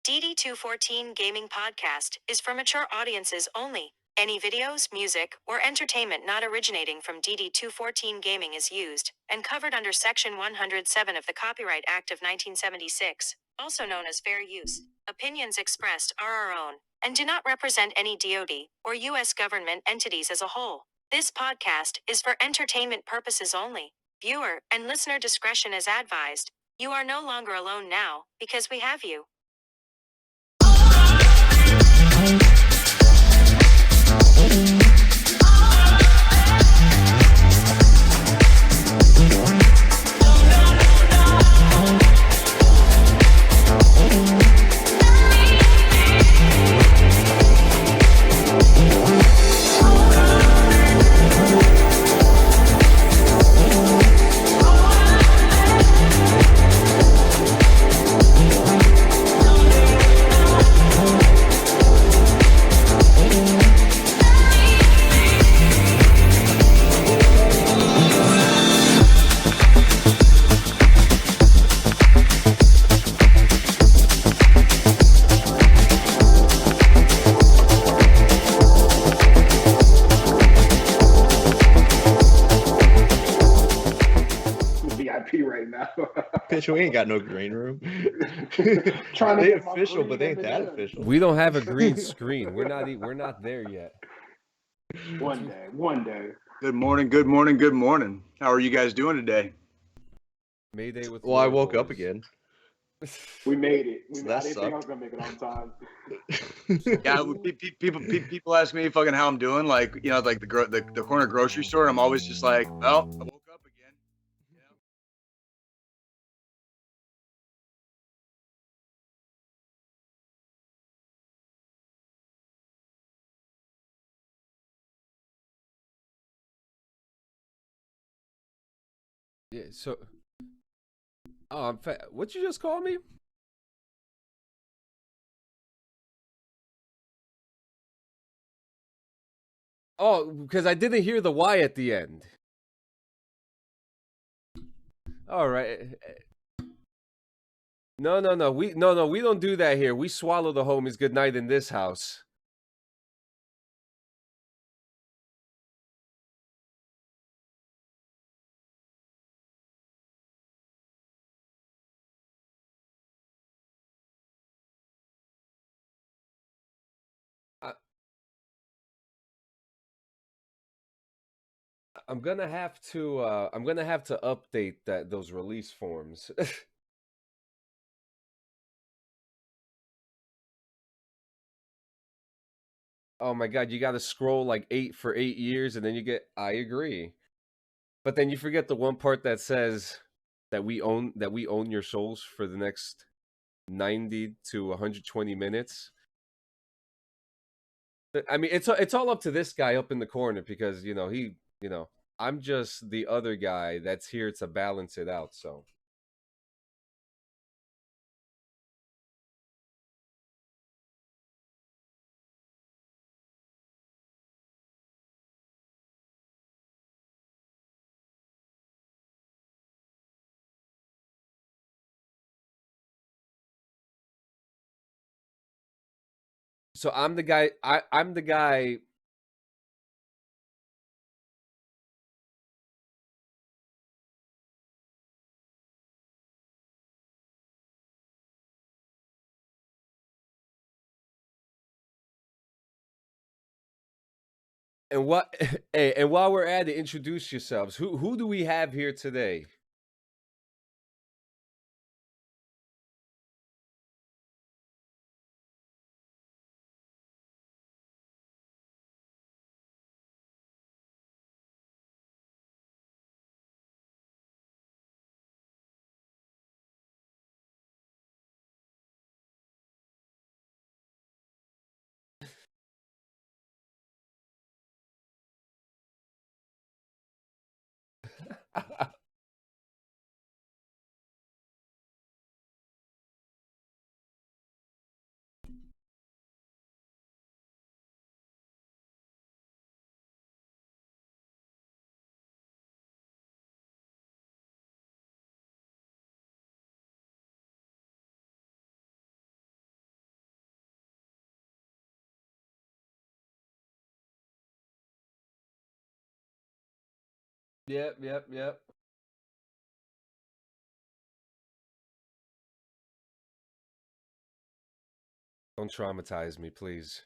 DD214 Gaming Podcast is for mature audiences only. Any videos, music, or entertainment not originating from DD214 Gaming is used and covered under Section 107 of the Copyright Act of 1976, also known as fair use. Opinions expressed are our own and do not represent any DoD or U.S. government entities as a whole. This podcast is for entertainment purposes only. Viewer and listener discretion is advised. You are no longer alone now because we have you. Bitch, we ain't got no green room. Trying to they get my official, green but they ain't in that the official. We don't have a green screen. We're not there yet. One day. Good morning. How are you guys doing today? MayDay with. Well, I woke up again. We made it. I That didn't think I was sucked. gonna make it on time. Yeah, people ask me fucking how I'm doing, like, you know, like the corner grocery store. I'm always just like, well, I woke up again. You know? Yeah. So. Oh, I'm fat. What you just call me? Oh, because I didn't hear the Y at the end. All right. No. We don't do that here. We swallow the homies good night in this house. I'm gonna have to update those release forms. Oh my god, you gotta scroll like 8 for 8 years and then you get I agree. But then you forget the one part that says that we own your souls for the next 90 to 120 minutes. I mean, it's all up to this guy up in the corner because, I'm just the other guy that's here to balance it out, so. So I'm the guy. I'm the guy. And what? Hey, and while we're at it, introduce yourselves. Who do we have here today? Yep. Don't traumatize me, please.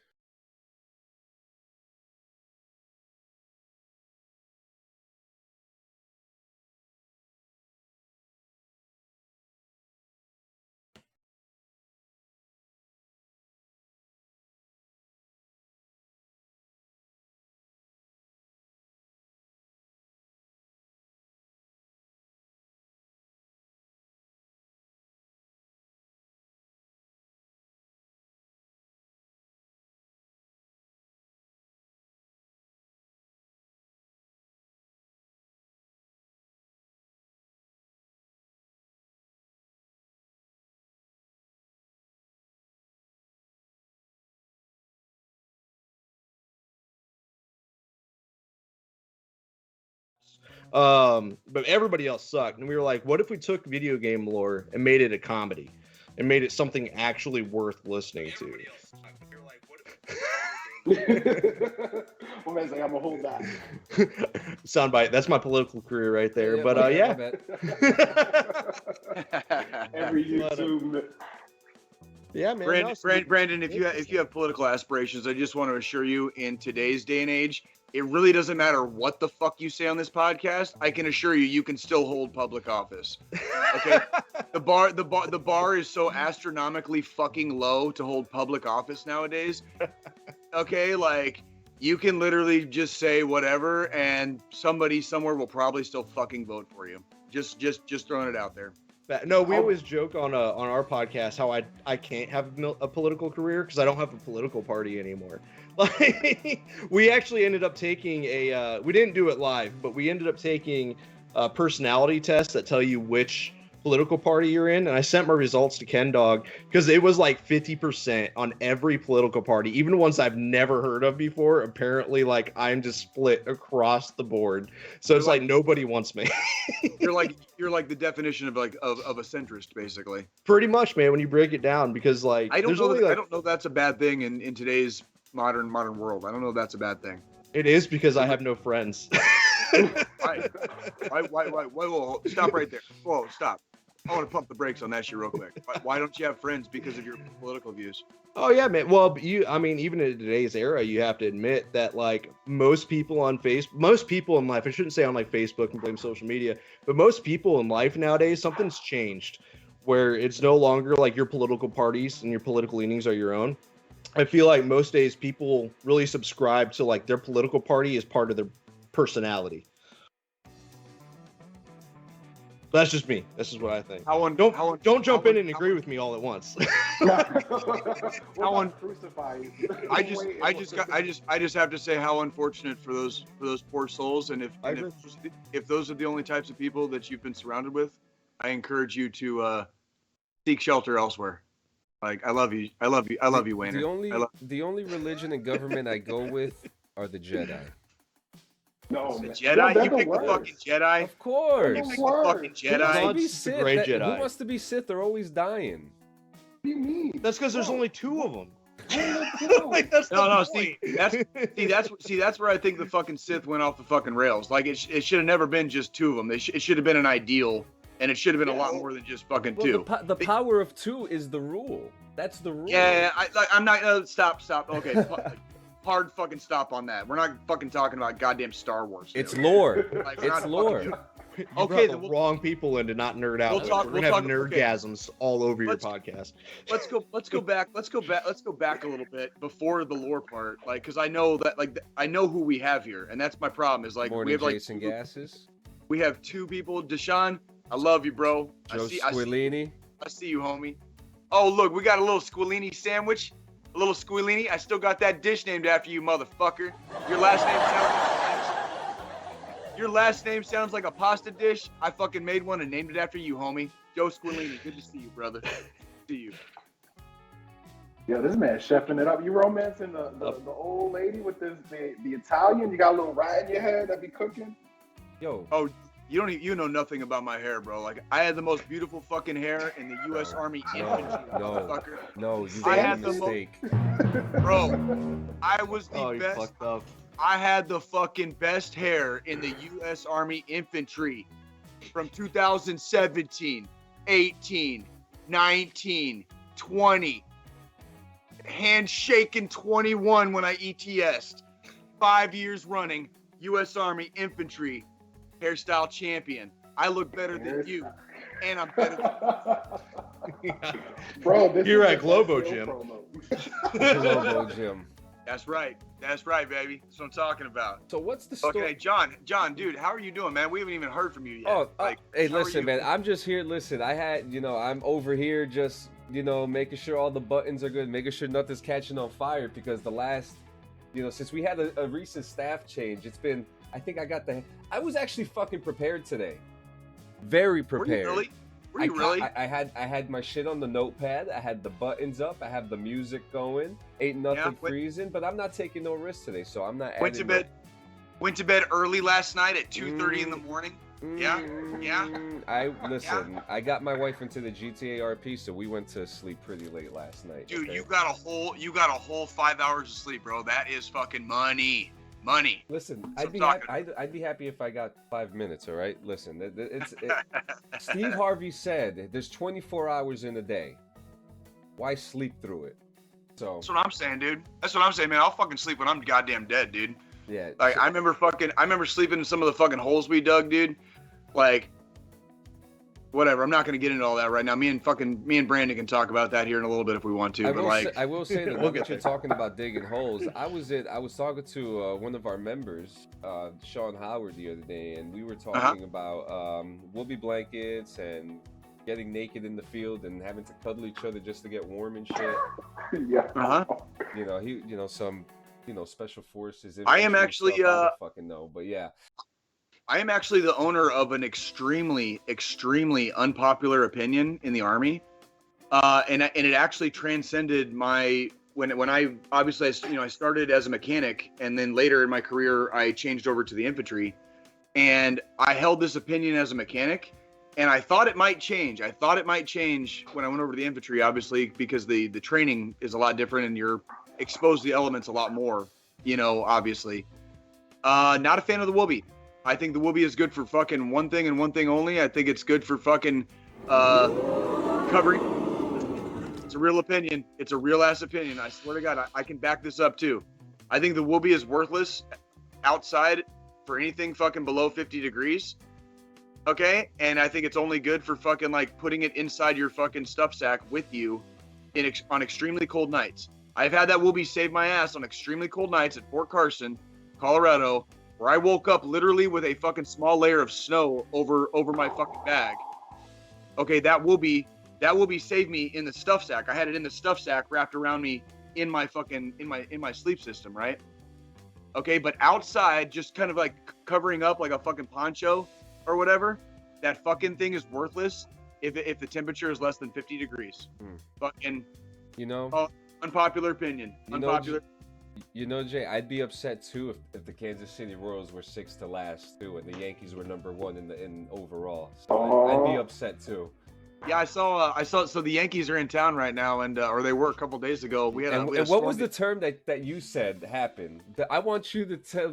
But everybody else sucked, and we were like, what if we took video game lore and made it a comedy, and made it something actually worth listening to? Well, man, like, I'm gonna hold that. Soundbite. That's my political career right there. Yeah, but well, yeah. Every YouTube. Yeah, man. Brandon, if you have political aspirations, I just want to assure you, in today's day and age, it really doesn't matter what the fuck you say on this podcast. I can assure you, you can still hold public office. Okay, the bar is so astronomically fucking low to hold public office nowadays. Okay, like you can literally just say whatever, and somebody somewhere will probably still fucking vote for you. Just throwing it out there. No, we always joke on our podcast how I can't have a political career because I don't have a political party anymore. Like, we actually ended up taking we didn't do it live, but we ended up taking personality tests that tell you which political party you're in, and I sent my results to Ken Dog because it was like 50% on every political party, even ones I've never heard of before. Apparently, like, I'm just split across the board, so it's like nobody wants me. you're like the definition of of a centrist, basically. Pretty much, man, when you break it down, because like I don't know that's a bad thing in today's modern world. I don't know if that's a bad thing. It is, because I have no friends. Why? Whoa, stop right there. Whoa, stop. I want to pump the brakes on that shit real quick. Why don't you have friends? Because of your political views. Oh yeah, man. Well, I mean, even in today's era, you have to admit that like most people in life, I shouldn't say on like Facebook and blame social media, but most people in life nowadays, something's changed where it's no longer like your political parties and your political leanings are your own. I feel like most days people really subscribe to like their political party as part of their personality. That's just me. This is what I think. Don't jump in and agree with me all at once. Crucify you. I just have to say how unfortunate for those poor souls, and if those are the only types of people that you've been surrounded with, I encourage you to seek shelter elsewhere. Like, I love you, Wayne. The only religion and government I go with are the Jedi. No, the man. Jedi? You pick the fucking Jedi? Of course. You pick the fucking Jedi? Jedi. Who wants to be Sith? They're always dying. What do you mean? That's because there's only two of them. That's where I think the fucking Sith went off the fucking rails. Like, it should have never been just two of them. It should have been an ideal, and it should have been a lot more than just fucking two. The power of two is the rule. That's the rule. Yeah, I'm not. Stop. Okay. Hard fucking stop on that. We're not fucking talking about goddamn Star Wars. It's lore. Like, it's lore. Okay, the wrong people in to not nerd out. We're gonna have nerdgasms all over your podcast. Let's go back a little bit before the lore part, like, because I know that, like, I know who we have here, and that's my problem. Is like, we have like Jason Gasses. We have two people. Deshaun, I love you, bro. Joe Squillini. I see you, homie. Oh, look, we got a little Squillini sandwich. A little Squillini. I still got that dish named after you, motherfucker. Your last name sounds like a pasta dish. I fucking made one and named it after you, homie. Joe Squillini. Good to see you, brother. See you. Yo, this man chefing it up. You romancing the old lady with the Italian? You got a little rat in your head that be cooking? Yo. Oh, you know nothing about my hair, bro. Like, I had the most beautiful fucking hair in the U.S. Army infantry, motherfucker. No, you made a mistake. Bro, I was the best. Fucked up. I had the fucking best hair in the U.S. Army Infantry from 2017, 18, 19, 20. Handshaking 21 when I ETS'd. 5 years running, U.S. Army Infantry hairstyle champion. I look better than you, and I'm better than Bro, this Here is at a Globo SEO Gym. promo. Globo Gym. That's right. That's right, baby. That's what I'm talking about. So what's the story? Okay, John, dude, how are you doing, man? We haven't even heard from you yet. Oh, hey, how are listen, you? man. I'm just here. Listen, I had, I'm over here just, making sure all the buttons are good, making sure nothing's catching on fire because the last, since we had a recent staff change, it's been, I was actually fucking prepared today. Very prepared. Were you really? Were you really? I had my shit on the notepad. I had the buttons up. I have the music going. Ain't nothing freezing, but I'm not taking no risks today, so I'm not. Went to bed early last night at 2:30 in the morning. Yeah. I got my wife into the GTA RP, so we went to sleep pretty late last night. Dude, okay? you got a whole 5 hours of sleep, bro. That is fucking money. Listen, That's I'd be happy if I got 5 minutes. All right, listen, Steve Harvey said there's 24 hours in a day. Why sleep through it? So that's what I'm saying, dude. That's what I'm saying, man. I'll fucking sleep when I'm goddamn dead, dude. Yeah. Like I remember sleeping in some of the fucking holes we dug, dude. Like, whatever. I'm not gonna get into all that right now. Me and Branden can talk about that here in a little bit if we want to. I will say that look at you're talking about digging holes. I was talking to one of our members, Sean Howard, the other day, and we were talking about whoopee blankets and getting naked in the field and having to cuddle each other just to get warm and shit. Yeah. Some special forces. I am actually I don't fucking know, but yeah. I am actually the owner of an extremely, extremely unpopular opinion in the Army, and it actually transcended my when I obviously I started as a mechanic, and then later in my career I changed over to the infantry, and I held this opinion as a mechanic, and I thought it might change. I thought it might change when I went over to the infantry, obviously because the training is a lot different and you're exposed to the elements a lot more, obviously. Not a fan of the whoopee. I think the whoopee is good for fucking one thing and one thing only. I think it's good for fucking covering. It's a real opinion. It's a real ass opinion. I swear to God, I can back this up too. I think the whoopee is worthless outside for anything fucking below 50 degrees. Okay? And I think it's only good for fucking like putting it inside your fucking stuff sack with you on extremely cold nights. I've had that whoopee save my ass on extremely cold nights at Fort Carson, Colorado, where I woke up literally with a fucking small layer of snow over my fucking bag. Okay, that whoopee saved me in the stuff sack. I had it in the stuff sack wrapped around me in my fucking in my sleep system, right? Okay, but outside, just kind of like covering up like a fucking poncho or whatever, that fucking thing is worthless if the temperature is less than 50 degrees. Fucking, unpopular opinion. Unpopular. Jay, I'd be upset too if the Kansas City Royals were 6th to last too, and the Yankees were number 1 in overall. So I'd be upset too. Yeah, I saw. So the Yankees are in town right now, and or they were a couple days ago. We had. And what was the term that you said happened? I want you to say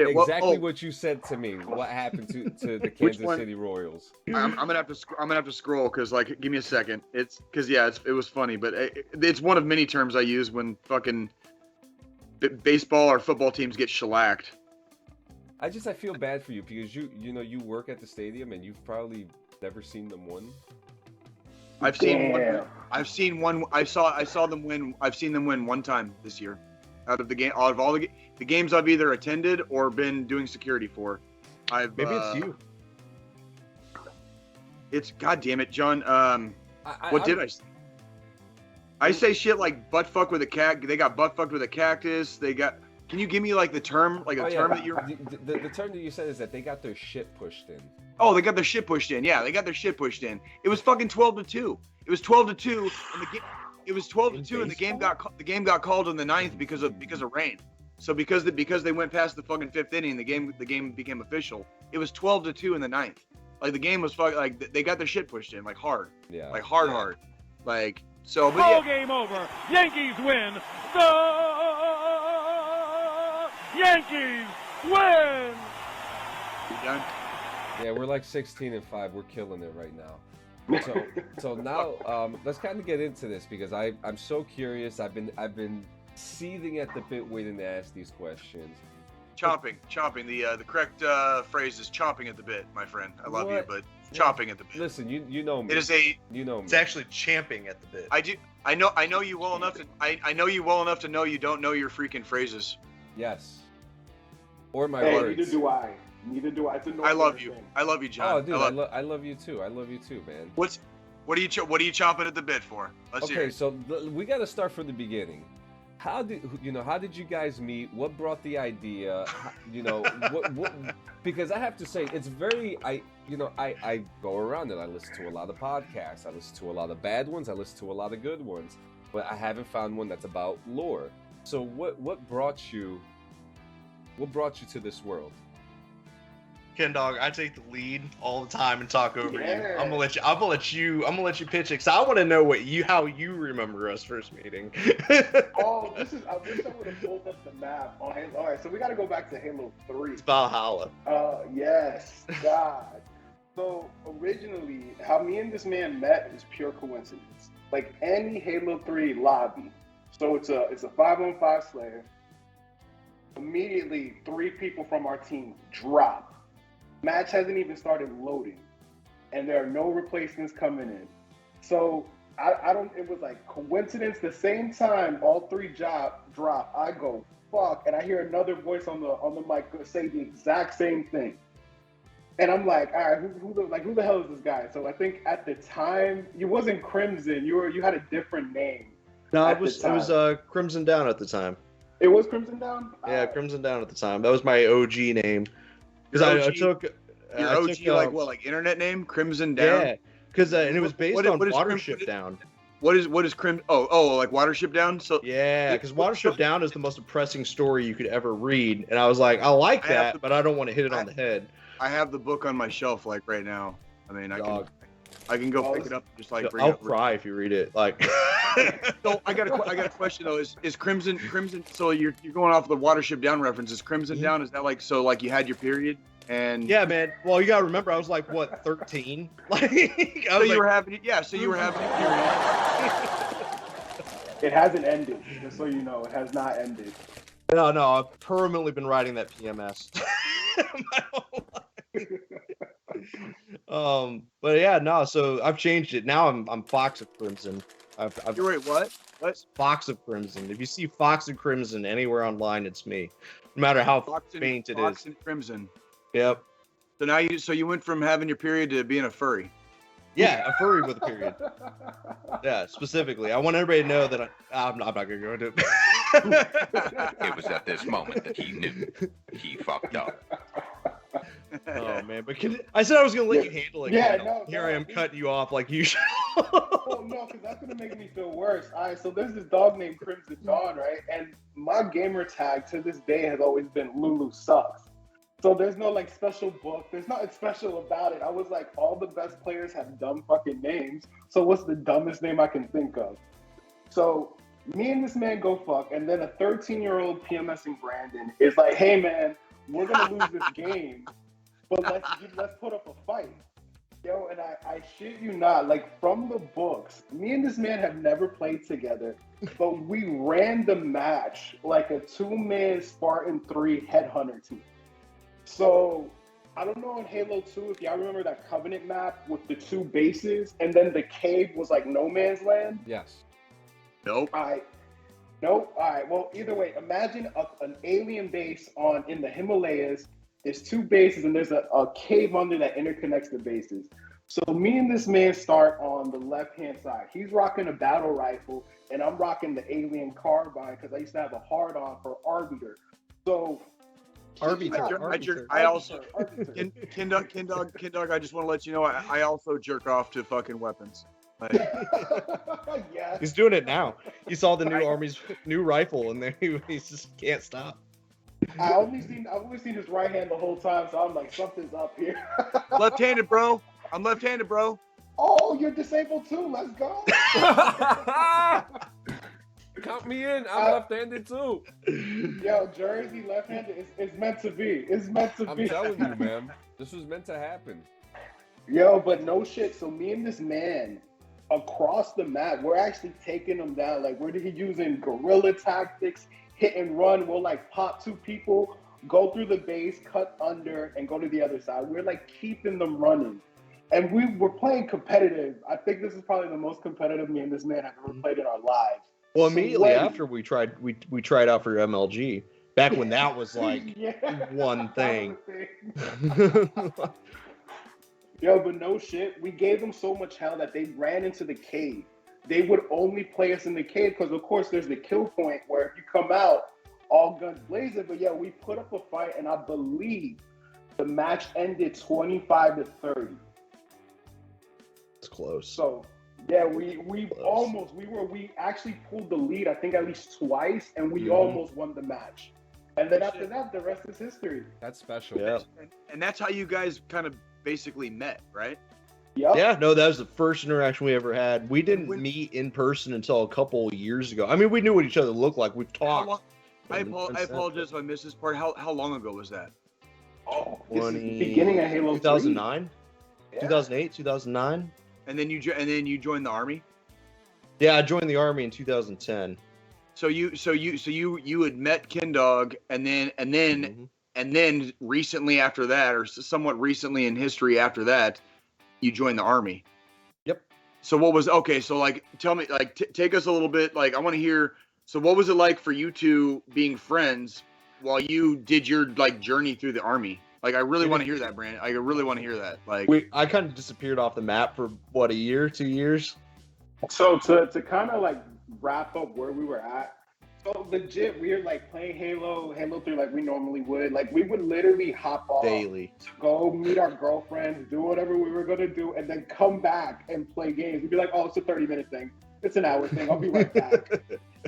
exactly what you said to me. What happened to the Kansas City Royals? I'm gonna have to scroll because give me a second. It was funny, but it's one of many terms I use when fucking baseball or football teams get shellacked. I feel bad for you because you work at the stadium and you've probably never seen them win. I've seen one. I saw them win. I've seen them win one time this year, out of all the games I've either attended or been doing security for. Maybe it's you. It's goddamn it, John. What did I say? I say shit like butt fuck with a cat. They got butt fucked with a cactus. They got. Can you give me like the term, term that you're? The term that you said is that they got their shit pushed in. Oh, they got their shit pushed in. Yeah, they got their shit pushed in. It was fucking 12-2. It was 12-2, and the game. It was 12-2, and the game got called in the 9th because of rain. So because they went past the fucking 5th inning, the game became official. It was 12-2 in the 9th. Like the game was they got their shit pushed in hard. Yeah. Like hard. Like so. But Ball game over. Yankees win. The Yankees win! You done? Yeah, we're like 16-5. We're killing it right now. So now let's kind of get into this because I'm so curious. I've been seething at the bit waiting to ask these questions. Chomping. The correct phrase is chomping at the bit, my friend. I love you, but chomping at the bit. Listen, you know me. It is you know me. It's actually champing at the bit. I know you well enough to I know you well enough to know you don't know your freaking phrases. Yes. Or my Hey, words. neither do I. It's a I love normal you. thing. I love you, John. Oh, dude, I love you too. I love you too, man. What are you chomping at the bit for? Let's hear Okay, it. so we got to start from the beginning. How did you guys meet? What brought the idea? What because I have to say it's very I go around and I listen to a lot of podcasts. I listen to a lot of bad ones. I listen to a lot of good ones, but I haven't found one that's about lore. So what brought you to this world? Ken Dog, I take the lead all the time and talk over you. Yeah. I'm gonna let you pitch it. Cause I want to know how you remember us first meeting. Oh, I wish I would have pulled up the map on Halo. All right, so we got to go back to Halo 3. It's Valhalla. Yes, God. So originally, how me and this man met is pure coincidence. Like any Halo 3 lobby. So it's a 5-on-5 Slayer. Immediately, 3 people from our team drop. Match hasn't even started loading, and there are no replacements coming in. So I don't. It was like coincidence. The same time, all 3 drop. I go fuck, and I hear another voice on the mic say the exact same thing. And I'm like, all right, who the hell is this guy? So I think at the time, you wasn't Crimson. You had a different name. No, at it was the time. Crimson Down at the time. It was Crimson Down. Yeah, Crimson Down at the time. That was my OG name. Because I took Your I OG took, like internet name? Crimson Down? Yeah, because and it was based on what is Watership Down. What is Crimson? Oh, like Watership Down? So Yeah, because Watership Down is the most depressing story you could ever read, and I was like, I like that, but I don't want to hit it on the head. I have the book on my shelf like right now. I mean, Dog. I can go pick it up and just like bring I'll it up. cry if you read it. Like, So I got a question though. Is Crimson? So you're going off the Watership Down reference. Is Crimson Down? Is that like so like you had your period and yeah, man. Well, you gotta remember, I was like, what, 13? Like, So you were having your period. It hasn't ended, just so you know. It has not ended. No, I've permanently been writing that PMS my whole life. But yeah, no. So I've changed it. Now I'm Fox of Crimson. You're right. What? Fox of Crimson. If you see Fox of Crimson anywhere online, it's me. No matter how faint it Fox is. and Crimson. Yep. So now you went from having your period to being a furry. Yeah, a furry with a period. Yeah, specifically. I want everybody to know that I'm not gonna go into it. It was at this moment that he knew he fucked up. Oh man, but I said I was gonna let you handle it. Yeah, Kendall. no, Here no, I am cutting you off like usual. Oh no, because that's gonna make me feel worse. All right, so there's this dog named Crimson Dawn, right? And my gamer tag to this day has always been Lulu Sucks. So there's no like special book. There's nothing special about it. I was like, all the best players have dumb fucking names. So what's the dumbest name I can think of? So me and this man go fuck, and then a 13-year-old PMSing Brandon is like, hey man, we're gonna lose this game, but let's put up a fight. Yo, and I shit you not, like from the books, me and this man have never played together, but we ran the match like a 2-man Spartan 3 headhunter team. So I don't know in Halo 2 if y'all remember that Covenant map with the 2 bases, and then the cave was like no man's land. Yes. Nope. Nope. All right. Well, either way, imagine an alien base in the Himalayas. There's 2 bases, and there's a cave under that interconnects the bases. So me and this man start on the left-hand side. He's rocking a battle rifle, and I'm rocking the alien carbine because I used to have a hard-on for Arbiter. So Arbiter. I also Kindog. I just want to let you know I also jerk off to fucking weapons. Like, yeah. He's doing it now. He saw the new Army's new rifle, and then he just can't stop. I've only seen his right hand the whole time, so I'm like, something's up here. left-handed, bro. I'm left-handed, bro. Oh, you're disabled too. Let's go. Count me in. I'm left-handed too. Yo, Jersey left-handed. It's meant to be. It's meant to I'm be. telling you, man. This was meant to happen. Yo, but no shit. So me and this man across the map, we're actually taking him down. Like we're using guerrilla tactics, hit and run. We'll like pop 2 people, go through the base, cut under, and go to the other side. We're like keeping them running. And we were playing competitive. I think this is probably the most competitive me and this man have ever played in our lives. Well, immediately after we tried out for MLG, back when that was like one thing. Yo, but no shit. We gave them so much hell that they ran into the cave. They would only play us in the cave because, of course, there's the kill point where if you come out, all guns blazing. But yeah, we put up a fight, and I believe the match ended 25-30. It's close. So yeah, we actually pulled the lead. I think at least twice, and we almost won the match. And then after that, the rest is history. That's special. Yeah. And that's how you guys kind of basically met, right? Yep. Yeah, no, that was the first interaction we ever had. We didn't meet in person until a couple years ago. I mean, we knew what each other looked like. We've talked. I apologize if I missed this part. How long ago was that? Oh, this is the beginning of Halo 2009, 3. 2008, 2009. And then you joined the army. Yeah, I joined the army in 2010. So you had met Kindog, and then recently after that, or somewhat recently in history after that, you joined the army. Yep. So what was So like, tell me, like, take us a little bit. Like, I want to hear. So what was it like for you two being friends while you did your like journey through the army? Like, I really want to hear that, Brandon. I really want to hear that. Like, I kind of disappeared off the map for what, a year, 2 years. So to kind of like wrap up where we were at. So legit, we were like playing Halo 3 like we normally would. Like we would literally hop off Daily to go meet our girlfriends, do whatever we were gonna do, and then come back and play games. We'd be like, oh, it's a 30-minute thing. It's an hour thing. I'll be right back.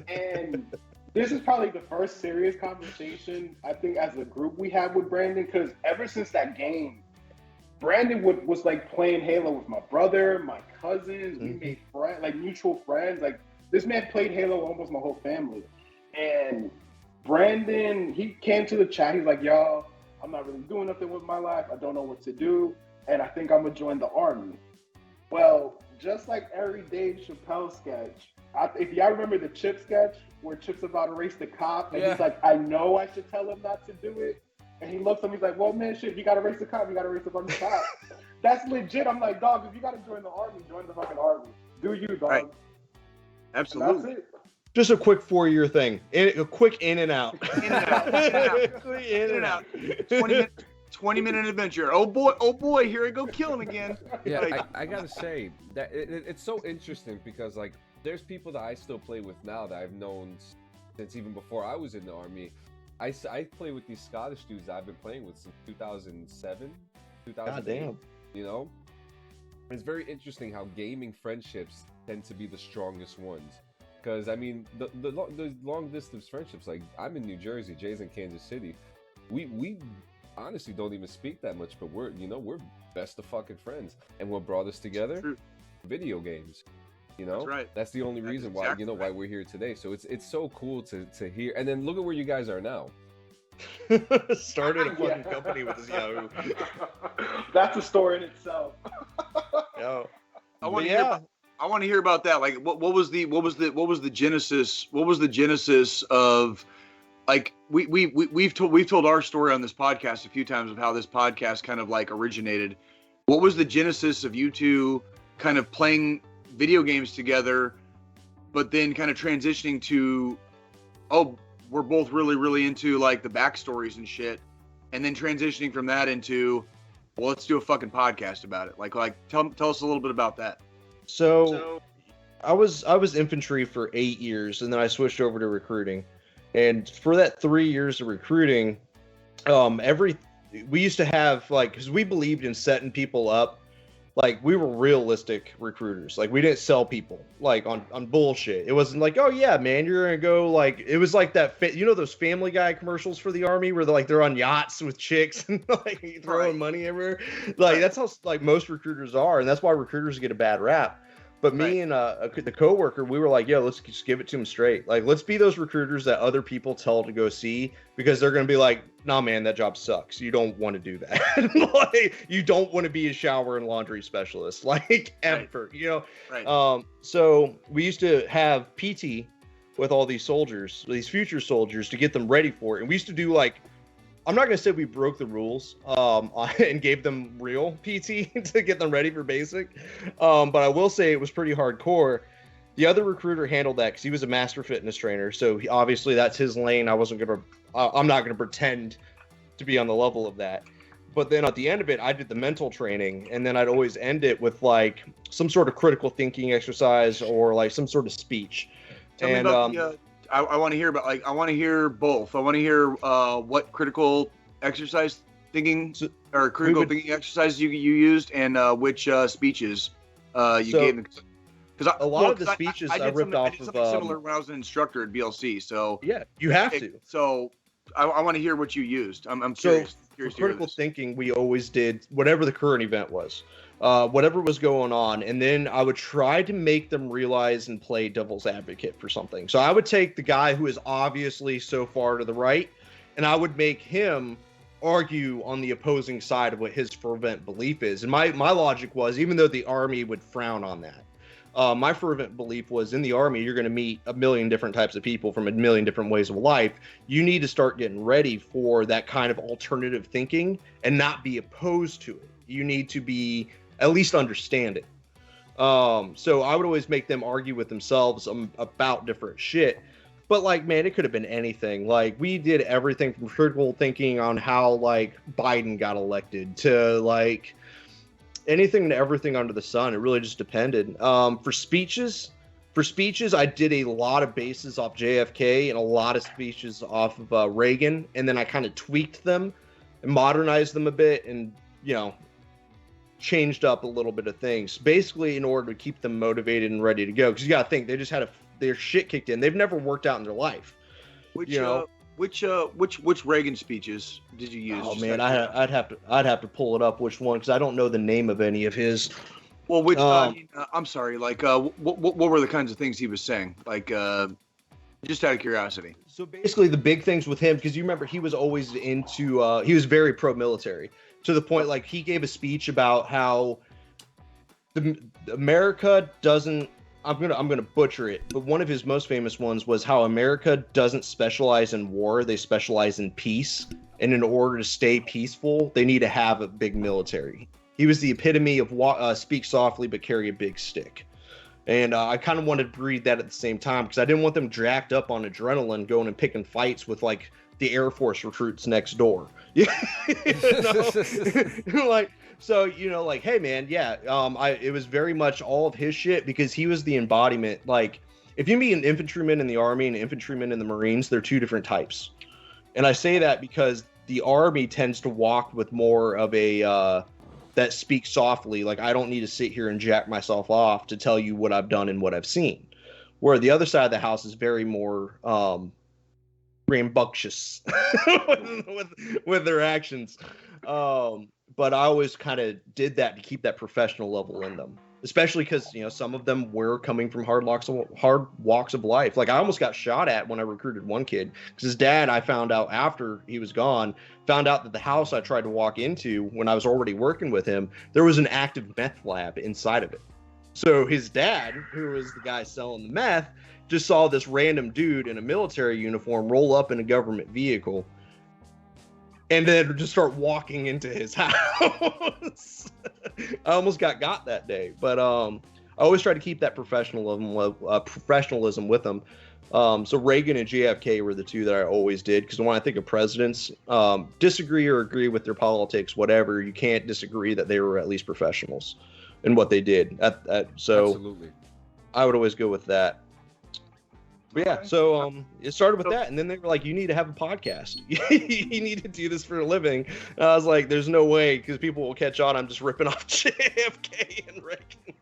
And this is probably the first serious conversation I think as a group we had with Brandon, because ever since that game, Brandon was like playing Halo with my brother, my cousins. We made friends, like mutual friends. Like this man played Halo with almost my whole family. And Brandon, he came to the chat. He's like, y'all, I'm not really doing nothing with my life. I don't know what to do. And I think I'm going to join the army. Well, just like every Dave Chappelle sketch, if y'all remember the Chip sketch where Chip's about to race the cop, and he's like, I know I should tell him not to do it. And he looks at me, he's like, well, man, shit, you got to race the cop. You got to race the fucking cop. That's legit. I'm like, dog, if you got to join the army, join the fucking army. Do you, dog? Right. Absolutely. And that's it. Just a quick 4-year thing. A quick in and out. In and out. 20-minute adventure. Oh boy, here I go killing again. Yeah, Like, I gotta say that it's so interesting because like there's people that I still play with now that I've known since even before I was in the army. I play with these Scottish dudes that I've been playing with since 2007, 2008. God damn. You know, it's very interesting how gaming friendships tend to be the strongest ones. Because I mean, the long distance friendships, like I'm in New Jersey, Jay's in Kansas City. We honestly don't even speak that much, but we're best of fucking friends. And what brought us together? Video games. You know, That's right. That's the only reason why exactly why we're here today. So it's so cool to hear. And then look at where you guys are now. Started a fucking company with this Yahoo. That's a story in itself. Yo. I want to hear about that. Like, what was the genesis of, like, we've told our story on this podcast a few times of how this podcast kind of like originated. What was the genesis of you two kind of playing video games together, but then kind of transitioning to, oh, we're both really, really into like the backstories and shit, and then transitioning from that into, well, let's do a fucking podcast about it. Like tell us a little bit about that. So I was infantry for 8 years, and then I switched over to recruiting. And for that 3 years of recruiting, we used to have, like, because we believed in setting people up. Like, we were realistic recruiters. Like, we didn't sell people, like, on bullshit. It wasn't like, oh, yeah, man, you're going to go, like, it was like that, those Family Guy commercials for the Army where they're on yachts with chicks and, like, throwing money everywhere? Like, that's how, like, most recruiters are, and that's why recruiters get a bad rap. But me and the coworker, we were like, yo, let's just give it to him straight. Like, let's be those recruiters that other people tell to go see, because they're going to be like, nah, man, that job sucks. You don't want to do that. Like, you don't want to be a shower and laundry specialist, like, ever, you know? Right. So we used to have PT with all these soldiers, these future soldiers, to get them ready for it. And we used to do, like, I'm not going to say we broke the rules and gave them real PT to get them ready for basic. But I will say it was pretty hardcore. The other recruiter handled that because he was a master fitness trainer. So obviously that's his lane. I'm not going to pretend to be on the level of that. But then at the end of it, I did the mental training, and then I'd always end it with like some sort of critical thinking exercise or like some sort of speech. Tell me about I want to hear about, like, I want to hear both. I want to hear what critical exercise thinking or critical thinking exercises you used, and which speeches you gave them. Because a lot of the speeches I ripped off of something similar when I was an instructor at BLC. So yeah, you have to. So I want to hear what you used. I'm curious. For critical thinking, we always did whatever the current event was. Whatever was going on, and then I would try to make them realize and play devil's advocate for something. So I would take the guy who is obviously so far to the right, and I would make him argue on the opposing side of what his fervent belief is. And my logic was, even though the Army would frown on that, my fervent belief was, in the Army, you're going to meet a million different types of people from a million different ways of life. You need to start getting ready for that kind of alternative thinking and not be opposed to it. You need to be at least understand it. So I would always make them argue with themselves about different shit. But like, man, it could have been anything. Like, we did everything from critical thinking on how like Biden got elected to like anything and everything under the sun. It really just depended. For speeches, I did a lot of bases off JFK and a lot of speeches off of Reagan, and then I kind of tweaked them and modernized them a bit, and changed up a little bit of things, basically in order to keep them motivated and ready to go. Because you got to think, they just had their shit kicked in. They've never worked out in their life. Which Reagan speeches did you use? Oh man, I'd have to pull it up, which one, because I don't know the name of any of his. Well, I'm sorry. Like, what were the kinds of things he was saying? Like, just out of curiosity. So basically, the big things with him, because you remember he was always into. He was very pro-military, to the point like he gave a speech about how America doesn't. I'm gonna butcher it, but one of his most famous ones was how America doesn't specialize in war; they specialize in peace. And in order to stay peaceful, they need to have a big military. He was the epitome of speak softly but carry a big stick. And I kind of wanted to breed that at the same time, because I didn't want them jacked up on adrenaline going and picking fights with like the Air Force recruits next door. Like, so, like, hey man, yeah, it was very much all of his shit, because he was the embodiment. Like, if you meet an infantryman in the Army and an infantryman in the Marines, they're two different types. And I say that because the Army tends to walk with more of a that speaks softly. Like, I don't need to sit here and jack myself off to tell you what I've done and what I've seen. Where the other side of the house is very more rambunctious with their actions. But I always kind of did that to keep that professional level in them, especially because some of them were coming from hard walks of life. Like, I almost got shot at when I recruited one kid, because his dad, I found out after he was gone, found out that the house I tried to walk into when I was already working with him, there was an active meth lab inside of it. So his dad, who was the guy selling the meth, just saw this random dude in a military uniform roll up in a government vehicle and then just start walking into his house. I almost got that day, but I always try to keep that professionalism with them. So Reagan and JFK were the two that I always did, because when I think of presidents, disagree or agree with their politics, whatever, you can't disagree that they were at least professionals in what they did. So absolutely, I would always go with that. But yeah, so it started with that, and then they were like, you need to have a podcast. You need to do this for a living. And I was like, there's no way, because people will catch on. I'm just ripping off JFK and Reagan.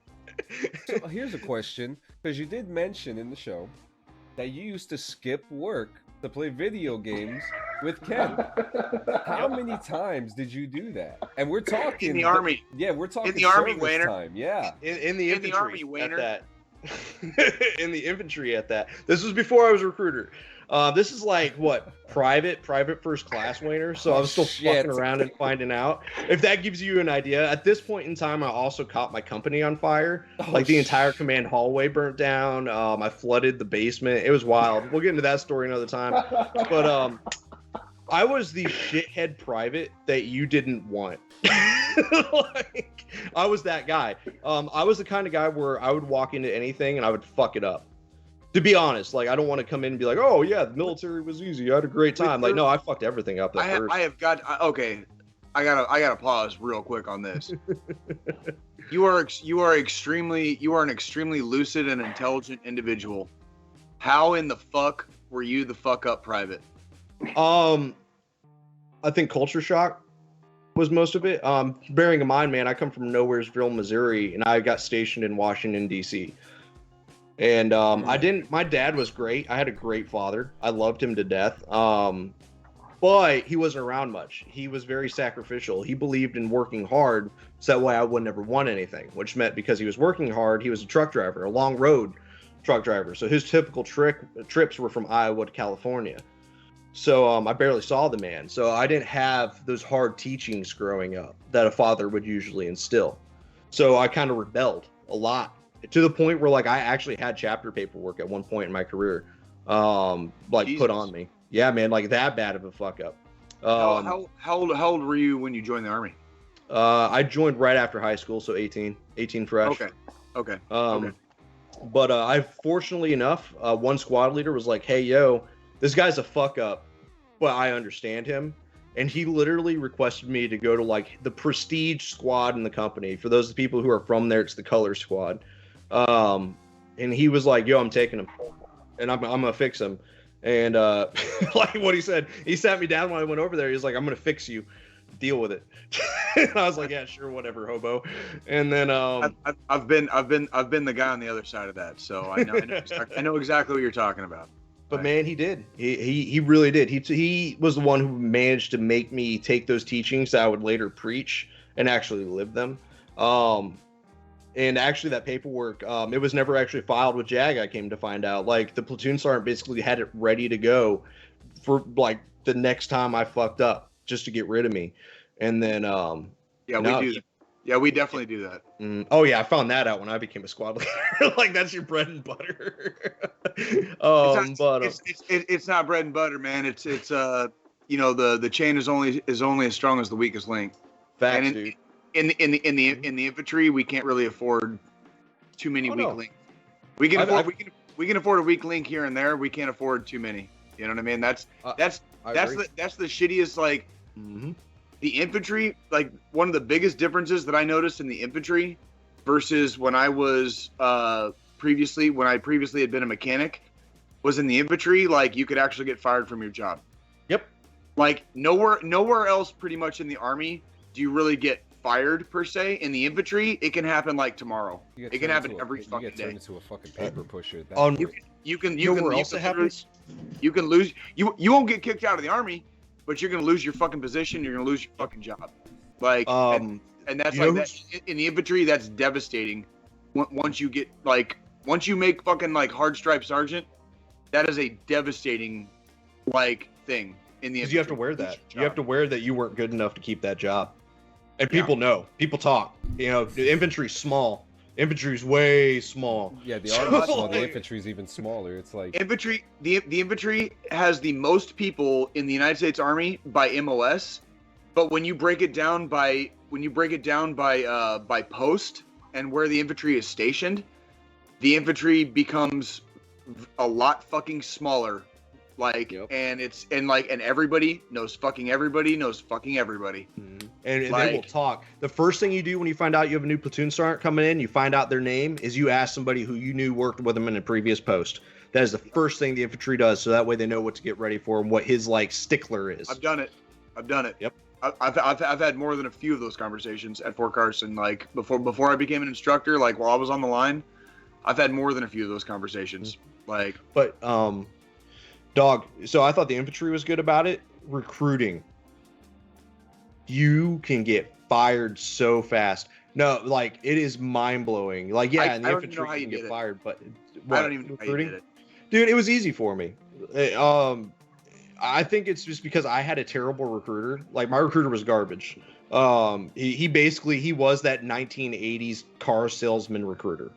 So here's a question, because you did mention in the show that you used to skip work to play video games with Ken. How many times did you do that? And we're talking In the Army. Yeah, we're talking In the Army, service Wayner. time. Yeah. In the In the infantry Army, at Wayner. that. In the infantry at that. This was before I was a recruiter. This is like what, private first class, Wayner. So I was still Shit. fucking around and finding out. If that gives you an idea, at this point in time, I also caught my company on fire. Like the entire command hallway burnt down. I flooded the basement. It was wild. We'll get into that story another time. But I was the shithead private that you didn't want. Like, I was that guy. I was the kind of guy where I would walk into anything and I would fuck it up. To be honest, like I don't want to come in and be like, "Oh yeah, the military was easy. I had a great time." Like, no, I fucked everything up. I gotta pause real quick on this. You are an extremely lucid and intelligent individual. How in the fuck were you the fuck up private? I think culture shock was most of it. Bearing in mind, man, I come from Nowheresville, Missouri, and I got stationed in Washington, D.C. And my dad was great. I had a great father. I loved him to death. But he wasn't around much. He was very sacrificial. He believed in working hard, so that way I would never want anything, which meant because he was working hard, he was a truck driver, a long road truck driver. So his typical trips were from Iowa to California. So I barely saw the man. So I didn't have those hard teachings growing up that a father would usually instill. So I kind of rebelled a lot, to the point where like I actually had chapter paperwork at one point in my career, Jesus. put on me. Yeah, man, like that bad of a fuck up. How old were you when you joined the Army? I joined right after high school, so 18 fresh. Okay. But I fortunately enough, one squad leader was like, "Hey, yo, this guy's a fuck up, but I understand him." And he literally requested me to go to like the prestige squad in the company. For those people who are from there, it's the color squad. And he was like, "Yo, I'm taking him, and I'm gonna fix him." And like what he said, he sat me down when I went over there. He was like, "I'm gonna fix you, deal with it." And I was like, "Yeah, sure, whatever, hobo." And then I've been the guy on the other side of that, so I know exactly what you're talking about. But man, he did. He really did. He was the one who managed to make me take those teachings that I would later preach and actually live them. And actually that paperwork, it was never actually filed with JAG, I came to find out. Like the platoon sergeant basically had it ready to go for like the next time I fucked up, just to get rid of me. And then we definitely do that. Oh yeah, I found that out when I became a squad leader. Like that's your bread and butter. It's not bread and butter, man. It's the chain is only as strong as the weakest link. Facts, and dude. In the infantry, we can't really afford too many weak links. We can afford a weak link here and there. We can't afford too many. You know what I mean? That's the shittiest, like, the infantry. Like, one of the biggest differences that I noticed in the infantry versus when I was previously had been a mechanic was in the infantry. Like, you could actually get fired from your job. Yep. Like nowhere else pretty much in the Army do you really get fired per se. In the infantry, it can happen like tomorrow. It can happen every fucking day. You get turned into a fucking paper pusher. At that point. You can lose. You won't get kicked out of the Army, but you're gonna lose your fucking position. You're gonna lose your fucking job. Like, and that's like that in the infantry. That's devastating. Once you make fucking like hard stripe sergeant, that is a devastating like thing in the infantry. You have to wear that. You have to wear that you weren't good enough to keep that job. And people know. People talk. You know, the infantry's small. Infantry's way small. Yeah, the army's small. The infantry's even smaller. It's like infantry. The infantry has the most people in the United States Army by MOS, but when you break it down by post and where the infantry is stationed, the infantry becomes a lot fucking smaller. Like, and everybody knows fucking everybody knows fucking everybody. Mm-hmm. And like, they will talk. The first thing you do when you find out you have a new platoon sergeant coming in, you find out their name, is you ask somebody who you knew worked with them in a previous post. That is the first thing the infantry does, so that way they know what to get ready for and what his like stickler is. I've done it. Yep. I've had more than a few of those conversations at Fort Carson. Like before I became an instructor, like while I was on the line, I've had more than a few of those conversations. Like, but Dog. So I thought the infantry was good about it. Recruiting. You can get fired so fast. No, like it is mind blowing. Like, yeah, in the I don't even know infantry how you you can get did it. fired, but I don't even know how you did it. Dude, it was easy for me. I think it's just because I had a terrible recruiter. Like my recruiter was garbage. He basically he was that 1980s car salesman recruiter.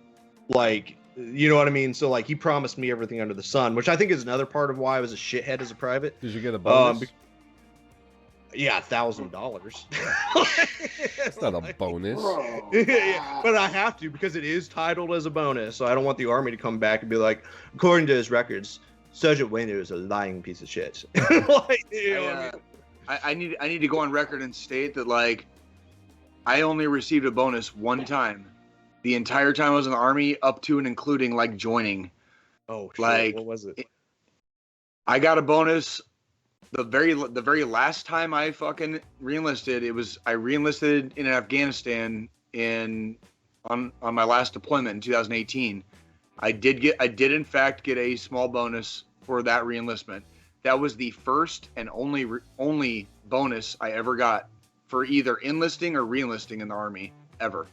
Like, you know what I mean? So like he promised me everything under the sun, which I think is another part of why I was a shithead as a private. Did you get a bonus? Yeah, $1,000. It's not a bonus. Bro, Yeah, but I have to because it is titled as a bonus. So I don't want the army to come back and be like, according to his records, Sergeant Wayner is a lying piece of shit. Like, you know what I mean? I need to go on record and state that like I only received a bonus one time, the entire time I was in the army, up to and including like joining. Oh, shit. Like, What was it? I got a bonus the very last time I fucking reenlisted. I reenlisted in Afghanistan on my last deployment in 2018. I did in fact get a small bonus for that reenlistment. That was the first and only bonus I ever got for either enlisting or reenlisting in the army ever.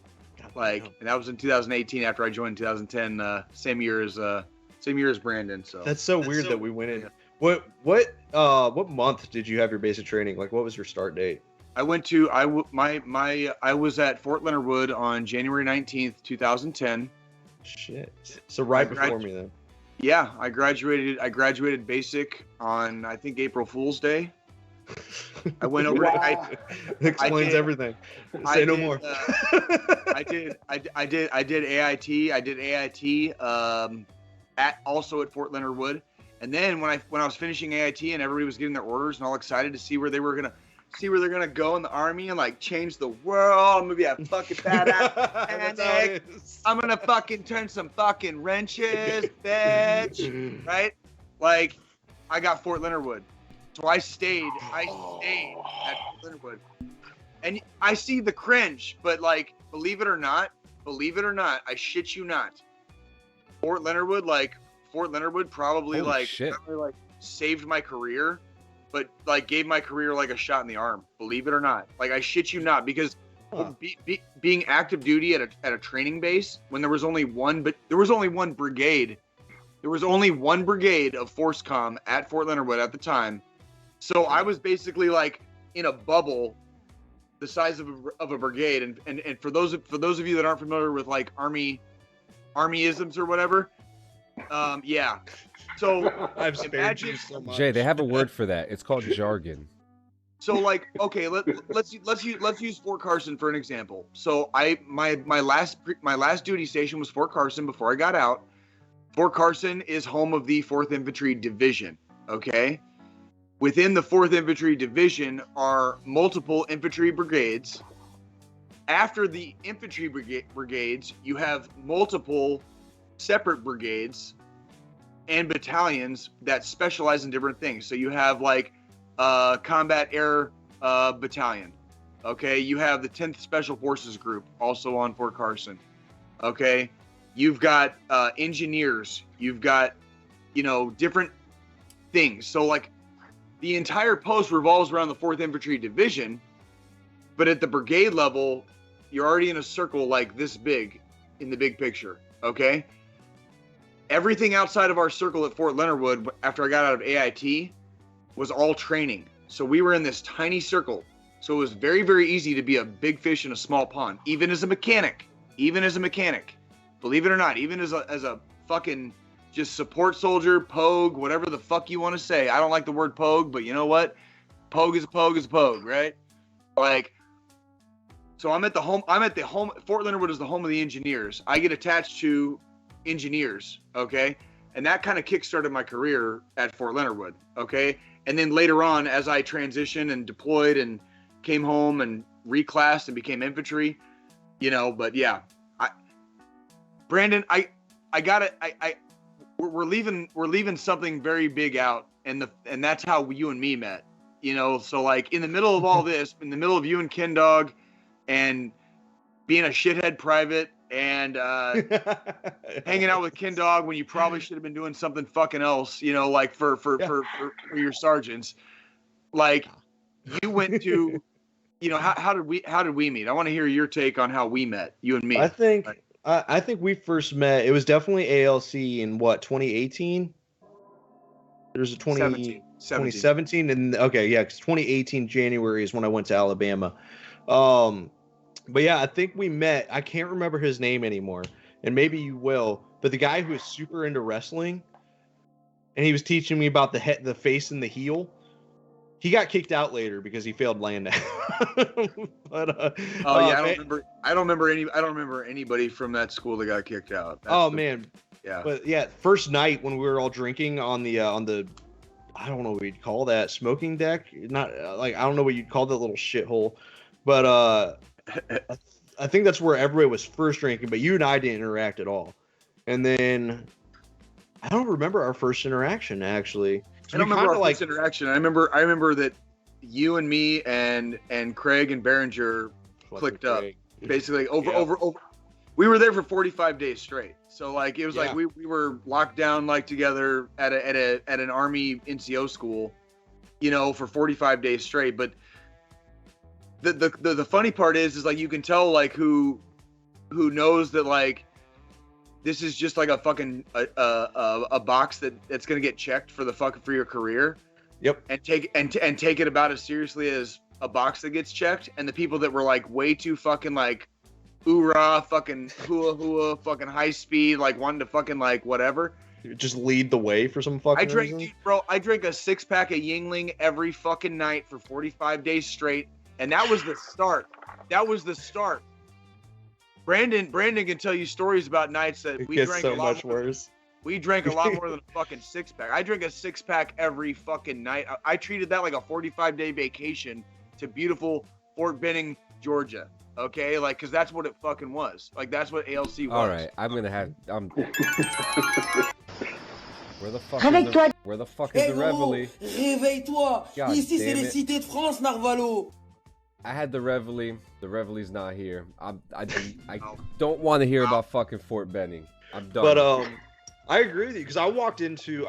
Like, and that was in 2018 after I joined in 2010, same year as Brandon. So That's so weird that we went in. Yeah. What month did you have your basic training? Like, what was your start date? I was at Fort Leonard Wood on January 19th, 2010. Shit. So right before me then. Yeah, I graduated basic on I think April Fool's Day. I went over. Wow. Explains everything. Say no more. I did AIT. I did AIT also at Fort Leonard Wood. And then when I was finishing AIT and everybody was getting their orders and all excited to see where they're gonna go in the army and like change the world. I'm gonna be a fucking badass mechanic. I'm gonna fucking turn some fucking wrenches, bitch. Right? Like, I got Fort Leonard Wood. So I stayed at Fort Leonard Wood. And I see the cringe, but like, believe it or not, I shit you not. Fort Leonard Wood probably Holy like, shit. probably like saved my career, but like gave my career like a shot in the arm. Believe it or not. Like, I shit you not, because being active duty at a training base when there was only one brigade. There was only one brigade of Force Com at Fort Leonard Wood at the time. So I was basically like in a bubble the size of a brigade. And for those of you that aren't familiar with like armyisms or whatever, yeah. So I've spared you so much. Jay, they have a word for that. It's called jargon. So like, okay, let's use Fort Carson for an example. So my last duty station was Fort Carson before I got out. Fort Carson is home of the 4th Infantry Division, okay? Within the 4th Infantry Division are multiple infantry brigades. After the infantry brigades, you have multiple separate brigades and battalions that specialize in different things. So you have like combat air battalion, okay? You have the 10th Special Forces Group, also on Fort Carson, okay? You've got engineers, you've got, different things. So like the entire post revolves around the 4th Infantry Division, but at the brigade level, you're already in a circle like this big in the big picture, okay? Everything outside of our circle at Fort Leonard Wood after I got out of AIT was all training. So we were in this tiny circle. So it was very, very easy to be a big fish in a small pond, even as a mechanic. Believe it or not, even as a fucking just support soldier, pogue, whatever the fuck you want to say. I don't like the word pogue, but you know what? Pogue is a pogue, right? Like, so I'm at the home, Fort Leonard Wood is the home of the engineers. I get attached to engineers, okay? And that kind of kickstarted my career at Fort Leonard Wood, okay? And then later on, as I transitioned and deployed and came home and reclassed and became infantry, but yeah. Brandon, we're leaving something very big out, and that's how you and me met, so like in the middle of all this, in the middle of you and Ken Dog and being a shithead private and hanging out with Ken Dog when you probably should have been doing something fucking else, you know, like for your sergeants. Like you went to, you know, how did we meet? I want to hear your take on how we met, you and me. I think we first met. It was definitely ALC in what, 2018. There's a 2017, and okay, yeah, because 2018 January is when I went to Alabama. But yeah, I think we met. I can't remember his name anymore, and maybe you will. But the guy who was super into wrestling, and he was teaching me about the head, the face, and the heel. He got kicked out later because he failed land but I don't remember anybody from that school that got kicked out. Man. Yeah. But yeah, first night when we were all drinking on the I don't know what you'd call that, smoking deck. Not like, I don't know what you'd call that little shithole, but I think that's where everybody was first drinking. But you and I didn't interact at all, and then I don't remember our first interaction actually. I don't remember our first interaction. I remember that you and me and Craig and Behringer clicked up. Basically over. We were there for 45 days straight. So like it was like we were locked down like together at an Army NCO school, you know, for 45 days straight. But the funny part is like you can tell like who knows that like this is just like a fucking a box that's gonna get checked for your career. Yep. And take it about as seriously as a box that gets checked. And the people that were like way too fucking like hoorah, fucking hula, fucking high speed, like wanting to fucking like whatever. Just lead the way for some fucking reason. I drank a 6-pack of Yingling every fucking night for 45 days straight, and that was the start. Branden can tell you stories about nights that we drank so a lot much more. Worse. We drank a lot more than a fucking 6-pack. I drank a 6-pack every fucking night. I treated that like a 45-day vacation to beautiful Fort Benning, Georgia. Okay, like, cause that's what it fucking was. Like, that's what ALC was. All right, I'm gonna have. Where the fuck is the Reveille? Réveille-toi. God Ici, c'est damn les it. cités de France, Narvalo. I had the Reveille. The Reveille's not here. I don't want to hear about fucking Fort Benning. I'm done. But I agree with you because I walked into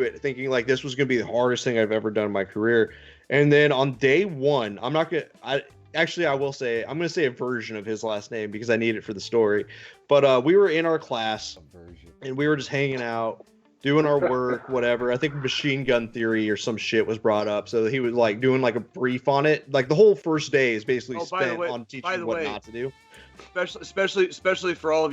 it thinking like this was gonna be the hardest thing I've ever done in my career, and then on day one, Actually, I will say, I'm going to say a version of his last name because I need it for the story. But we were in our class, and we were just hanging out, doing our work, whatever. I think machine gun theory or some shit was brought up. So he was like doing like a brief on it. Like the whole first day is basically spent on teaching what not to do. Especially for all of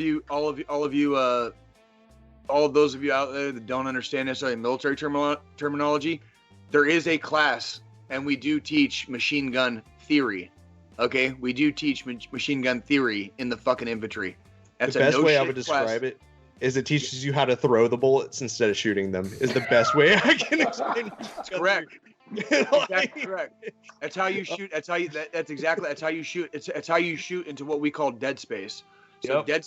those of you out there that don't understand necessarily military terminology, there is a class, and we do teach machine gun theory. Okay, we do teach machine gun theory in the fucking infantry. That's the best way I would describe it is it teaches you how to throw the bullets instead of shooting them. Is the best way I can explain. Correct. Exactly correct. That's how you shoot. That's how you shoot. It's how you shoot into what we call dead space. So dead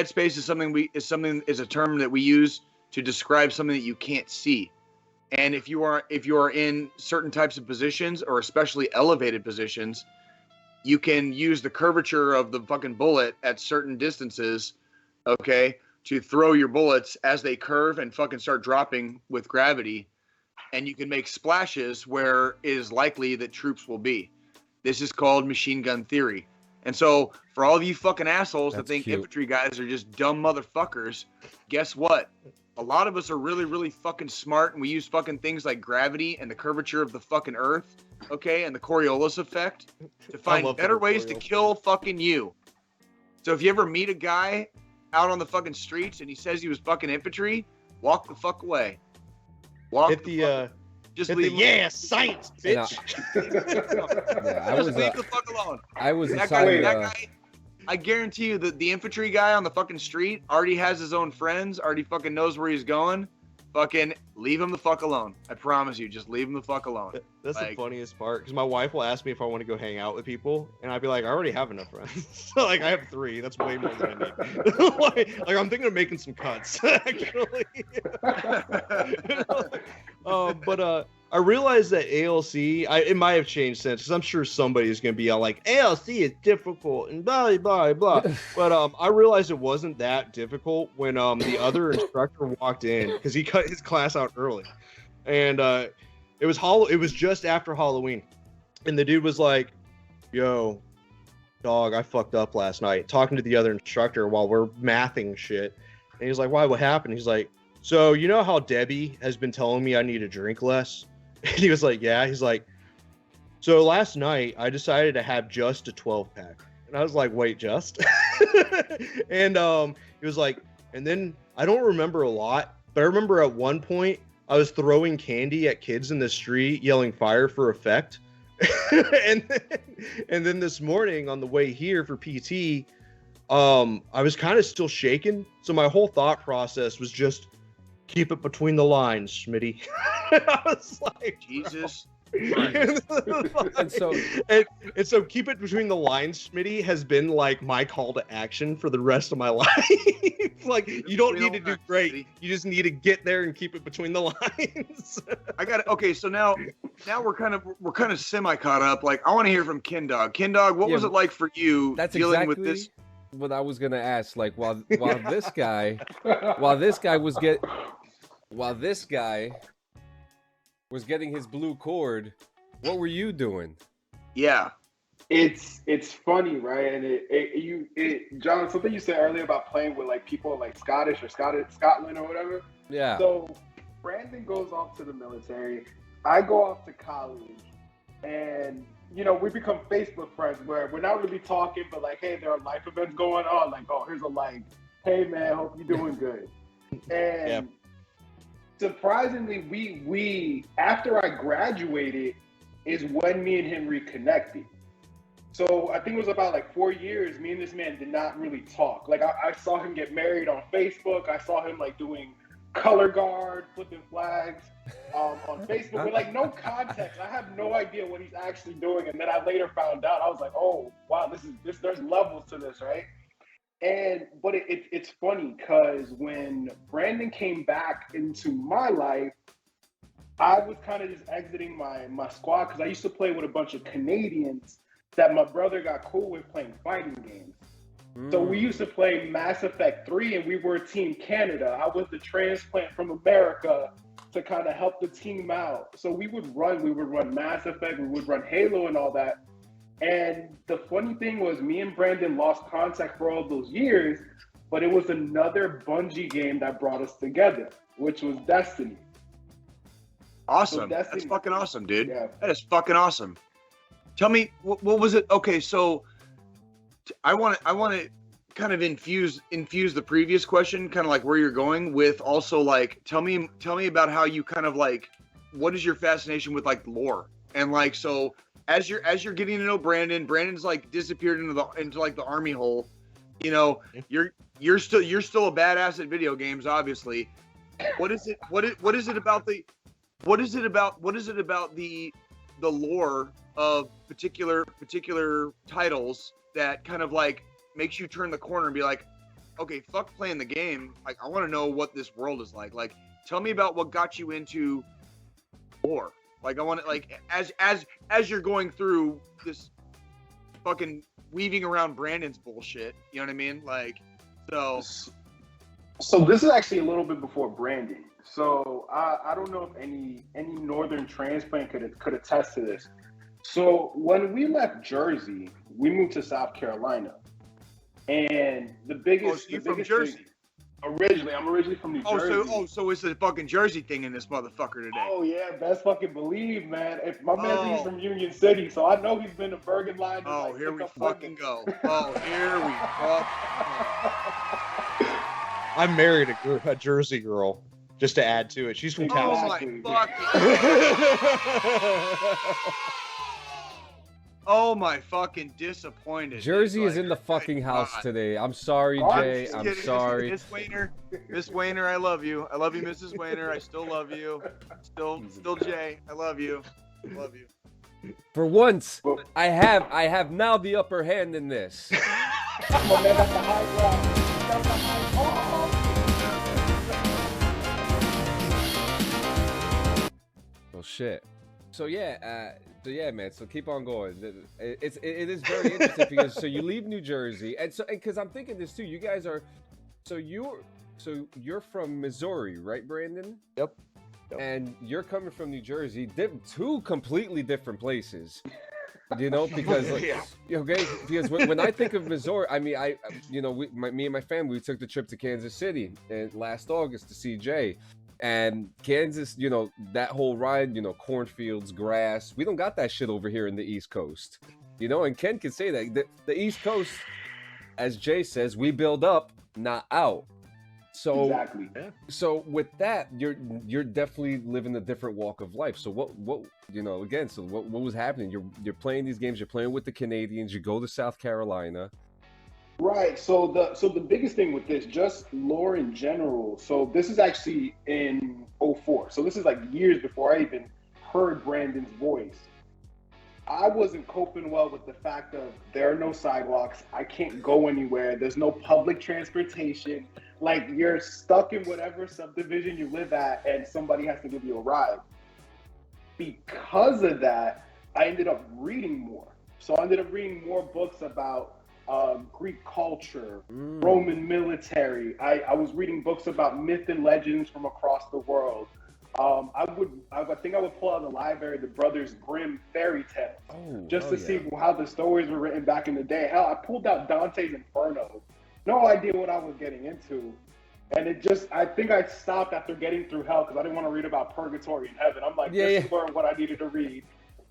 space is is a term that we use to describe something that you can't see. And if you are in certain types of positions, or especially elevated positions, you can use the curvature of the fucking bullet at certain distances, okay, to throw your bullets as they curve and fucking start dropping with gravity. And you can make splashes where it is likely that troops will be. This is called machine gun theory. And so for all of you fucking assholes that think infantry guys are just dumb motherfuckers, guess what? A lot of us are really, really fucking smart, and we use fucking things like gravity and the curvature of the fucking earth, okay, and the Coriolis effect to find better ways to kill fucking you. So if you ever meet a guy out on the fucking streets and he says he was fucking infantry, walk the fuck away. Science, bitch. Leave the fuck alone. That guy, I guarantee you that the infantry guy on the fucking street already has his own friends, already fucking knows where he's going. Fucking leave him the fuck alone. I promise you, just leave him the fuck alone. That's the funniest part, because my wife will ask me if I want to go hang out with people, and I'd be like, I already have enough friends. So, like, I have 3. That's way more than I need. like, I'm thinking of making some cuts, actually. But I realized that ALC, it might have changed since, because I'm sure somebody's going to be all like, ALC is difficult and blah, blah, blah. But I realized it wasn't that difficult when the other instructor walked in, because he cut his class out early. And it was just after Halloween. And the dude was like, yo, dog, I fucked up last night, talking to the other instructor while we're mathing shit. And he's like, why, what happened? He's like, so you know how Debbie has been telling me I need to drink less? And he was like, yeah. He's like, so last night I decided to have just a 12-pack. And I was like, wait, just? And he was like, and then I don't remember a lot, but I remember at one point I was throwing candy at kids in the street, yelling fire for effect. and then this morning on the way here for PT, I was kind of still shaking. So my whole thought process was just keep it between the lines, Schmitty. I was like, Jesus. And so and so keep it between the lines, Schmitty, has been like my call to action for the rest of my life. Like, you don't need to do great. You just need to get there and keep it between the lines. I got it. Okay, so now we're kind of semi caught up. Like, I want to hear from Kindog. Kindog, what was it like for you dealing with this? What I was gonna ask. Like, while this guy was getting his blue cord, what were you doing? Yeah. It's funny, right? And John, something you said earlier about playing with like people like Scottish or Scotland or whatever. Yeah. So Brandon goes off to the military. I go off to college, and we become Facebook friends where we're not really talking, but like, hey, there are life events going on. Like, oh, here's a like, hey man, hope you're doing good. And surprisingly, we after I graduated is when me and him reconnected. So I think it was about like 4 years, me and this man did not really talk. Like I saw him get married on Facebook. I saw him like doing color guard, flipping flags on Facebook with like no context. I have no idea what he's actually doing. And then I later found out, I was like, oh, wow, there's levels to this, right? But it's funny because when Brandon came back into my life, I was kind of just exiting my squad because I used to play with a bunch of Canadians that my brother got cool with playing fighting games. So we used to play Mass Effect 3 and we were Team Canada. I was the transplant from America to kind of help the team out. So we would run Mass Effect, we would run Halo and all that. And the funny thing was me and Brandon lost contact for all those years, but it was another Bungie game that brought us together, which was Destiny. Awesome. So Destiny, that's fucking awesome, dude. Yeah. That is fucking awesome. Tell me, what was it? Okay, so I want to kind of infuse the previous question, kind of like where you're going with also like tell me about how you kind of like what is your fascination with like lore and like so as you're getting to know Brandon's like disappeared into like the army hole, you're still a badass at video games, obviously. What is it about the lore of particular titles that kind of like makes you turn the corner and be like, okay, fuck playing the game. Like, I want to know what this world is like. Like, tell me about what got you into lore. Like, I want to like as you're going through this fucking weaving around Brandon's bullshit. You know what I mean? Like, so this is actually a little bit before Brandon. So I don't know if any northern transplant could attest to this. So when we left Jersey, we moved to South Carolina, and the biggest. You're from Jersey? I'm originally from New Jersey. So it's a fucking Jersey thing in this motherfucker today. Oh yeah, best fucking believe, man. If my man he's from Union City, so I know he's been to Bergen Line. Oh, like, here we fucking go. Oh, here we fuck. I married a Jersey girl. Just to add to it, she's from Exactly. Oh my fucking disappointed. Jersey is in the fucking house today. I'm sorry, Jay. I'm sorry. Miss Wayner, I love you. I love you, Mrs. Wayner. I still love you. Still Jay. I love you. Love you. For once, I have now the upper hand in this. Come on, man, that's the high ground. That's the high ground. shit. So yeah, man. So keep on going. It is very interesting because so you leave New Jersey, and so because I'm thinking this too. You guys are, so you're from Missouri, right, Brandon? Yep. And you're coming from New Jersey. Two completely different places. You know, because like, okay, because when I think of Missouri, I mean, me and my family, we took the trip to Kansas City last August to see Jay, and Kansas, you know, that whole ride, you know, cornfields, grass. We don't got that shit over here in the East Coast, you know. And Ken can say that the East Coast, as Jay says, we build up, not out. So Exactly. So with that, you're definitely living a different walk of life. So what you know, again, so what was happening? You're playing these games, you're playing with the Canadians, you go to South Carolina. Right. So the biggest thing with this, just lore in general. So this is actually in '04. So this is like years before I even heard Brandon's voice. I wasn't coping well with the fact of there are no sidewalks. I can't go anywhere. There's no public transportation. Like, you're stuck in whatever subdivision you live at and somebody has to give you a ride. Because of that, I ended up reading more. So I ended up reading more books about Greek culture, Roman military. I was reading books about myth and legends from across the world. I think I would pull out of the library the Brothers Grimm fairy tales just to see how the stories were written back in the day. Hell, I pulled out Dante's Inferno. No idea what I was getting into. And I think I stopped after getting through hell because I didn't want to read about purgatory and heaven. I'm like, this is what I needed to read.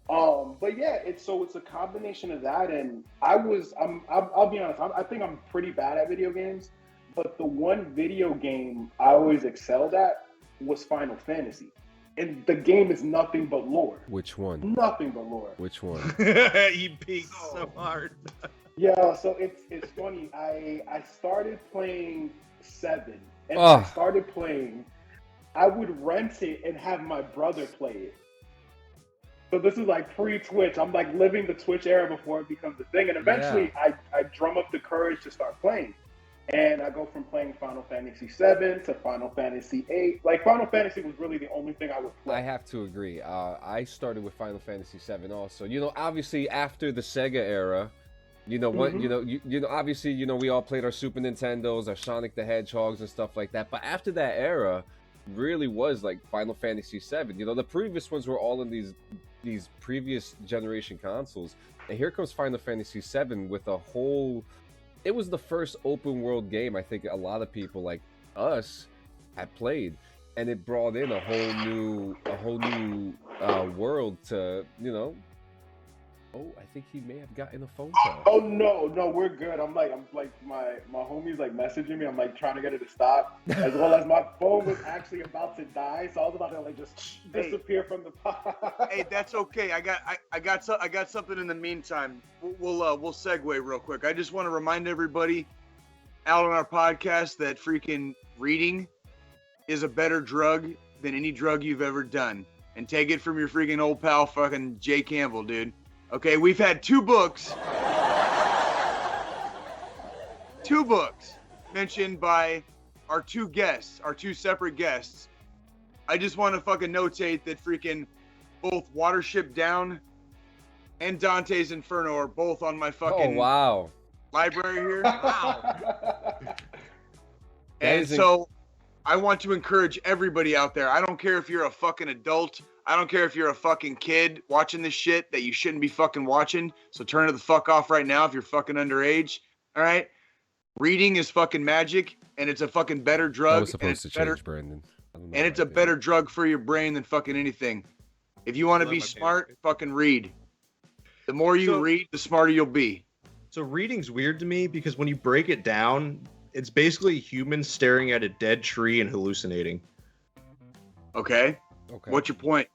But yeah, it's a combination of that. And I'll be honest, I think I'm pretty bad at video games, but the one video game I always excelled at was Final Fantasy. And the game is nothing but lore. Which one? Nothing but lore. Which one? He peaked so hard. Yeah, so it's funny. I started playing 7, and when I started playing, I would rent it and have my brother play it. So this is like pre-Twitch. I'm like living the Twitch era before it becomes a thing. And eventually I drum up the courage to start playing. And I go from playing Final Fantasy 7 to Final Fantasy 8. Like, Final Fantasy was really the only thing I would play. I have to agree. I started with Final Fantasy 7 also. You know, obviously after the Sega era, you know what, you know, obviously, you know, we all played our Super Nintendos, our Sonic the Hedgehogs and stuff like that. But after that era, really was like Final Fantasy 7. You know, the previous ones were all in these previous generation consoles. And here comes Final Fantasy 7 with a whole... It was the first open world game I think a lot of people like us had played, and it brought in a whole new world to, you know. Oh, I think he may have gotten a phone call. Oh no, we're good. I'm like my homie's like messaging me. I'm like trying to get it to stop, as well as my phone was actually about to die, so I was about to like just disappear from the pod. Hey, that's okay. I got something in the meantime. We'll segue real quick. I just want to remind everybody out on our podcast that freaking reading is a better drug than any drug you've ever done. And take it from your freaking old pal, fucking Jay Campbell, dude. Okay, we've had two books mentioned by our two separate guests. I just want to fucking notate that freaking both Watership Down and Dante's Inferno are both on my fucking library here. Wow. And so I want to encourage everybody out there. I don't care if you're a fucking adult. I don't care if you're a fucking kid watching this shit that you shouldn't be fucking watching. So turn it the fuck off right now if you're fucking underage. All right? Reading is fucking magic, and it's a fucking better drug. That was supposed to change, Brandon. And it's a better drug for your brain than fucking anything. If you want to be smart, fucking read. The more you read, the smarter you'll be. So reading's weird to me because when you break it down, it's basically humans staring at a dead tree and hallucinating. Okay. What's your point?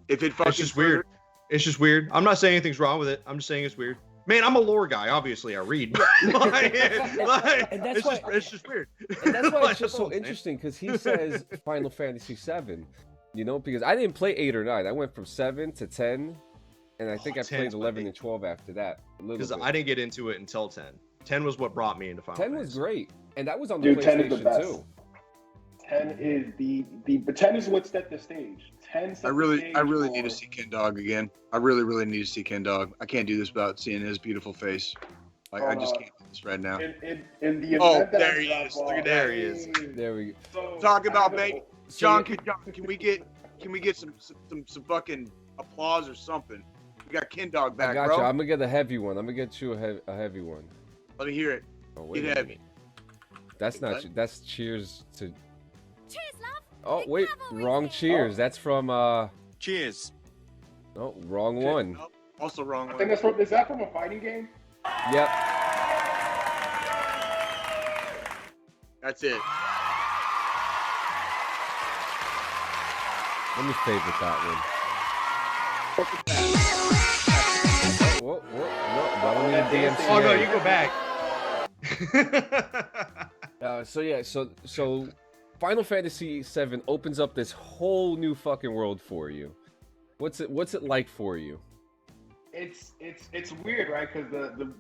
If it fucking... It's just weird. It's just weird. I'm not saying anything's wrong with it. I'm just saying it's weird. Man, I'm a lore guy. Obviously, I read. And that's why it's just weird. And that's why it's just so interesting, because he says Final Fantasy 7, you know, because I didn't play 8 or 9. I went from 7 to 10, and I think I played 11 and 12 after that. Because I didn't get into it until 10. 10 was what brought me into Final Fantasy. 10 was great, and that was on the PlayStation too. 10 is but 10 is what set the stage. 10 set I the really stage need to for- see Ken Dog again. I really need to see Ken Dog. I can't do this without seeing his beautiful face. Like I just can't do this right now. in the event Oh, that there I he drop is. Look off, at there he is. There we go. So Talk I about have a- baby. So John, you- can we get some fucking applause or something? We got Ken Dog back, I got bro. you. I'm gonna get a heavy one. I'm gonna get you a heavy one. Let me hear it. Oh, wait Get a heavy. minute. That's not. What? That's cheers to. Cheers, love. Oh wait, wrong cheers. That's from Cheers. No, wrong one. Nope, also wrong I one. think that's from. Is that from a fighting game? Yep. That's it. Let me favorite that one. Whoa, no, I don't need a DMCA. Oh no, you go back. So Final Fantasy VII opens up this whole new fucking world for you. What's it like for you? It's weird, right? Because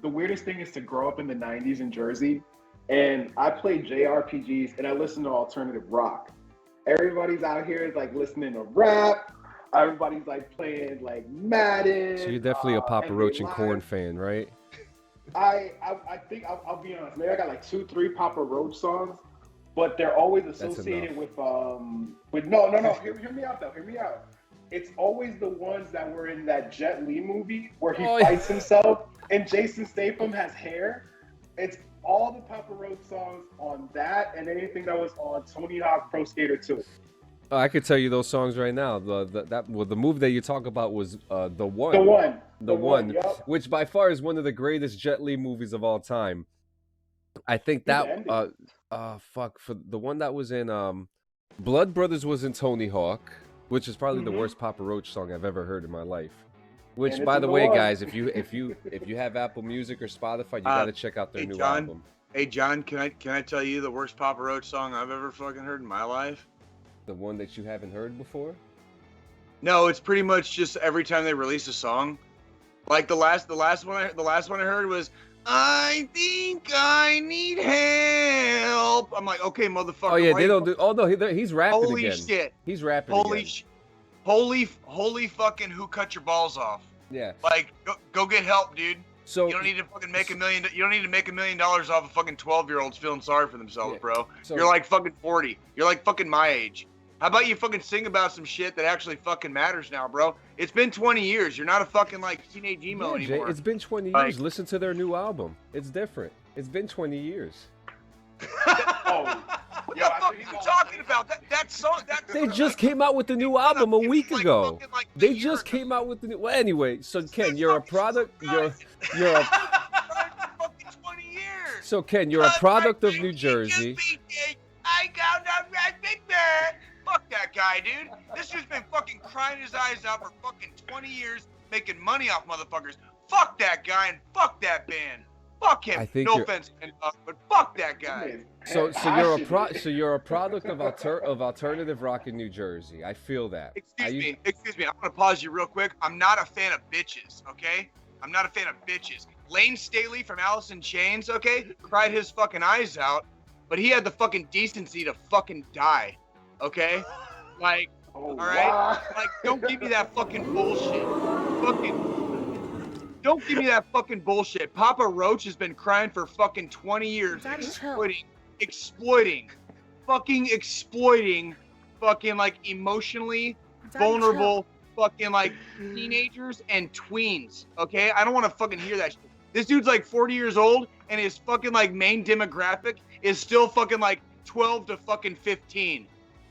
the weirdest thing is to grow up in the 90s in Jersey, and I play JRPGs and I listen to alternative rock. Everybody's out here is like listening to rap. Everybody's like playing like Madden. So you're definitely a Papa Roach and NBA Corn Live. fan, right? I think I'll be honest. Maybe I got like 2-3 Papa Roach songs, but they're always associated with no. Hear me out though. Hear me out. It's always the ones that were in that Jet Li movie where he fights himself and Jason Statham has hair. It's all the Papa Roach songs on that and anything that was on Tony Hawk Pro Skater 2. I could tell you those songs right now. The movie that you talk about was The One. The one. Yep. Which by far is one of the greatest Jet Li movies of all time. I think that for the one that was in Blood Brothers was in Tony Hawk, which is probably the worst Papa Roach song I've ever heard in my life. Which, by the way, guys, if you have Apple Music or Spotify, you gotta check out their new album. Hey John, can I tell you the worst Papa Roach song I've ever fucking heard in my life? The one that you haven't heard before? No, it's pretty much just every time they release a song. Like the last one I heard was I think I need help. I'm like, okay, motherfucker. Oh yeah, they don't do. Oh no, he's rapping Holy again. shit. He's rapping Holy again. holy fucking who cut your balls off? Yeah. Like go get help, dude. So you don't need to fucking make $1 million. You don't need to make $1 million off of fucking 12-year-olds feeling sorry for themselves, bro. So, you're like fucking 40. You're like fucking my age. How about you fucking sing about some shit that actually fucking matters now, bro? It's been 20 years. You're not a fucking like teenage emo anymore. Jay, it's been 20 years. Listen to their new album. It's different. It's been 20 years. What the fuck are you talking about? That song. They just came out with the new album a week ago. They just came out with the new. Well, anyway, so Ken, you're a product. You're a. So Ken, you're a product of New Jersey. Fuck that guy, dude. This dude's been fucking crying his eyes out for fucking 20 years, making money off motherfuckers. Fuck that guy and fuck that band. Fuck him. I think no offense, but fuck that guy. So you're a product of alternative rock in New Jersey. I feel that. Excuse me. I'm gonna pause you real quick. I'm not a fan of bitches, okay? I'm not a fan of bitches. Lane Staley from Alice in Chains, okay, cried his fucking eyes out, but he had the fucking decency to fucking die, okay? Like, all right? Wow. Like, don't give me that fucking bullshit. Don't give me that fucking bullshit. Papa Roach has been crying for fucking 20 years, exploiting, fucking like emotionally vulnerable fucking like teenagers and tweens, okay? I don't want to fucking hear that shit. This dude's like 40 years old and his fucking like main demographic is still fucking like 12 to fucking 15.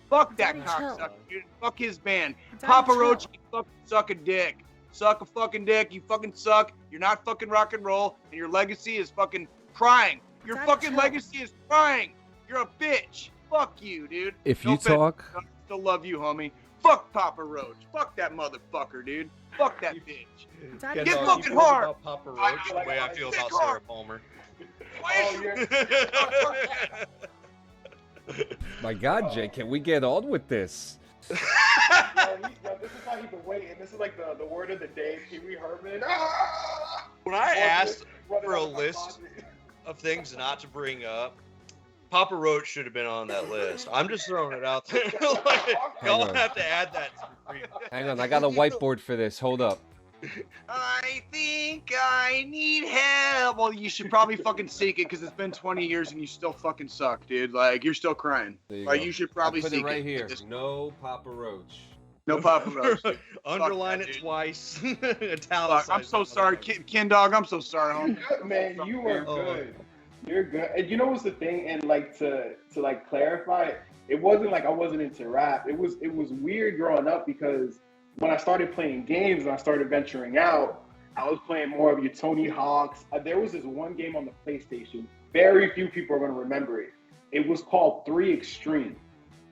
Fuck that cocksucker, dude. Fuck his band. Papa Roach, you fucking suck a dick. Suck a fucking dick. You fucking suck. You're not fucking rock and roll, and your legacy is fucking crying. Your fucking legacy is crying. You're a bitch. Fuck you, dude. If you talk, I still love you, homie. Fuck Papa Roach. Fuck that motherfucker, dude. Fuck that bitch. Get fucking hard. About Papa Roach the way I feel about Sarah Palmer. my God, Jay, can we get on with this? This is how he's been waiting. This is like the word of the day, Pee Wee Herman. When I asked for a list of things not to bring up, Papa Roach should have been on that list. I'm just throwing it out there. Like, y'all on. have to add that. Hang on, I got a whiteboard for this. Hold up. I think I need help. Well, you should probably fucking seek it because it's been 20 years and you still fucking suck, dude. Like, you're still crying. There you Like, go. you should probably I put seek it right it. here. No Papa Roach. No Papa Roach. Underline that, it dude. twice. Fuck, Italicize I'm so that sorry, motherfucker. Ken Dog. I'm so sorry, You're homie. good, man. You were Oh. good. You're good. And you know what's the thing? And like to like clarify, it wasn't like I wasn't into rap. It was weird growing up because when I started playing games and I started venturing out, I was playing more of your Tony Hawk's. There was this one game on the PlayStation. Very few people are going to remember it. It was called 3 Extreme.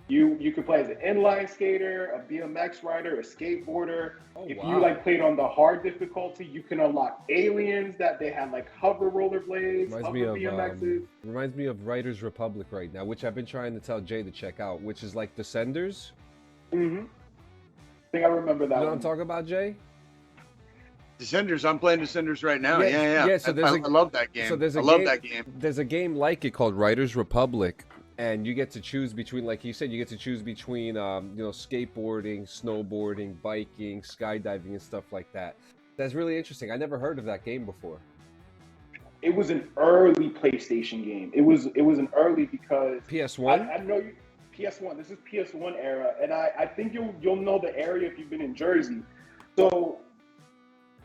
You could play as an inline skater, a BMX rider, a skateboarder. Oh, If wow. you like played on the hard difficulty, you can unlock aliens that they had like hover rollerblades, hover BMXs. Reminds me of Writers Republic right now, which I've been trying to tell Jay to check out, which is like Descenders. Mm-hmm. I think I remember that You know what one. I'm talking about, Jay? Descenders. I'm playing Descenders right now. Yeah, Yeah. yeah, so there's I love that game. So there's I a love game, that game. There's a game like it called Writers Republic, and you get to choose between, like you said, you get to choose between, skateboarding, snowboarding, biking, skydiving, and stuff like that. That's really interesting. I never heard of that game before. It was an early PlayStation game. It was an early because PS1. I know you PS1. This is PS1 era, and I think you'll know the area if you've been in Jersey. So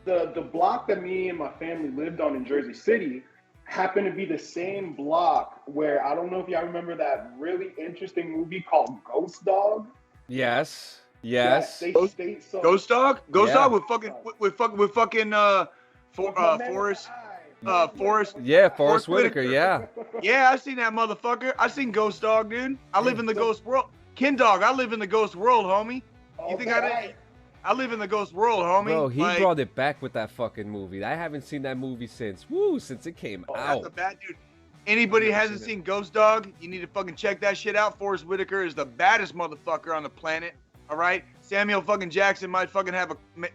the block that me and my family lived on in Jersey City happened to be the same block where I don't know if y'all remember that really interesting movie called Ghost Dog. Yes. Yes. Yeah, so Ghost Dog. Ghost Yeah. Dog with fucking Forrest. Forrest. Yeah, Forrest Forrest Whitaker. Yeah. Yeah, I seen that motherfucker. I seen Ghost Dog, dude. I live in the Ghost world. Ken Dog, I live in the Ghost world, homie. You think I didn't? I live in the Ghost world, homie. Bro, he Like, brought it back with that fucking movie. I haven't seen that movie since it came that's out. a bad dude. Anybody I've never hasn't seen seen Ghost Dog, you need to fucking check that shit out. Forrest Whitaker is the baddest motherfucker on the planet. All right, Samuel fucking Jackson might fucking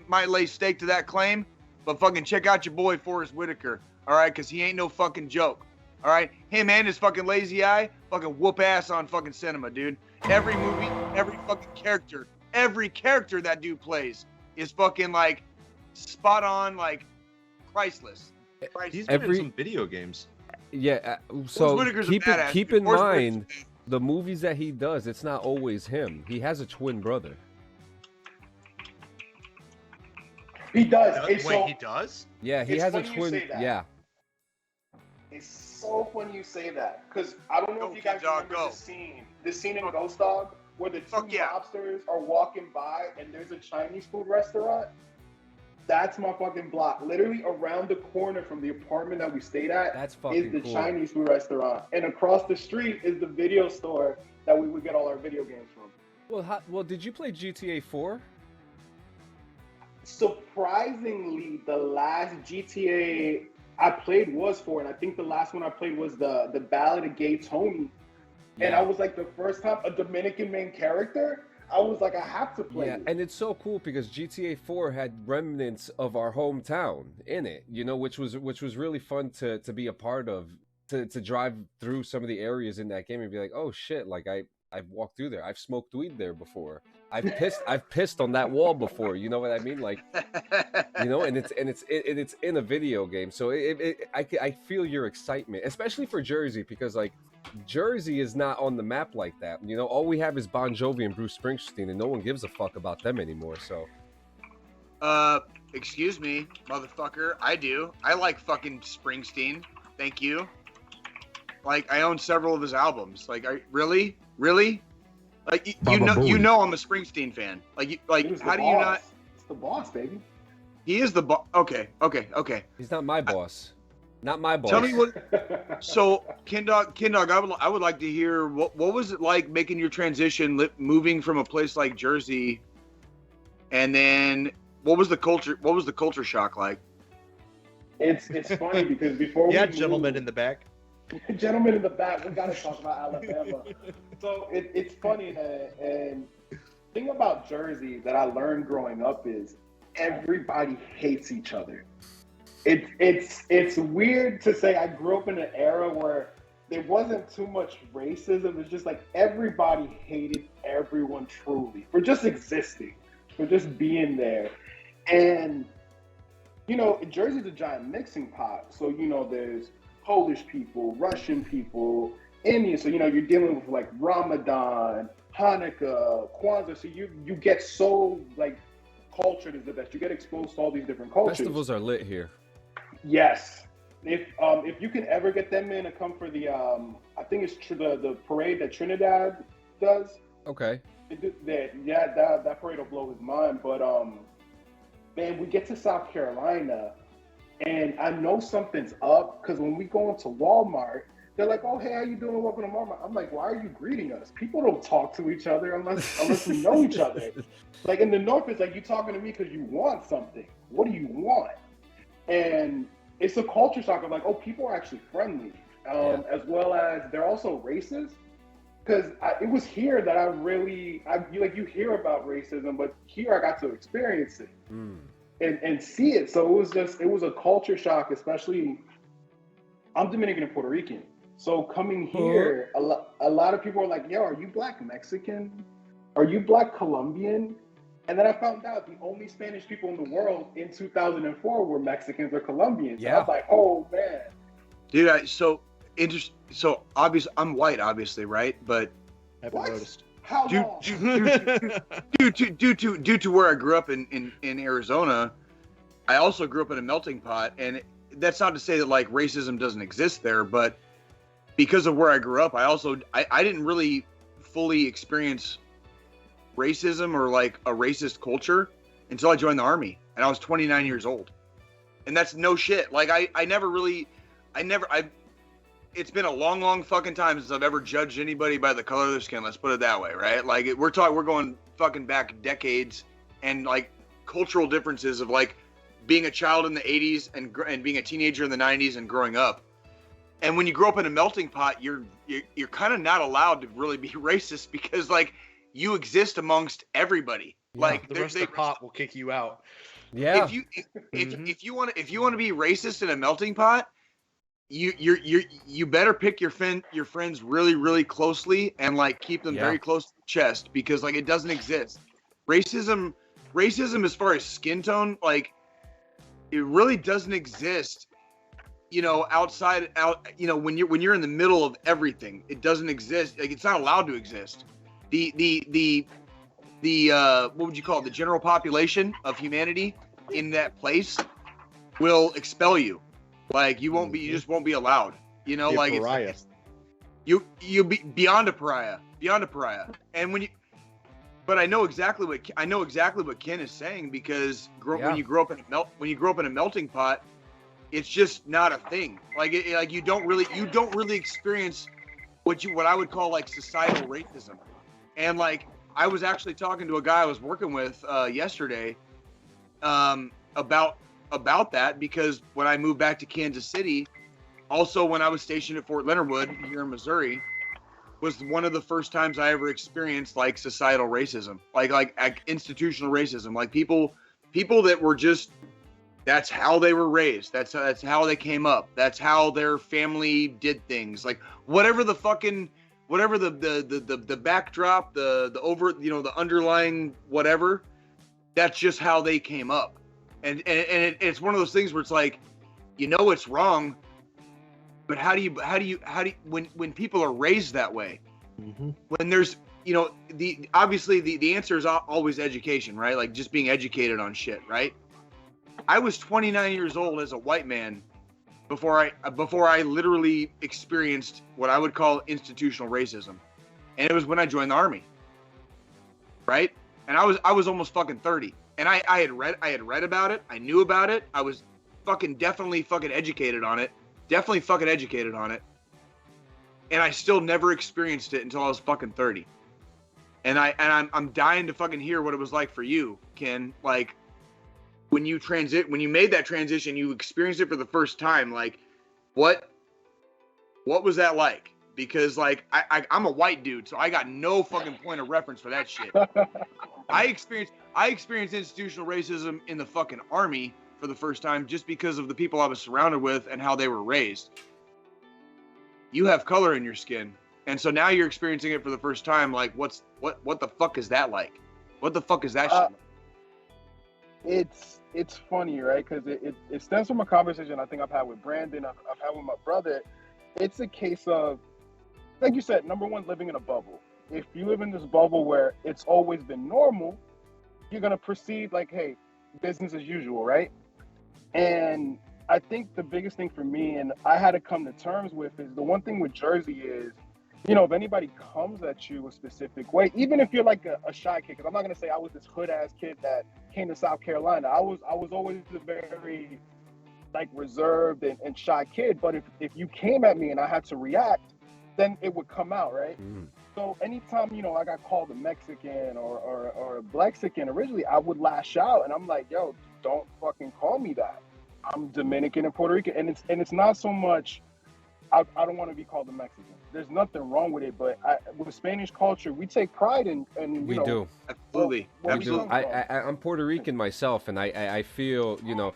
might lay stake to that claim, but fucking check out your boy Forrest Whitaker. All right, because he ain't no fucking joke. All right, him and his fucking lazy eye fucking whoop ass on fucking cinema, dude. Every movie, every fucking character, every character that dude plays is fucking like spot on, like priceless. He's been Every- in some video games. Yeah. Forrest So Whitaker's a keep badass, keep dude. in Forrest mind Whitaker's- the movies that he does. It's not always him. He has a twin brother. He does. It's Wait, so, he does? Yeah, he It's has a funny you twin. say that. Yeah. It's so funny you say that because I don't know Go, if you guys Kid Dog, remember go. this scene in Ghost Dog where the two Fuck yeah. mobsters are walking by and there's a Chinese food restaurant. That's my fucking block. Literally around the corner from the apartment that we stayed at That's is fucking the cool. Chinese food restaurant, and across the street is the video store that we would get all our video games from. Well, did you play GTA 4? Surprisingly, the last GTA I played was 4, and I think the last one I played was the Ballad of Gay Tony. And Yeah. I was like, the first time a Dominican main character, I was like, I have to play Yeah, it. and it's so cool because GTA 4 had remnants of our hometown in it, which was really fun to be a part of, to drive through some of the areas in that game and be like, oh shit, like I've walked through there, I've smoked weed there before, I've pissed on that wall before, you know what I mean? Like, and it's in a video game, so I feel your excitement, especially for Jersey, because like Jersey is not on the map like that. All we have is Bon Jovi and Bruce Springsteen, and no one gives a fuck about them anymore. So, excuse me, motherfucker. I do. I like fucking Springsteen. Thank you. Like, I own several of his albums. Like, really? Like, you know, I'm a Springsteen fan. He was the how do you boss. not? It's the boss, baby. He is the boss. Okay. he's not my boss. Not my boss. Tell me what. So, Ken Dog, I would like to hear what was it like making your transition, moving from a place like Jersey, and then what was the culture shock like? It's funny because before Yeah, we gentlemen moved, in the back. gentlemen in the back, we gotta talk about Alabama. So it's funny, and thing about Jersey that I learned growing up is everybody hates each other. It's weird to say I grew up in an era where there wasn't too much racism. It's just like everybody hated everyone truly for just existing, for just being there. And, you know, Jersey's a giant mixing pot. So, you know, there's Polish people, Russian people, Indian. So, you know, you're dealing with like Ramadan, Hanukkah, Kwanzaa. So you get so like cultured is the best. You get exposed to all these different cultures. Festivals are lit here. Yes. If you can ever get them in to come for the I think it's the parade that Trinidad does. Okay. That parade will blow his mind. But man, we get to South Carolina, and I know something's up because when we go into Walmart, they're like, "Oh, hey, how you doing? Welcome to Walmart." I'm like, "Why are you greeting us? People don't talk to each other unless we know each other." Like in the North, it's like you talking to me because you want something. What do you want? And it's a culture shock of like, oh, people are actually friendly, as well as they're also racist. Because it was here that you hear about racism, but here I got to experience it and see it. So it was a culture shock, especially. I'm Dominican and Puerto Rican, so coming here, a lot of people are like, "Yo, are you Black Mexican? Are you Black Colombian?" And then I found out the only Spanish people in the world in 2004 were Mexicans or Colombians. Yeah. So I was like, oh man. Dude, so obvious. I'm white, obviously, right? But haven't noticed. How long? Due to where I grew up in Arizona, I also grew up in a melting pot, and that's not to say that like racism doesn't exist there, but because of where I grew up, I didn't really fully experience racism or like a racist culture until I joined the Army, and I was 29 years old. And that's no shit. Like it's been a long fucking time since I've ever judged anybody by the color of their skin. Let's put it that way, right? Like we're going fucking back decades, and like cultural differences of like being a child in the 80s and being a teenager in the 90s and growing up. And when you grow up in a melting pot, you're kind of not allowed to really be racist because like you exist amongst everybody. Yeah, like the rest of the pot will kick you out. Yeah. If you want to be racist in a melting pot, you better pick your friends really closely and like keep them very close to the chest, because like it doesn't exist. Racism as far as skin tone, like it really doesn't exist. You know, when you're in the middle of everything, it doesn't exist. Like it's not allowed to exist. The what would you call it? The general population of humanity in that place will expel you. Like you just won't be allowed. You know, like you'll be beyond a pariah. And but I know exactly what Ken is saying, because when you grow up in a melting pot, it's just not a thing. Like you don't really experience what I would call like societal racism. And like I was actually talking to a guy I was working with yesterday about that, because when I moved back to Kansas City, also when I was stationed at Fort Leonard Wood here in Missouri, was one of the first times I ever experienced like societal racism, like institutional racism, like people that were just, that's how they were raised, that's how they came up, that's how their family did things, like whatever the backdrop, the over, you know, the underlying whatever, that's just how they came up. And it's one of those things where it's like, you know, it's wrong, but how do you when people are raised that way, when there's, you know, obviously the answer is always education, right? Like just being educated on shit, right? I was 29 years old as a white man before I literally experienced what I would call institutional racism, and it was when I joined the Army, right? And I was almost fucking 30, and I had read about it, I knew about it, I was definitely fucking educated on it, and I still never experienced it until I was fucking 30, and I'm dying to fucking hear what it was like for you, Ken, like when you made that transition, you experienced it for the first time, like what was that like? Because like I'm a white dude, so I got no fucking point of reference for that shit. I experienced institutional racism in the fucking Army for the first time, just because of the people I was surrounded with and how they were raised. you have color in your skin. And so now you're experiencing it for the first time. Like, what the fuck is that like? What the fuck is that shit like? It's funny, right? Because it stems from a conversation I think I've had with Brandon, I've had with my brother. It's a case of, like you said, number one, living in a bubble. If you live in this bubble where it's always been normal, you're gonna proceed like, hey, business as usual, right? And I think the biggest thing for me, and I had to come to terms with, is the one thing with Jersey is, you know, if anybody comes at you a specific way, even if you're like a shy kid, because I'm not gonna say I was this hood ass kid that came to South Carolina. I was always a very like reserved and shy kid. But if you came at me and I had to react, then it would come out, right? So anytime, you know, I got called a Mexican or a Blexican, originally I would lash out, and I'm like, yo, don't fucking call me that. I'm Dominican and Puerto Rican, and it's not so much. I don't want to be called a Mexican. There's nothing wrong with it, but with Spanish culture, we take pride in we do. Absolutely. I'm Puerto Rican myself, and I feel, you know,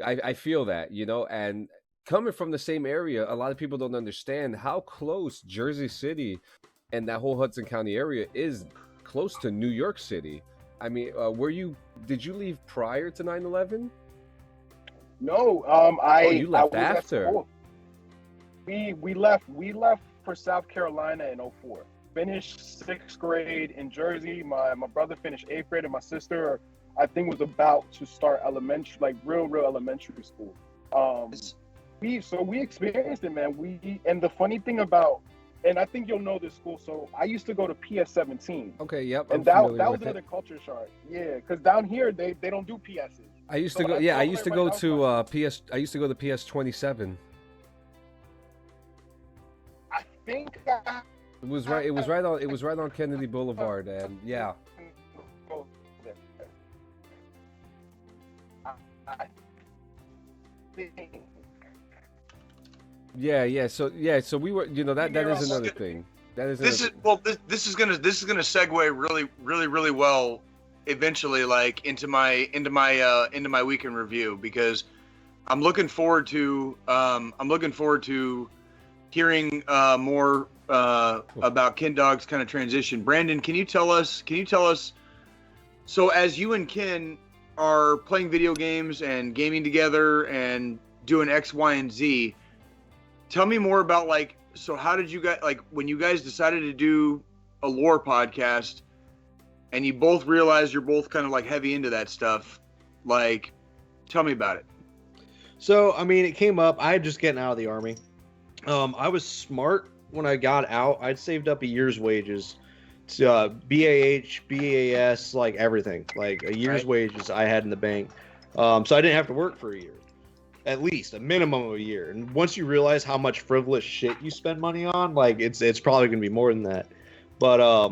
I feel that, you know, and coming from the same area, a lot of people don't understand how close Jersey City and that whole Hudson County area is close to New York City. I mean, did you leave prior to 9/11? No, you left after. We left for South Carolina in 2004. Finished 6th grade in Jersey. My brother finished 8th grade, and my sister, I think, was about to start elementary, like real elementary school. We experienced it, man. And the funny thing about, and I think you'll know this school. So I used to go to PS17. Okay, yep. And that was another culture shock. Yeah, because down here they don't do PSs. I used to go. Yeah, I used to go to PS. I used to go to PS27. I think it was right. It was right on. It was right on Kennedy Boulevard, and yeah. Yeah. So we were. You know that is another thing. This is gonna segue really well eventually, like into my weekend review, because I'm looking forward to hearing more about Ken Dog's kind of transition. Brandon, can you tell us, so as you and Ken are playing video games and gaming together and doing X, Y, and Z, tell me more about, like, so how did you guys, like, when you guys decided to do a lore podcast and you both realized you're both kind of like heavy into that stuff, like, tell me about it. So, I mean, it came up, I had just getting out of the Army. I was smart when I got out. I'd saved up a year's wages to BAH, BAS, like everything, like a year's wages I had in the bank. So I didn't have to work for a year, at least a minimum of a year. And once you realize how much frivolous shit you spend money on, like it's probably gonna be more than that. But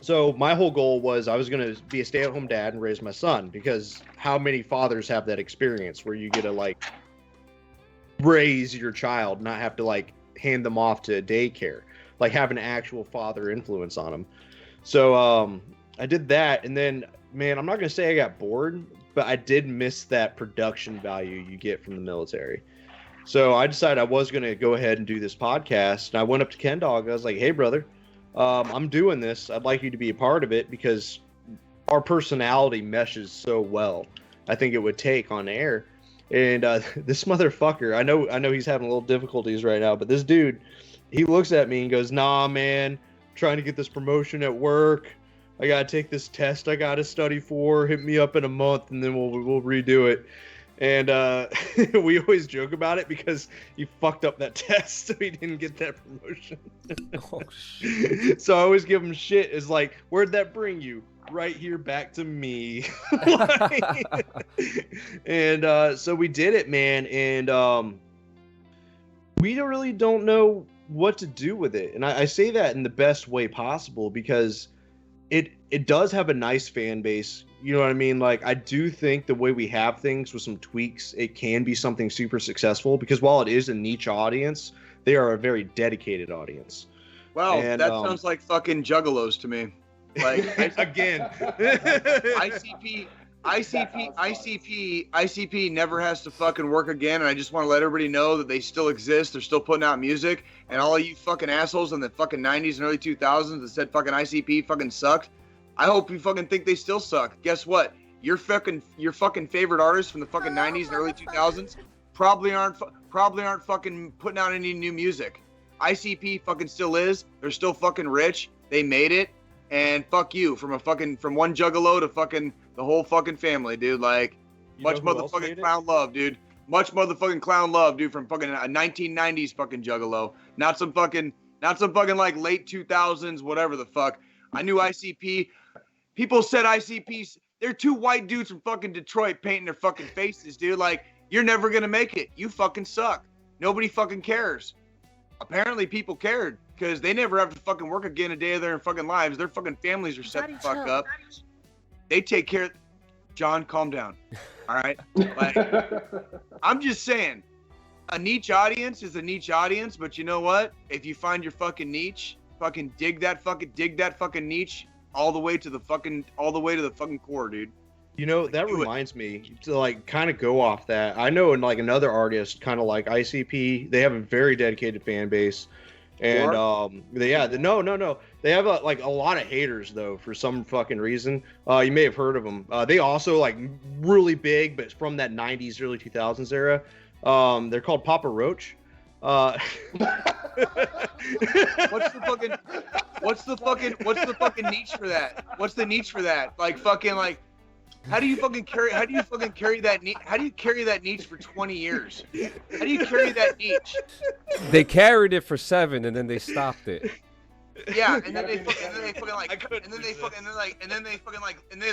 so my whole goal was I was gonna be a stay-at-home dad and raise my son, because how many fathers have that experience where you get to like raise your child, not have to like hand them off to daycare, like have an actual father influence on them. So I did that, and then, man, I'm not gonna say I got bored, but I did miss that production value you get from the military. So I decided I was gonna go ahead and do this podcast, and I went up to Ken Dog. I was like, hey brother, I'm doing this, I'd like you to be a part of it, because our personality meshes so well. I think it would take on air. And this motherfucker, I know he's having a little difficulties right now, but this dude, he looks at me and goes, nah, man, I'm trying to get this promotion at work. I got to take this test I got to study for. Hit me up in a month, and then we'll redo it. And we always joke about it because he fucked up that test, so he didn't get that promotion. Oh, shit. So I always give him shit. It's like, where'd that bring you? Right here back to me. And so we did it, man, and we really don't know what to do with it. And I say that in the best way possible, because it does have a nice fan base, you know what I mean? Like, I do think the way we have things with some tweaks, it can be something super successful, because while it is a niche audience, they are a very dedicated audience. Wow, and that sounds like fucking Juggalos to me. Like, again, ICP never has to fucking work again, and I just want to let everybody know that they still exist. They're still putting out music, and all of you fucking assholes in the fucking 90s and early 2000s that said fucking ICP fucking sucked, I hope you fucking think they still suck. Guess what? Your fucking favorite artists from the fucking 90s and early 2000s probably aren't fucking putting out any new music. ICP fucking still is. They're still fucking rich. They made it, and fuck you from one juggalo to fucking the whole fucking family, dude. Like, much motherfucking clown love, dude. Much motherfucking clown love, dude, from fucking a 1990s fucking juggalo. Not some fucking like late 2000s, whatever the fuck. I knew ICP. People said ICPs. They're two white dudes from fucking Detroit painting their fucking faces, dude. Like, you're never gonna make it. You fucking suck. Nobody fucking cares. Apparently people cared because they never have to fucking work again a day of their fucking lives. Their fucking families are set the fuck up. They take care. John, calm down. All right. Like, I'm just saying, a niche audience is a niche audience, but you know what? If you find your fucking niche, fucking dig that fucking niche all the way to the fucking core, dude. You know, that reminds me to like kind of go off that. I know like another artist kind of like ICP, they have a very dedicated fan base. And no. They have like a lot of haters though for some fucking reason. You may have heard of them. They also like really big, but it's from that 90s, early 2000s era. They're called Papa Roach. What's the fucking niche for that? What's the niche for that? Like fucking like, how do you carry that niche for 20 years? How do you carry that niche? They carried it for 7 and then they stopped it. Yeah, and then they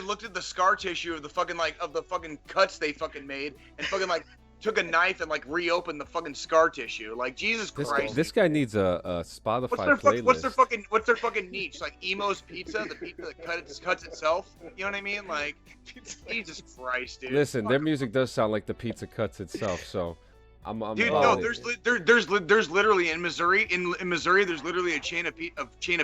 looked at the scar tissue of the fucking cuts they fucking made and fucking like took a knife and like reopened the fucking scar tissue. Like, Jesus Christ. This guy needs a Spotify playlist. What's their fucking niche? Like Emo's Pizza, the pizza that cuts itself. You know what I mean? Like, Jesus Christ, dude. Listen, their music does sound like the pizza cuts itself. So, I'm dude, no, there's literally in Missouri, there's literally a chain of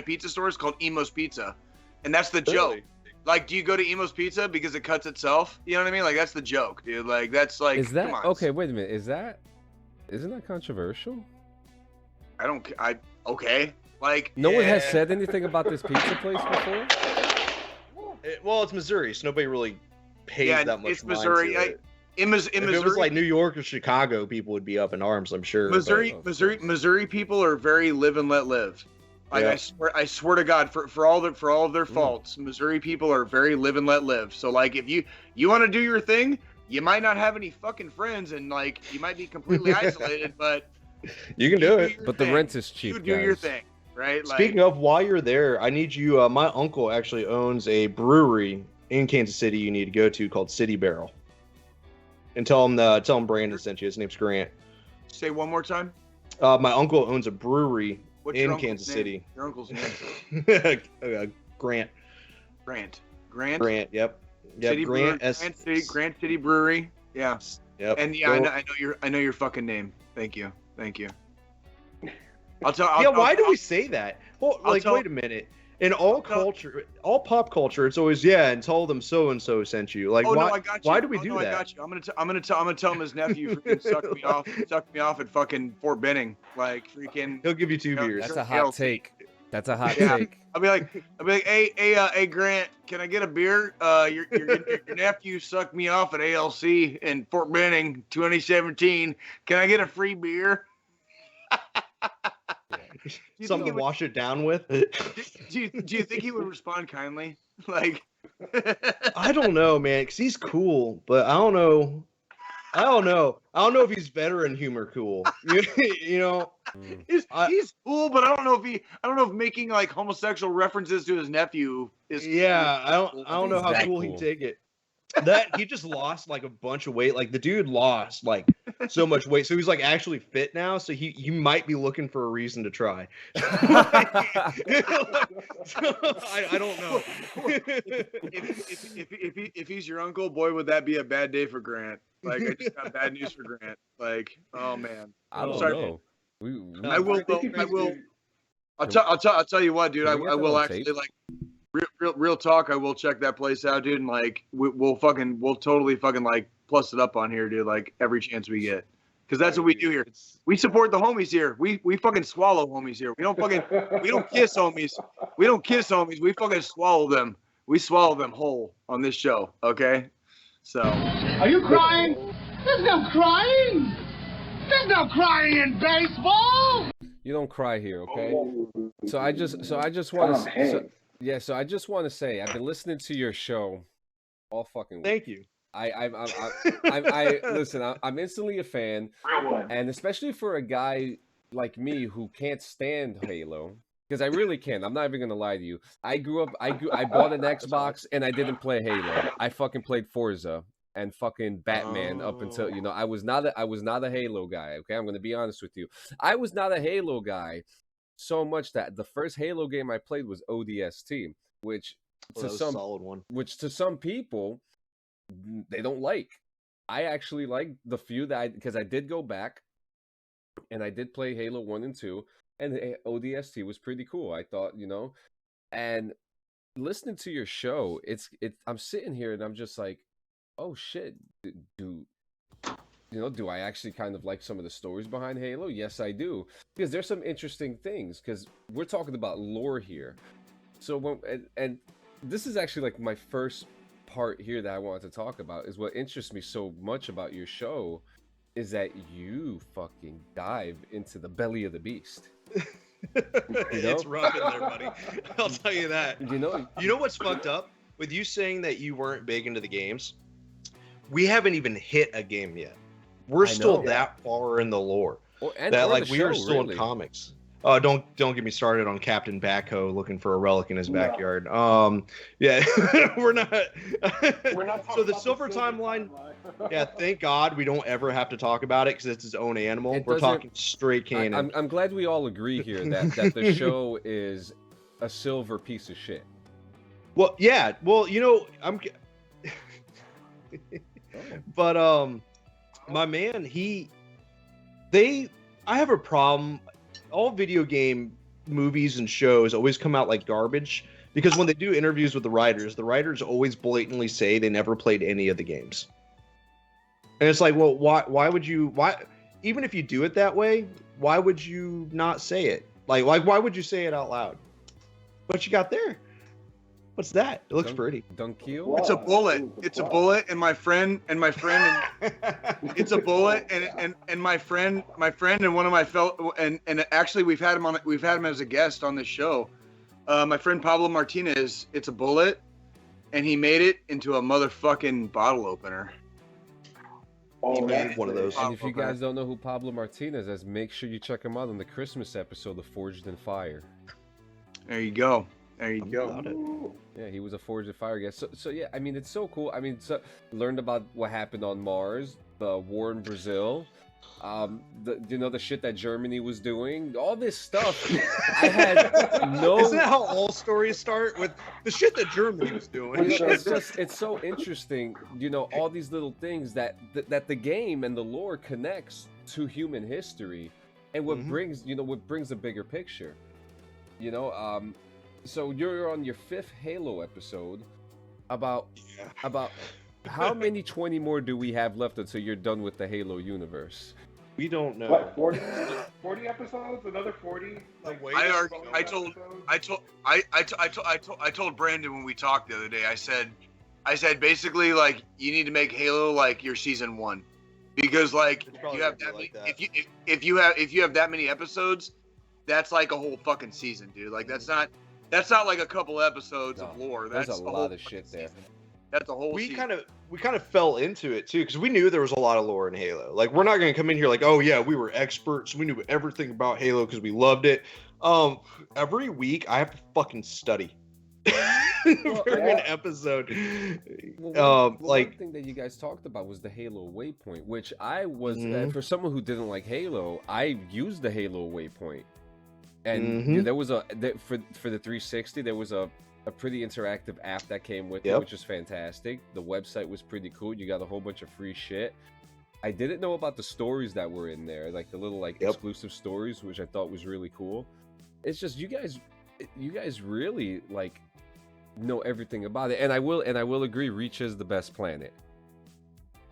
pizza stores called Emo's Pizza, and that's the joke. Like, do you go to Emo's Pizza because it cuts itself? You know what I mean? Like, that's the joke, dude. Like, that's like. Is that come on. okay? Wait a minute. Isn't that controversial? Okay. Like, no one has said anything about this pizza place before. Well, it's Missouri, so nobody really pays that much. It's Missouri. In Missouri, if it was like New York or Chicago, people would be up in arms, I'm sure. Missouri people are very live and let live. Like, yeah. I swear to God, for all of their faults, Missouri people are very live and let live. So like, if you want to do your thing, you might not have any fucking friends, and like, you might be completely isolated, but you can do it. But the rent is cheap. You do your thing, right? Speaking of, while you're there, I need you. My uncle actually owns a brewery in Kansas City. You need to go to called City Barrel, and tell him Branden sent you. His name's Grant. Say one more time. My uncle owns a brewery. What's in Kansas City. Your uncle's name? Grant. Grant. Yep. City Grant. Grant City Brewery. Yeah. Yep. And yeah, I know your fucking name. Thank you. Why do we say that? Well, wait a minute. In all culture, all pop culture, it's always and tell them so and so sent you. Like, why do we do that? I got you. I'm gonna tell him his nephew freaking sucked me off at fucking Fort Benning. Like, freaking. He'll give you 2 beers. That's a hot take. That's a hot take. I'll be like, hey, Grant, can I get a beer? Your nephew sucked me off at ALC in Fort Benning, 2017. Can I get a free beer? Something to wash it down with. Do you think he would respond kindly? Like, I don't know, man, because he's cool, but I don't know if he's veteran humor cool. You know, he's cool, but I don't know if making like homosexual references to his nephew is. Yeah, I don't know how cool he'd take it. That he just lost like a bunch of weight. Like, the dude lost like so much weight, so he's like actually fit now. So he might be looking for a reason to try. I don't know. If he's your uncle, boy, would that be a bad day for Grant. Like, I just got bad news for Grant. Like, oh man. I don't know. I will. I'll tell you what, dude. I will actually, like, real talk. I will check that place out, dude. And like, we'll totally fucking like plus it up on here, dude. Like every chance we get, because that's what we do here. We support the homies here. We fucking swallow homies here. We don't kiss homies. We don't kiss homies. We fucking swallow them. We swallow them whole on this show. Okay, so. Are you crying? There's no crying. There's no crying in baseball. You don't cry here, okay? So I just want to so I just want to say I've been listening to your show all fucking week. Thank you. I listen. I'm instantly a fan, and especially for a guy like me who can't stand Halo, because I really can't. I'm not even gonna lie to you. I bought an Xbox and I didn't play Halo. I fucking played Forza and fucking Batman up until I was not a Halo guy. Okay, I'm gonna be honest with you. I was not a Halo guy so much that the first Halo game I played was ODST, which to some people they don't like. I actually like the few that because I did go back and I did play Halo 1 and 2, and ODST was pretty cool. I thought, and listening to your show, I'm sitting here and I'm just like, oh shit, do I actually kind of like some of the stories behind Halo? Yes, I do, because there's some interesting things, because we're talking about lore here. So and this is actually like my first part here that I wanted to talk about, is what interests me so much about your show is that you fucking dive into the belly of the beast. It's rough in there, buddy. I'll tell you that. You know what's fucked up with you saying that you weren't big into the games? We haven't even hit a game yet. We're still that far in the lore that like we are still in comics. Don't get me started on Captain Backhoe looking for a relic in his backyard. Yeah, we're not. So the Silver Timeline. Yeah, thank God we don't ever have to talk about it because it's its own animal. We're talking straight canon. I'm glad we all agree here that the show is a silver piece of shit. Well, yeah. Well, I'm. But my man, I have a problem. All video game movies and shows always come out like garbage because when they do interviews with the writers always blatantly say they never played any of the games. And it's like, well, why would you, even if you do it that way, why would you not say it? Like why would you say it out loud? What you got there? What's that? It looks pretty. Dunkeel? It's a bullet. It's a bullet, and my friend, it's a bullet, and my friend, and one of my fellow, and actually we've had him as a guest on this show. My friend Pablo Martinez. It's a bullet, and he made it into a motherfucking bottle opener. He made one of those. And if you guys don't know who Pablo Martinez is, make sure you check him out on the Christmas episode of Forged in Fire. There you go. There you go. Yeah, he was a Forged in Fire guest. So yeah, I mean, it's so cool. I mean, learned about what happened on Mars, the war in Brazil, the shit that Germany was doing, all this stuff. I had no. Isn't that how all stories start, with the shit that Germany was doing? It's so interesting, all these little things that the game and the lore connects to human history, and what brings a bigger picture. So you're on your 5th Halo episode. About how many 20 more do we have left until you're done with the Halo universe? We don't know. What, 40 episodes? Another 40? I told Brandon when we talked the other day. I said basically, like, you need to make Halo like your season 1, because like you have if you have that many episodes, that's like a whole fucking season, dude. Like that's not like a couple episodes of lore. That's a lot of shit there. That's a whole. We kind of fell into it too, because we knew there was a lot of lore in Halo. Like, we're not going to come in here like, oh yeah, we were experts, we knew everything about Halo because we loved it. Every week I have to fucking study for an episode. One thing that you guys talked about was the Halo waypoint, which I was for someone who didn't like Halo, I used the Halo waypoint. And there was for the 360, there was a pretty interactive app that came with it, which is fantastic. The website was pretty cool. You got a whole bunch of free shit. I didn't know about the stories that were in there, like the little exclusive stories, which I thought was really cool. It's just you guys really like know everything about it. And I will agree, Reach is the best planet.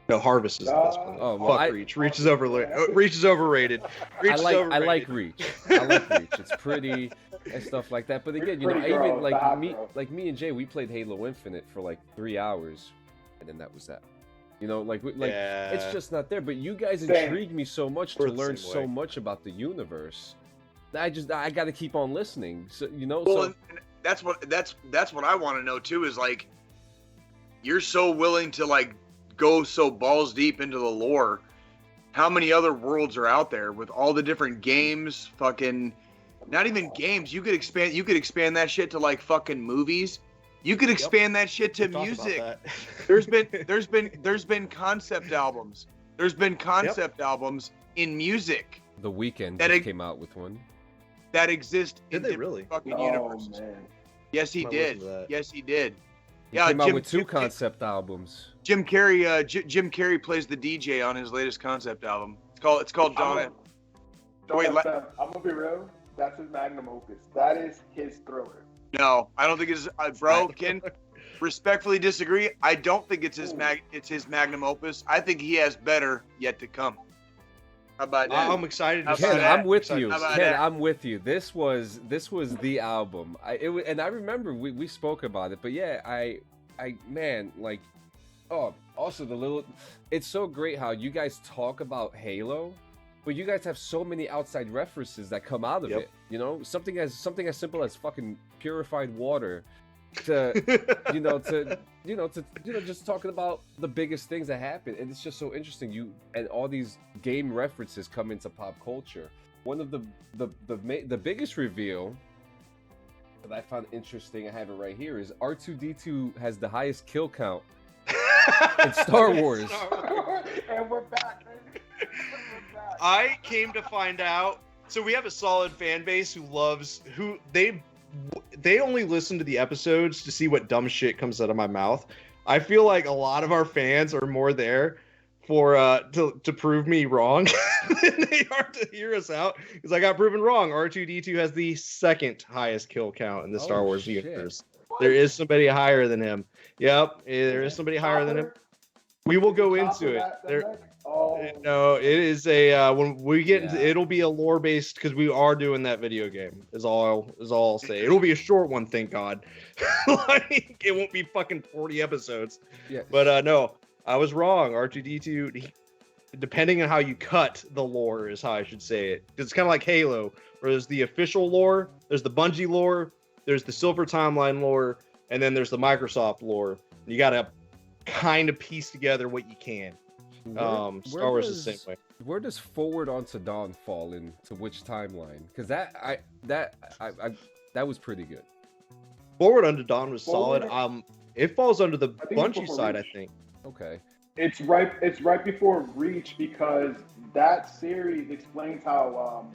No, Harvest is the best one. Oh, well, Fuck Reach. Reach is overrated. Reach is overrated. Reach is overrated. I like Reach. I like Reach. It's pretty and stuff like that. But again, you know, even like me and Jay, we played Halo Infinite for like 3 hours, and then that was that. You know, it's just not there. But you guys intrigue me so much to learn so much about the universe. I got to keep on listening. So you know, well, and that's what I want to know too. Is like, you're so willing to like go so balls deep into the lore. How many other worlds are out there with all the different games? Fucking, not even games. You could expand that shit to like fucking movies. You could expand that shit to music. There's been concept albums. There's been concept albums in music. The Weeknd just came out with one that exist in they really? fucking universes. Man. Yes, he did. Yes, he did. He came out with 2 concept albums. Jim Carrey plays the DJ on his latest concept album. It's called Dawn. I'm gonna be real. That's his magnum opus. That is his thriller. No, I don't think it's bro. Can respectfully disagree. I don't think it's his magnum opus. I think he has better yet to come. How about that? I'm excited. Ken, I'm with you. Ken, I'm with you. This was the album. And I remember we spoke about it. But yeah, I man, like, oh, also it's so great how you guys talk about Halo, but you guys have so many outside references that come out of it. You know, something as simple as fucking purified water, to just talking about the biggest things that happen, and it's just so interesting. And all these game references come into pop culture. One of the biggest reveal that I found interesting, I have it right here, is R2-D2 has the highest kill count in Star Wars. And we're back. I came to find out. So we have a solid fan base who they only listen to the episodes to see what dumb shit comes out of my mouth. I feel like a lot of our fans are more there for to prove me wrong than they are to hear us out, because I got proven wrong. R2-D2 has the second highest kill count in the Star Wars universe. There is somebody higher than him. Yep, there is somebody higher than him. We will go into it. No, it is a when we get into, it'll be a lore based, because we are doing that video game. Is all I'll say. It'll be a short one, thank God. Like, it won't be fucking 40 episodes. Yeah. But no, I was wrong. R2-D2, depending on how you cut the lore, is how I should say it. It's kind of like Halo, where there's the official lore, there's the Bungie lore, there's the Silver Timeline lore, and then there's the Microsoft lore. You gotta kind of piece together what you can. Star Wars is the same way. Where does Forward Unto Dawn fall into which timeline? Because that was pretty good. Forward Unto Dawn was solid. It falls under the Bungie side, I think. Okay. It's right before Reach, because that series explains how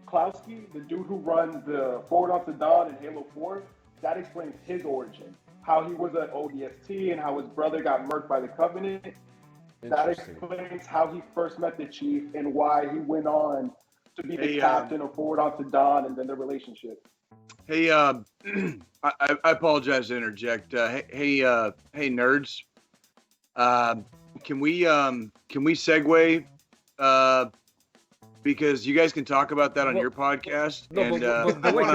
Klowski, the dude who runs the Forward Unto Dawn in Halo 4, that explains his origin. How he was an ODST and how his brother got murked by the Covenant. That explains how he first met the Chief and why he went on to be the captain of Forward Unto Dawn, and then their relationship. Hey, I apologize to interject. Hey, nerds. Can we segue? Because you guys can talk about that on your podcast. No, but wait,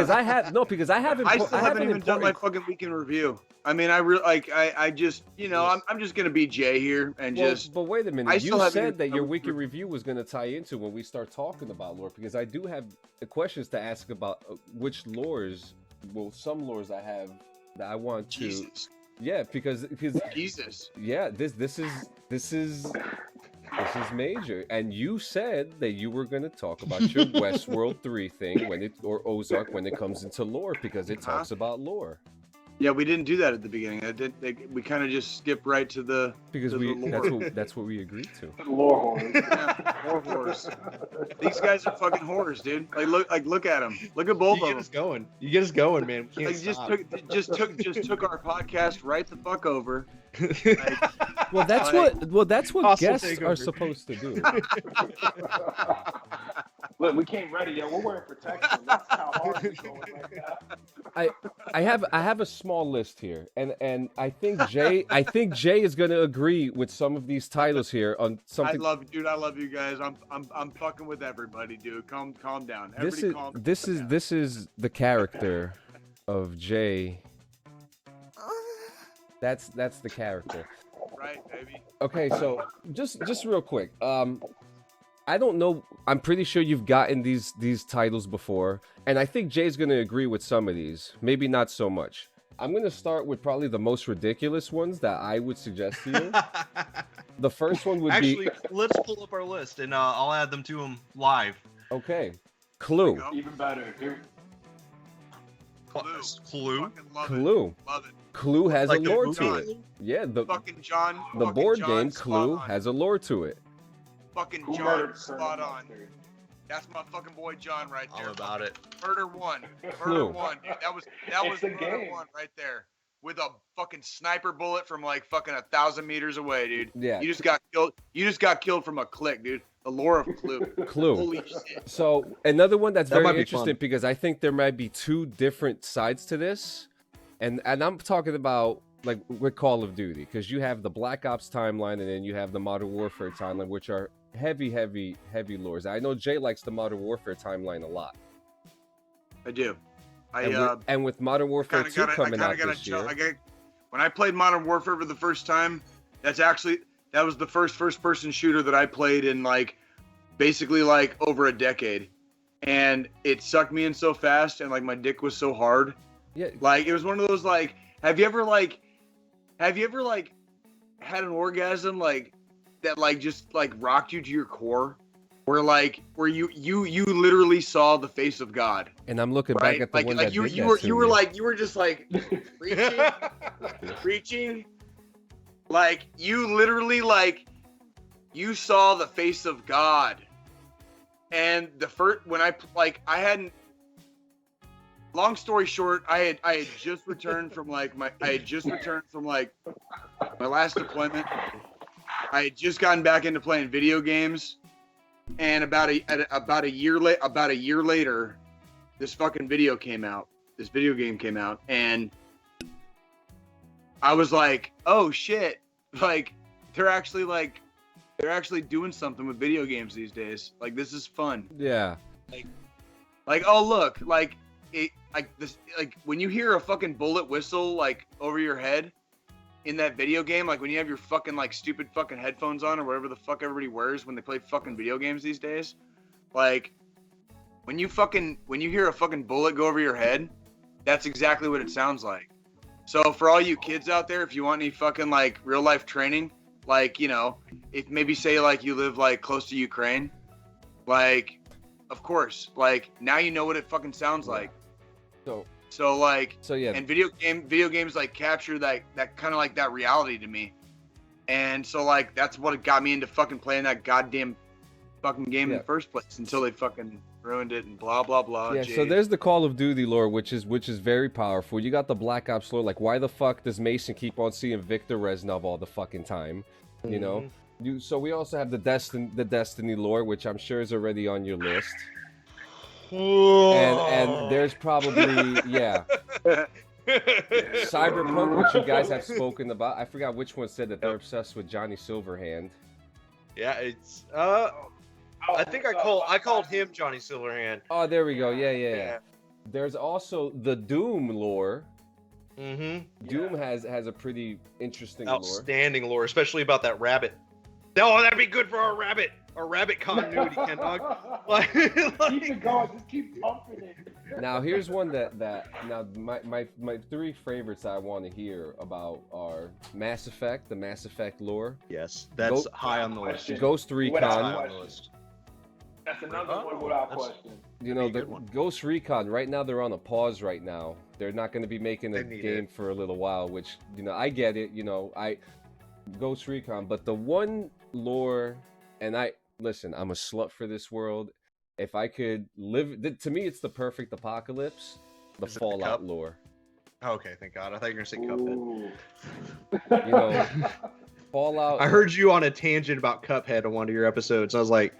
because I haven't even done my fucking weekend review. I mean, I just, I'm just gonna be Jay here and just. But wait a minute, you said that your weekend review was gonna tie into when we start talking about lore, because I do have the questions to ask about which lores. Well, some lores I have that I want to. Jesus. Yeah, because Jesus. Yeah, this is major, and you said that you were going to talk about your Westworld 3 thing or Ozark when it comes into lore, because it talks about lore. Yeah, we didn't do that at the beginning. We kind of just skipped right to the lore. That's what we agreed to. Lore whores. Yeah, lore whores. These guys are fucking whores, dude. Look at them. Look at both of them. You get us going, man. We can't stop. Just took our podcast right the fuck over. Well, that's what guests are supposed to do. Look, we came ready, yo. We're wearing protection. That's how hard we're going right now. I have a small list here, and I think Jay is gonna agree with some of these titles here on something. I love you guys. I'm fucking with everybody, dude. Calm down. Everybody This is the character of Jay. That's the character. Right, baby. Okay, so just real quick. I don't know. I'm pretty sure you've gotten these titles before, and I think Jay's gonna agree with some of these. Maybe not so much. I'm gonna start with probably the most ridiculous ones that I would suggest to you. The first one would Actually, let's pull up our list and I'll add them to them live. Okay. Clue. Even better. Clue. Fucking love Clue. It. Love it. Clue has Like a the lore movie? to it. Yeah, the Fucking John. board John, game spot Clue on. has a lore to it. Fucking Who John, murdered spot Colonel on. Mustard? That's my fucking boy John right there. All about it. Murder one. Clue. Murder one. Dude, that was It's a murder game. one right there. With a fucking sniper bullet from like fucking 1,000 meters away, dude. Yeah. You just got killed. You just got killed from a click, dude. The lore of Clue. Clue. Holy shit. So another one that's That might very be fun. interesting because I think there might be two different sides to this, and I'm talking about like with Call of Duty, because you have the Black Ops timeline and then you have the Modern Warfare timeline, which are heavy lores. I know Jay likes the Modern Warfare timeline a lot. I do. And with Modern Warfare 2 coming out this year. When I played Modern Warfare for the first time, that was the first person shooter that I played in like basically like over a decade. And it sucked me in so fast and like my dick was so hard. Yeah. Like it was one of those like have you ever had an orgasm like that like just like rocked you to your core? Where you literally saw the face of God. And I'm looking Right? back at the one that you did that were to you me. were like you were just like reaching like you literally like you saw the face of God. And the first when I hadn't, long story short, I had just returned from like my last deployment. I had just gotten back into playing video games, and about a year later, this fucking video came out. This video game came out, and I was like, "Oh shit!" Like they're actually doing something with video games these days. Like this is fun. Yeah. Like oh look, like it like this like when you hear a fucking bullet whistle like over your head in that video game, like when you have your fucking like stupid fucking headphones on or whatever the fuck everybody wears when they play fucking video games these days, like when you hear a fucking bullet go over your head, that's exactly what it sounds like. So for all you kids out there, if you want any fucking like real life training, like, you know, if maybe say like you live like close to Ukraine, like of course, like now you know what it fucking sounds like. So yeah, and video games like capture that kind of like that reality to me. And so like that's what got me into fucking playing that goddamn fucking game in the first place until they fucking ruined it and blah blah blah. Yeah, so there's the Call of Duty lore, which is very powerful. You got the Black Ops lore, like why the fuck does Mason keep on seeing Victor Reznov all the fucking time? You know? So we also have the Destiny lore, which I'm sure is already on your list. And there's probably Cyberpunk, which you guys have spoken about. I forgot which one said that they're obsessed with Johnny Silverhand. Yeah, it's I think I called him Johnny Silverhand. Oh, there we go. Yeah. There's also the Doom lore. Doom has a pretty interesting outstanding lore, especially about that rabbit. Oh, that'd be good for our rabbit continuity, Ken Dog. Keep it going, just keep pumping it. Now here's one that now my three favorites I want to hear about are Mass Effect, the Mass Effect lore. Yes, that's high on the list. Ghost Recon. That's another one without question. You know, the Ghost Recon, right now they're on a pause right now. They're not going to be making a game for a little while, which, you know, I get it, you know, Ghost Recon, but the one lore, and listen, I'm a slut for this world. If I could live, to me, it's the perfect apocalypse, the Fallout lore. Oh, okay, thank God. I thought you were going to say Cuphead. You know, Fallout. I heard you on a tangent about Cuphead on one of your episodes. I was like,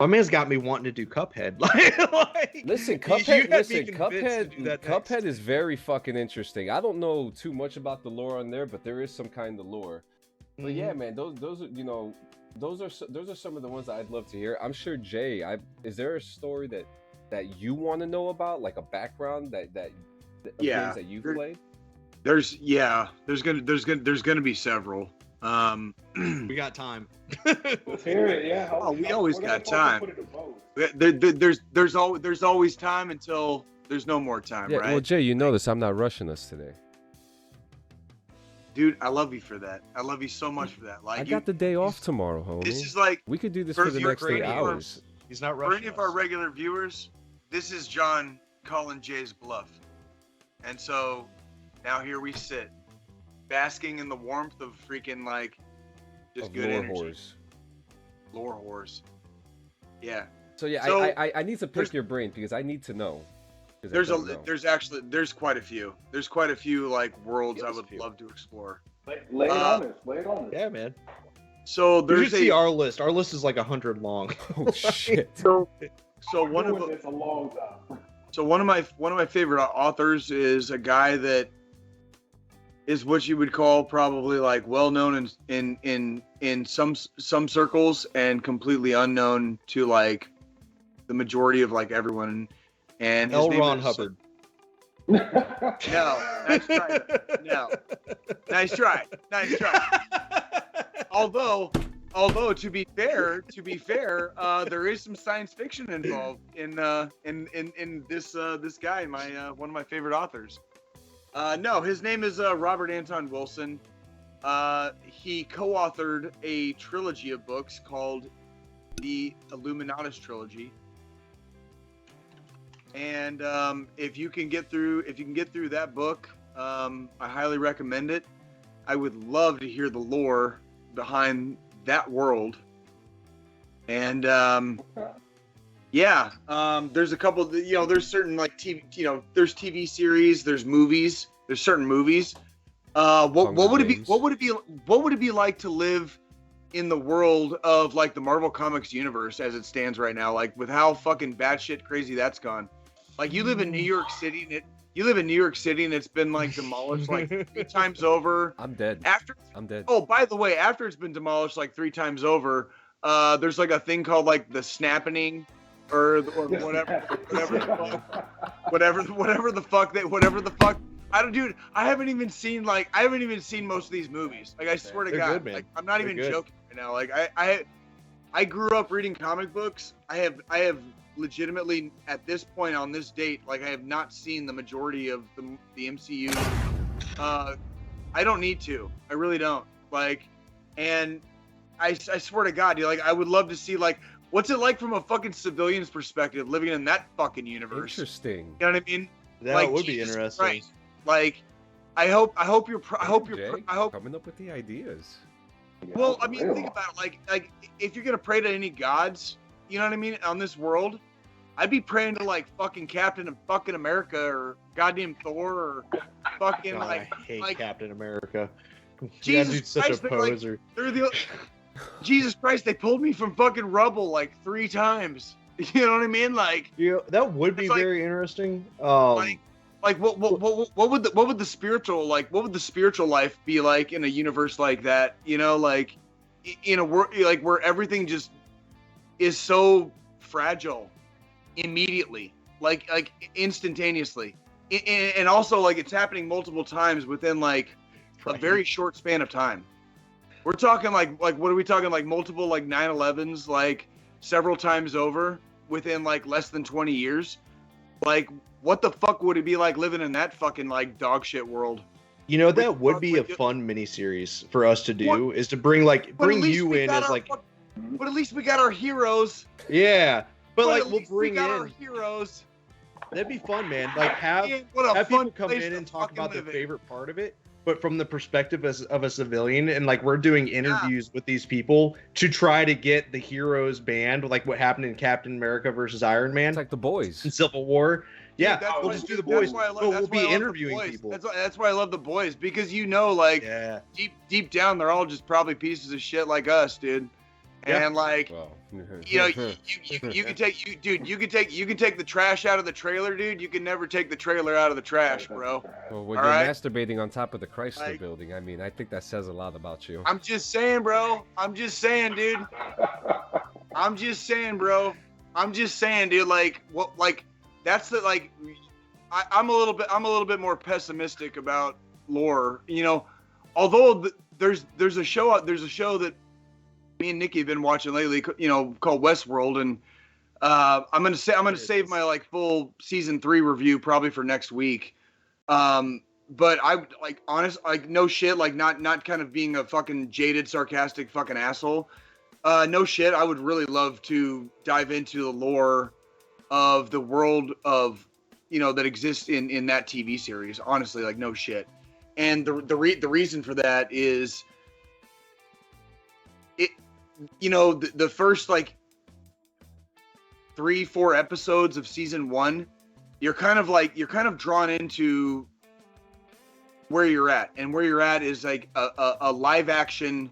My man's got me wanting to do Cuphead. like, Listen, you Cuphead. had me Listen, convinced to do that next. Cuphead is very fucking interesting. I don't know too much about the lore on there, but there is some kind of lore. But yeah, man, those are those are some of the ones that I'd love to hear. I'm sure Jay, is there a story that you want to know about, like a background that games that you've played? There's gonna be several. We got time. Let's hear it. Yeah. Oh, we always got time. Put it to vote. There's always time until there's no more time, Yeah, right? well, Jay, you notice I'm not rushing us today. Dude, I love you for that. I love you so much for that. Like, I got the day off tomorrow, homie. This is like, we could do this for for the your next 8 great hours. He's not for rushing any of us. our regular viewers, this is John calling Jay's bluff. And so now here we sit, basking in the warmth of freaking like just Of good lore energy. whores. Lore whores. Yeah. So yeah, So, I need to pick your brain because I need to know. 'Cause I There's don't know. there's quite a few. There's quite a few like worlds Give I us a would few. love to explore. Lay it on us. Lay it on us. Yeah, man. So You there's should see our list. Our list is like 100 long. Oh shit. so one of Doing the, this a long time. so one of my favorite authors is a guy that is what you would call probably like well known in some circles and completely unknown to like the majority of like everyone. And his L. name Ron is- Hubbard. No, nice try. No, nice try. Although to be fair, there is some science fiction involved in this guy, one of my favorite authors. No, his name is Robert Anton Wilson. He co-authored a trilogy of books called the Illuminatus trilogy. And if you can get through that book, I highly recommend it. I would love to hear the lore behind that world. And there's a couple. There's certain like TV. There's TV series. There's movies. There's certain movies. What would it be? Games. What would it be like to live in the world of like the Marvel Comics universe as it stands right now? Like with how fucking batshit crazy that's gone. Like you live in New York City and it's been like demolished like 3 times over. I'm dead. I'm dead. Oh, by the way, after it's been demolished like 3 times over, there's like a thing called like the snapping or whatever the fuck. I haven't even seen most of these movies. Like I swear to They're God, good, man. like I'm not They're even good. joking right now. Like I grew up reading comic books. I have legitimately at this point on this date, like I have not seen the majority of the MCU. I don't need to. I really don't. Like, and I swear to God, dude, like I would love to see like what's it like from a fucking civilian's perspective living in that fucking universe. Interesting. You know what I mean? That Like, would be Jesus interesting. Christ. Like, I hope you're Jay, I hope. coming up with the ideas. Well, I mean, think about it. Like if you're gonna pray to any gods, you know what I mean, on this world, I'd be praying to like fucking Captain of fucking America or goddamn Thor or fucking God, like I hate like Captain America. Jesus that dude's such Christ, a they're like- poser. they're the Jesus Christ, they pulled me from fucking rubble like 3 times. You know what I mean? Like That would be It's like- very interesting. like what would the spiritual life be like in a universe like that? You know, like in a world like where everything just is so fragile immediately, like instantaneously, and also like it's happening multiple times within like a very short span of time. We're talking like what are we talking, like multiple like 9/11s like several times over within like less than 20 years. Like what the fuck would it be like living in that fucking like dog shit world? You know, that would fuck be a would you- fun miniseries for us to do. What? Is to bring But at least you we in got as our like but at least we got our heroes. yeah, but like at we'll least we bring got our in. heroes. That'd be fun, man. Like have Man, what a have fun people come place in to and talk fucking about their live in. favorite part of it, but from the perspective of a civilian, and like we're doing interviews with these people to try to get the heroes banned, like what happened in Captain America versus Iron Man It's like the boys. in Civil War. Yeah, That's we'll why- just do the that's boys, why I love- but we'll that's why I be love the interviewing boys. people. That's why I love the boys, because you know, like Yeah, deep down, they're all just probably pieces of shit like us, dude. And like, Well, you know, you can take you can take the trash out of the trailer, dude. You can never take the trailer out of the trash, bro. well, when All you're right? masturbating on top of the Chrysler Like- building, I mean, I think that says a lot about you. I'm just saying, bro. I'm just saying, dude. I'm just saying, bro. I'm just saying, dude. Like, what? Like, that's the like. I'm a little bit more pessimistic about lore. You know, although there's a show that me and Nikki have been watching lately. You know, called Westworld, and I'm gonna save my like full season 3 review probably for next week. But I like no shit, like not kind of being a fucking jaded, sarcastic fucking asshole. No shit, I would really love to dive into the lore of the world of, you know, that exists in that TV series. Honestly, like no shit. And the reason for that is it, you know, the first like 3-4 episodes of season 1, you're kind of drawn into where you're at, and where you're at is like a live action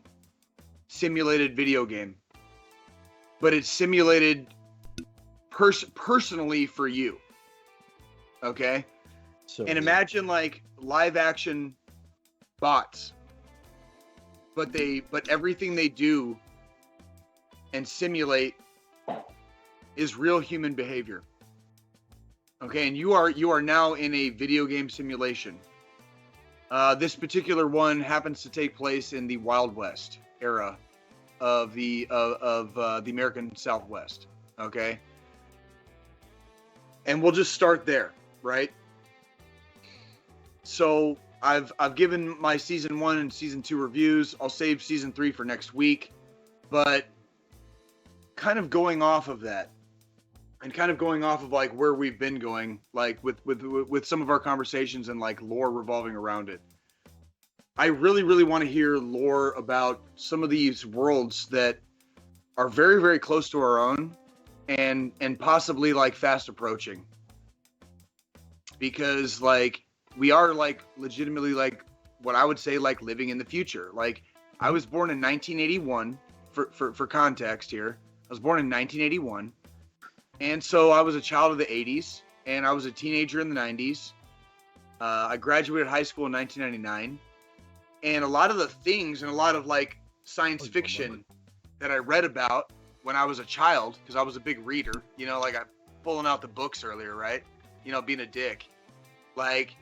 simulated video game, but it's simulated personally for you. Okay. So And imagine like live action bots, but everything they do and simulate is real human behavior. Okay, and you are now in a video game simulation. This particular one happens to take place in the Wild West era of the American Southwest. Okay, and we'll just start there, right? So I've given my season 1 and season 2 reviews. I'll save season 3 for next week, but kind of going off of that, and kind of going off of like where we've been going, like with some of our conversations and like lore revolving around it. I really want to hear lore about some of these worlds that are very, very close to our own, and possibly like fast approaching. Because like we are like legitimately like what I would say like living in the future. Like I was born in 1981 for context here. I was born in 1981. And so I was a child of the 80s, and I was a teenager in the 90s. I graduated high school in 1999. And a lot of the things and a lot of like science fiction that I read about when I was a child, because I was a big reader, you know, like I'm pulling out the books earlier, right? You know, being a dick. Like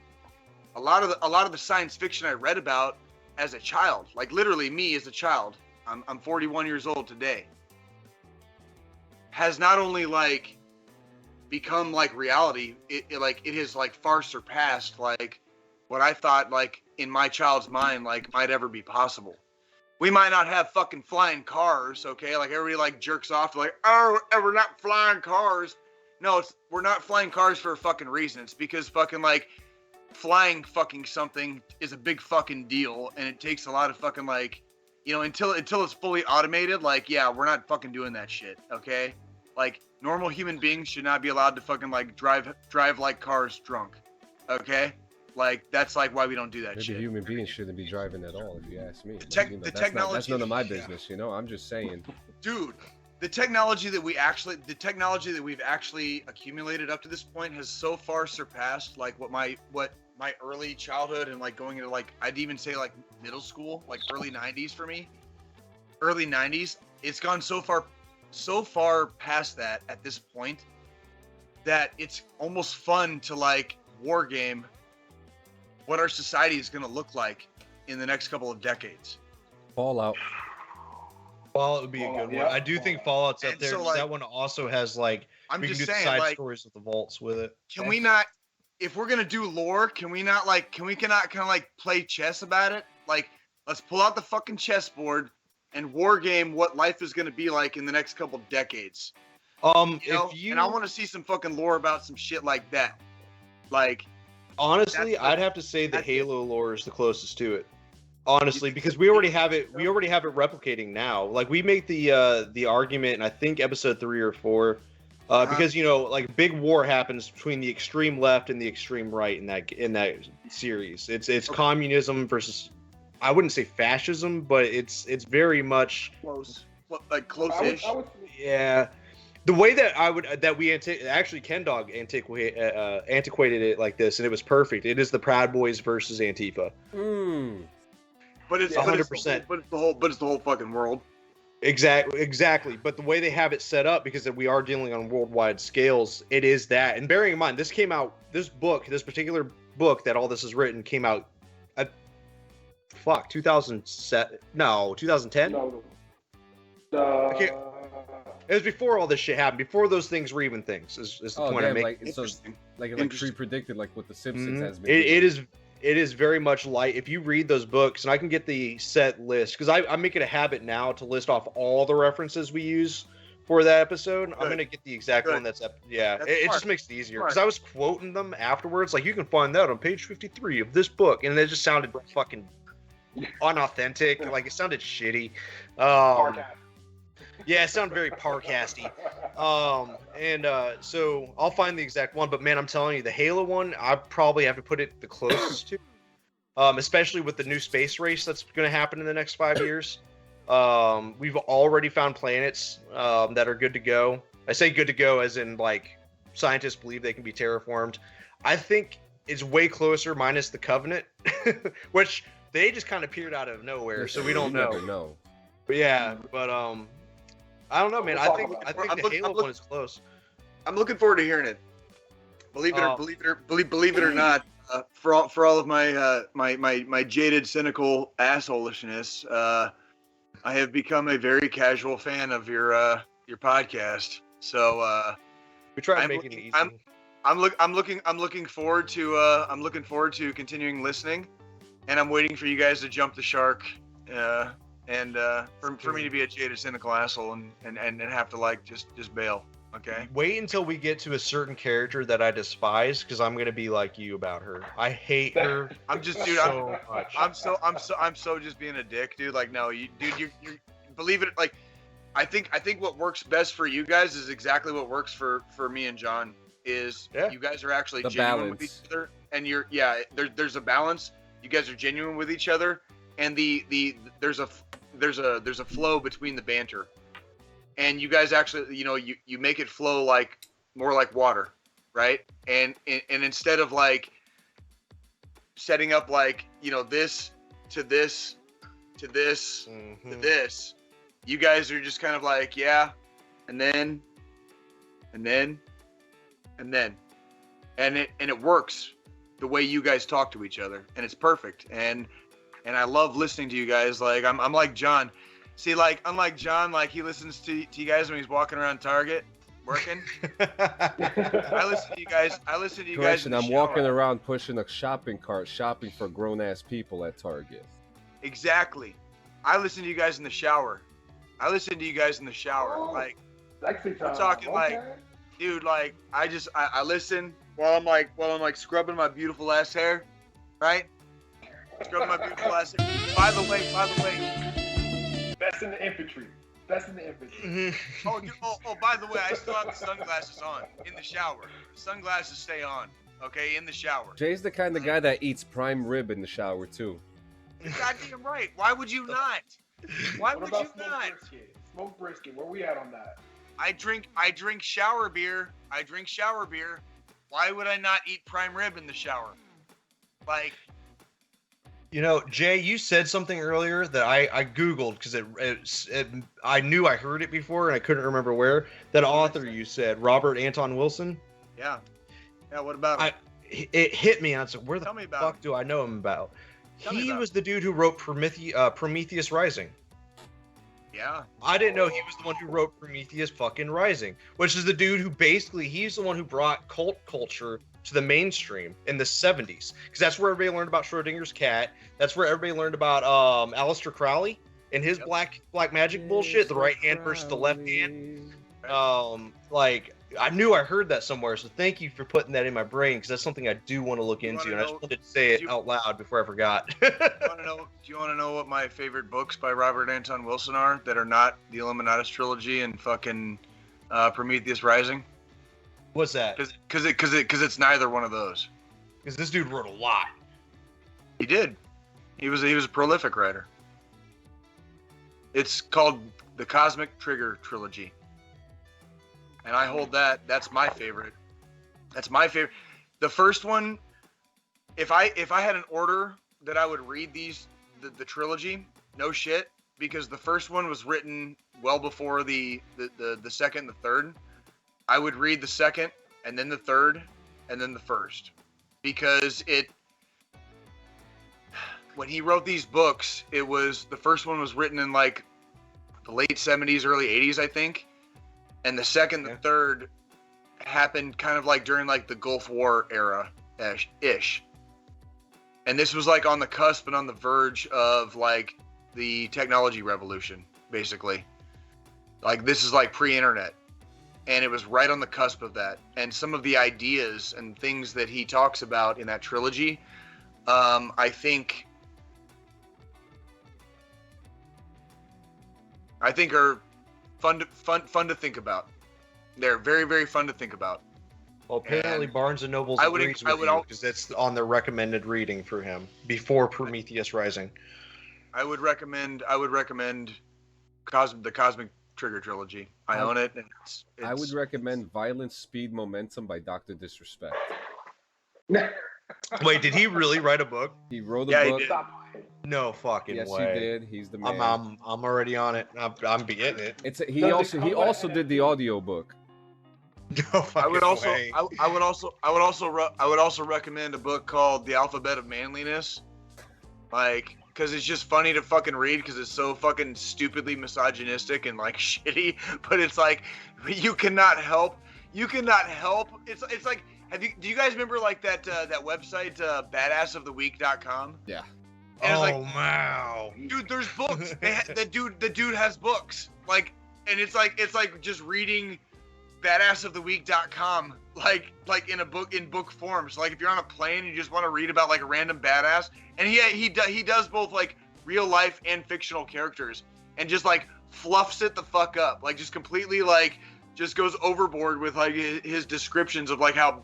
a lot of the science fiction I read about as a child, like literally me as a child, I'm 41 years old today, has not only like become like reality, it has like far surpassed like what I thought like in my child's mind like might ever be possible. We might not have fucking flying cars, okay? Like everybody like jerks off like, oh, we're not flying cars. No, we're not flying cars for a fucking reason. It's because fucking like flying fucking something is a big fucking deal, and it takes a lot of fucking like, you know, until it's fully automated. Like, yeah, we're not fucking doing that shit, okay? Like normal human beings should not be allowed to fucking like drive like cars drunk, okay? Like that's like why we don't do that Maybe shit. human beings shouldn't be driving at all, if you ask me. The That's technology, none of my business, you know. I'm just saying. Dude, the technology that we've actually accumulated up to this point has so far surpassed like what my early childhood and like going into like I'd even say like middle school, like early 90s for me. Early 90s, it's gone so far past that at this point that it's almost fun to like war game what our society is going to look like in the next couple of decades. Fallout. Fallout would be a good one. I do think Fallout's up And there. so, 'Cause like, that one also has like I'm we can just do saying, side like, stories with the vaults with it. can we not, if we're gonna do lore, can we not kind of like play chess about it? Like, let's pull out the fucking chessboard and war game what life is gonna be like in the next couple decades. You know? And I want to see some fucking lore about some shit like that. Like, honestly, that's I'd have to say the Halo lore is the closest to it. Honestly, because we already have it. We already have it replicating now. Like we make the argument, and I think episode 3 or 4, because you know, like big war happens between the extreme left and the extreme right in that series. It's communism versus, I wouldn't say fascism, but it's very much close. like close-ish. Yeah. The way that we actually Ken Dog antiquated it like this, and it was perfect. It is the Proud Boys versus Antifa. But it's 100%. But it's the whole fucking world. Exactly. But the way they have it set up, because we are dealing on worldwide scales, it is that. And bearing in mind, this particular book that all this is written came out, 2007? No, 2010. No. It was before all this shit happened. Before those things were even things. Is the point I'm making. Like pre-predicted, like what The Simpsons has been. It is very much light. If you read those books, and I can get the set list, because I make it a habit now to list off all the references we use for that episode. I'm gonna get the exact one that's up. Yeah, it just makes it easier, because I was quoting them afterwards. Like, you can find that on page 53 of this book, and it just sounded fucking unauthentic. Like, it sounded shitty. Yeah, it sounded very Parcasty. So I'll find the exact one. But man, I'm telling you, the Halo one, I probably have to put it the closest to. Especially with the new space race that's going to happen in the next 5 years. We've already found planets that are good to go. I say good to go as in, like, scientists believe they can be terraformed. I think it's way closer, minus the Covenant, which they just kind of appeared out of nowhere, so we don't know. But yeah, I don't know, man. I think the Halo one is close. I'm looking forward to hearing it. Believe it or not, for all of my jaded, cynical assholishness, I have become a very casual fan of your podcast. So we try to make it easy. I'm looking forward to continuing listening, and I'm waiting for you guys to jump the shark. And for me to be a jaded, cynical asshole and have to, like, just bail. Okay. Wait until we get to a certain character that I despise, because I'm gonna be like you about her. I hate her. I'm just, dude. I'm so just being a dick, dude. Like, no, you believe it. Like, I think what works best for you guys is exactly what works for me and John. Is you guys are actually genuine with each other, and there's a balance. You guys are genuine with each other, and there's a flow between the banter, and you guys actually, you make it flow like more like water, right? And instead of, like, setting up, like, this to this to this to this, you guys are just kind of like, and then it works the way you guys talk to each other, and it's perfect. And I love listening to you guys. Like, I'm like John. See, like, unlike John, like, he listens to you guys when he's walking around Target working. I listen to you guys. And I'm walking around pushing a shopping cart, shopping for grown-ass people at Target. Exactly. I listen to you guys in the shower. Like, I'm talking, like, dude, like, I listen while I'm like scrubbing my beautiful ass hair, right? Scrubbing my beautiful ass hair. By the way, best in the infantry. Oh, by the way, I still have the sunglasses on in the shower. The sunglasses stay on, okay, in the shower. Jay's the kind of guy that eats prime rib in the shower too. Goddamn right. Why would you not? Smoked brisket. Where we at on that? I drink shower beer. Why would I not eat prime rib in the shower? Like, Jay, you said something earlier that I Googled, because I knew I heard it before and I couldn't remember where. That author you said, Robert Anton Wilson. Yeah. What about him? It hit me, and I said, where the fuck do I know him about? He was the dude who wrote Prometheus Rising. Yeah. I didn't know he was the one who wrote Prometheus fucking Rising, which is the dude who basically, he's the one who brought cult culture to the mainstream in the 70s, because that's where everybody learned about Schrodinger's cat. That's where everybody learned about Aleister Crowley and his black magic bullshit, the right hand versus the left hand. Like, I knew I heard that somewhere, so thank you for putting that in my brain, because that's something I do want to look into, and I just wanted to say it out loud before I forgot. Do you want to know what my favorite books by Robert Anton Wilson are that are not the Illuminatus trilogy and fucking Prometheus Rising? What's that? Because it's neither one of those. Because this dude wrote a lot. He did. He was a prolific writer. It's called the Cosmic Trigger Trilogy. And I hold that. That's my favorite. That's my favorite. The first one, if I had an order that I would read the trilogy, no shit, because the first one was written well before the second and the third. I would read the second and then the third and then the first, because when he wrote these books, the first one was written in like the late 70s, early 80s, I think, and the second, the third happened kind of like during like the Gulf War era ish. And this was like on the cusp and on the verge of like the technology revolution, basically. Like this is like pre-internet. And it was right on the cusp of that. And some of the ideas and things that he talks about in that trilogy, I think are fun to think about. They're very, very fun to think about. Well, apparently And Barnes and Noble's agrees with you because it's on their recommended reading for him before Prometheus Rising. I would recommend the Cosmic Trigger Trilogy. I own it. And I would recommend Violence, Speed, Momentum by Dr. Disrespect. Wait, did he really write a book? He wrote a Yeah, book. he did. No fucking Yes, way. he did. He's the man. I'm already on it. I'm getting it. He also did the audio book. No fucking way. I would also recommend a book called The Alphabet of Manliness, like, because it's just funny to fucking read because it's so fucking stupidly misogynistic and like shitty, but it's like you cannot help. It's like, do you guys remember like that website badassoftheweek.com? Yeah. And it's like, wow, dude, there's books. The dude has books, like, and it's like just reading badassoftheweek.com like in book form. So like if you're on a plane and you just want to read about like a random badass, and he does both like real life and fictional characters, and just like fluffs it the fuck up, like just completely like just goes overboard with like his descriptions of like how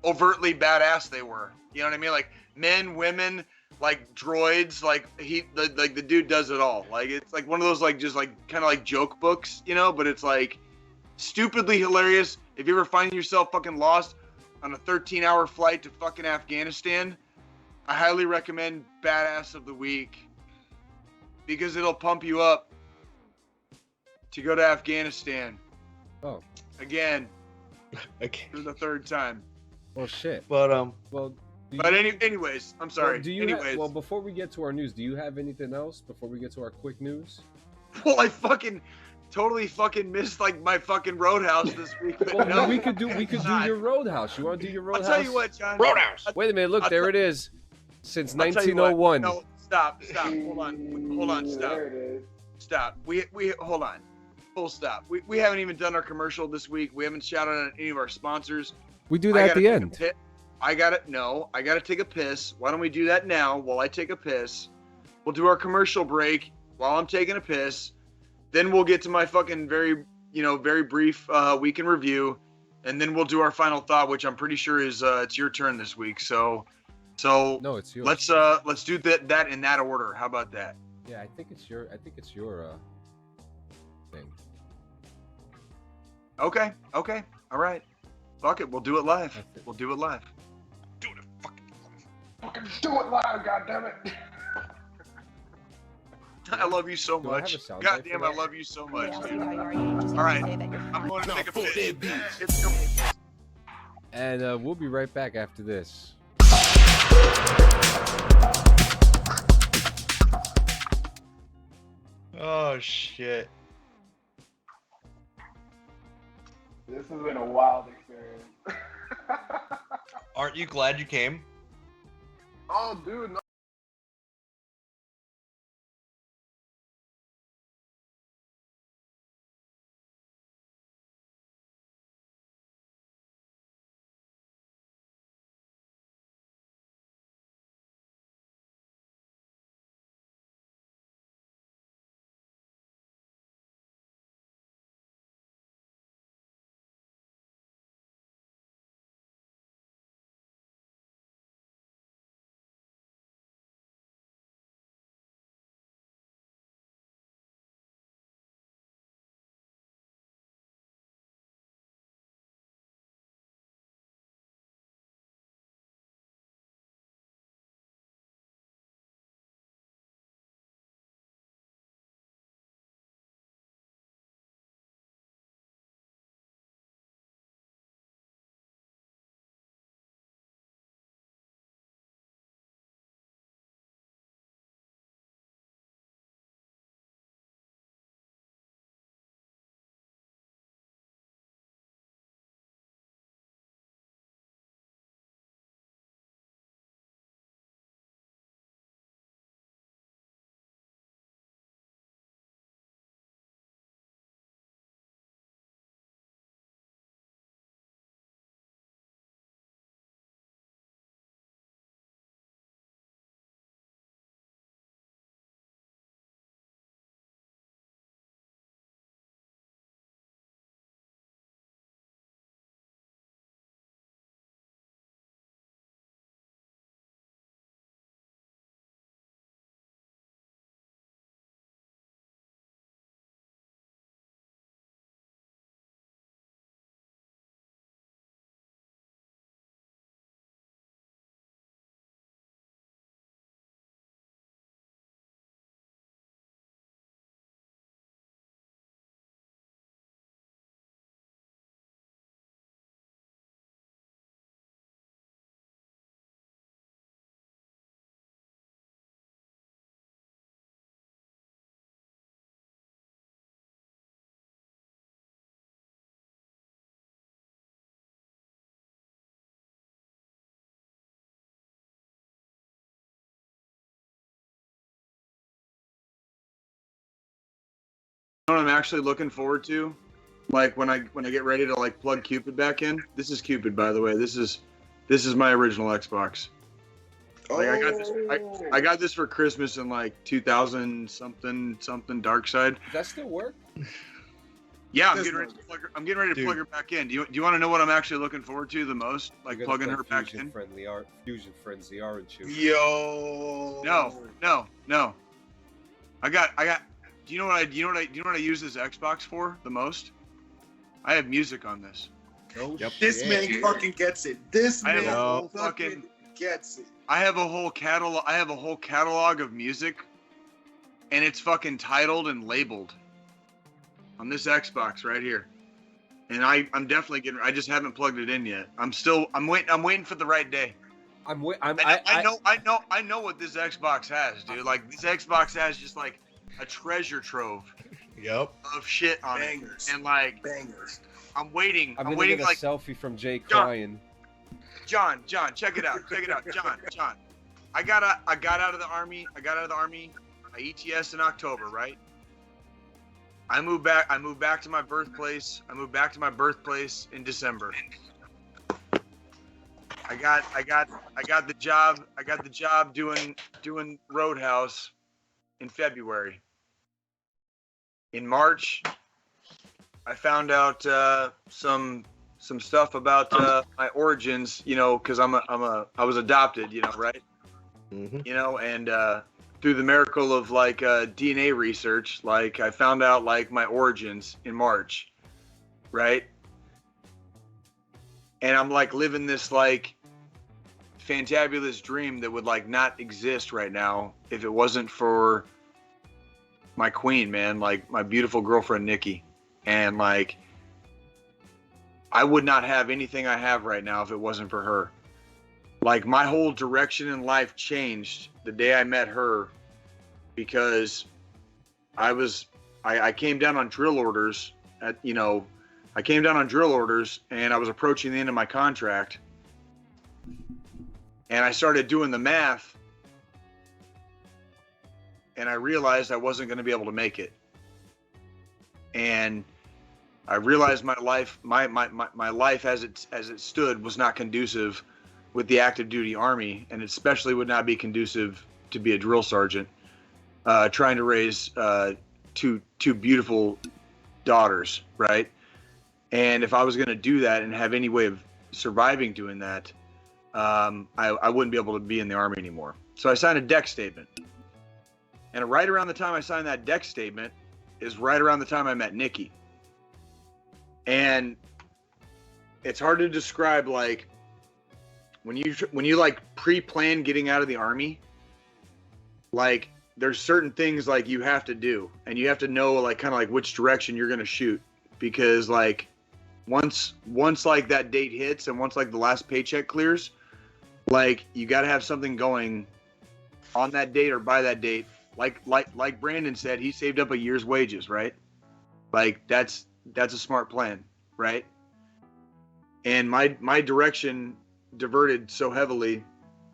overtly badass they were. You know what I mean? Like men, women, like droids, like the dude does it all. Like it's like one of those like just like kind of like joke books, you know, but it's like stupidly hilarious. If you ever find yourself fucking lost on a 13-hour flight to fucking Afghanistan, I highly recommend Badass of the Week, because it'll pump you up to go to Afghanistan. Oh. Again. Okay. For the third time. Well, shit. But Well. Anyways, I'm sorry. Well, before we get to our news, do you have anything else before we get to our quick news? Well, I fucking totally fucking missed like my fucking Roadhouse this week. But Well, no, we could do your Roadhouse. You want to do your Roadhouse? I'll tell you what, John. Roadhouse. Wait a minute. Look, there it is. Since I'll tell you what. 1901. No, stop. Hold on. Stop. There it is. Stop. We hold on. Full stop. We haven't even done our commercial this week. We haven't shouted out any of our sponsors. We do that at the end. I gotta take a piss. Why don't we do that now while I take a piss? We'll do our commercial break while I'm taking a piss. Then we'll get to my fucking very brief week in review, and then we'll do our final thought, which I'm pretty sure is it's your turn this week. So no, it's yours. Let's do that in that order. How about that? Yeah, I think it's your thing. Okay. All right. Fuck it. We'll do it live. Fucking do it live, goddammit. I love you so Do I have much. a sound God bite damn, for I that? love you so much, I'll see dude. how you are. You just All right. say that you're I'm fine. going to take a piss. And we'll be right back after this. Oh shit. This has been a wild experience. Aren't you glad you came? Oh, dude, no. what I'm actually looking forward to? Like when I get ready to like plug Cupid back in. This is Cupid, by the way. This is my original Xbox. Like I got this for Christmas in like 2000 something Dark Side. Does that still work? Yeah, I'm getting ready to plug her back in. Do you want to know what I'm actually looking forward to the most? Like plugging her back in? Fusion Frenzy, aren't you? Yo. No. I got. Do you know what I use this Xbox for the most? I have music on this. Oh, yep. This man fucking gets it. This man fucking gets it. I have a whole catalog of music, and it's fucking titled and labeled on this Xbox right here. And I'm definitely getting. I just haven't plugged it in yet. I'm waiting for the right day. I know what this Xbox has, dude. Like this Xbox has just like a treasure trove. Yep. Of shit on Bangers. it, and like Bangers. I'm waiting get a like selfie from Jay crying. John, check it out. John. I got out of the army. I ETS in October, right? I moved back to my birthplace. In December. I got the job doing Roadhouse in February. In March, I found out some stuff about my origins, you know, because I was adopted, you know, right? Mm-hmm. You know, and through the miracle of like DNA research, like I found out like my origins in March, right? And I'm like living this like fantabulous dream that would like not exist right now if it wasn't for my queen, man, like my beautiful girlfriend Nikki. And like I would not have anything I have right now if it wasn't for her. Like my whole direction in life changed the day I met her, because I came down on drill orders and I was approaching the end of my contract, and I started doing the math, and I realized I wasn't going to be able to make it. And I realized my life as it stood was not conducive with the active duty Army, and especially would not be conducive to be a drill sergeant, trying to raise two beautiful daughters, right? And if I was going to do that and have any way of surviving doing that, I wouldn't be able to be in the Army anymore. So I signed a deck statement. And right around the time I signed that deck statement is right around the time I met Nikki. And it's hard to describe, like, when you like pre-plan getting out of the Army, like there's certain things like you have to do, and you have to know like kind of like which direction you're going to shoot, because like once like that date hits and once like the last paycheck clears, like you got to have something going on that date or by that date. Like Brandon said, he saved up a year's wages, right? Like that's a smart plan, right? And my direction diverted so heavily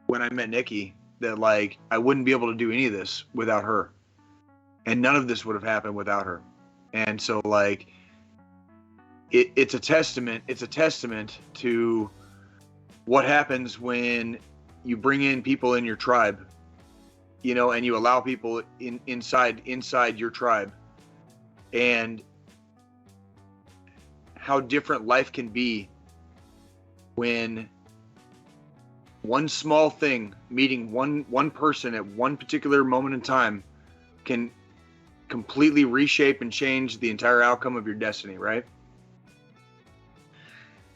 when I met Nikki that like I wouldn't be able to do any of this without her, and none of this would have happened without her. And so like it's a testament to what happens when you bring in people in your tribe, you know, and you allow people inside your tribe, and how different life can be when one small thing, meeting one person at one particular moment in time, can completely reshape and change the entire outcome of your destiny, right?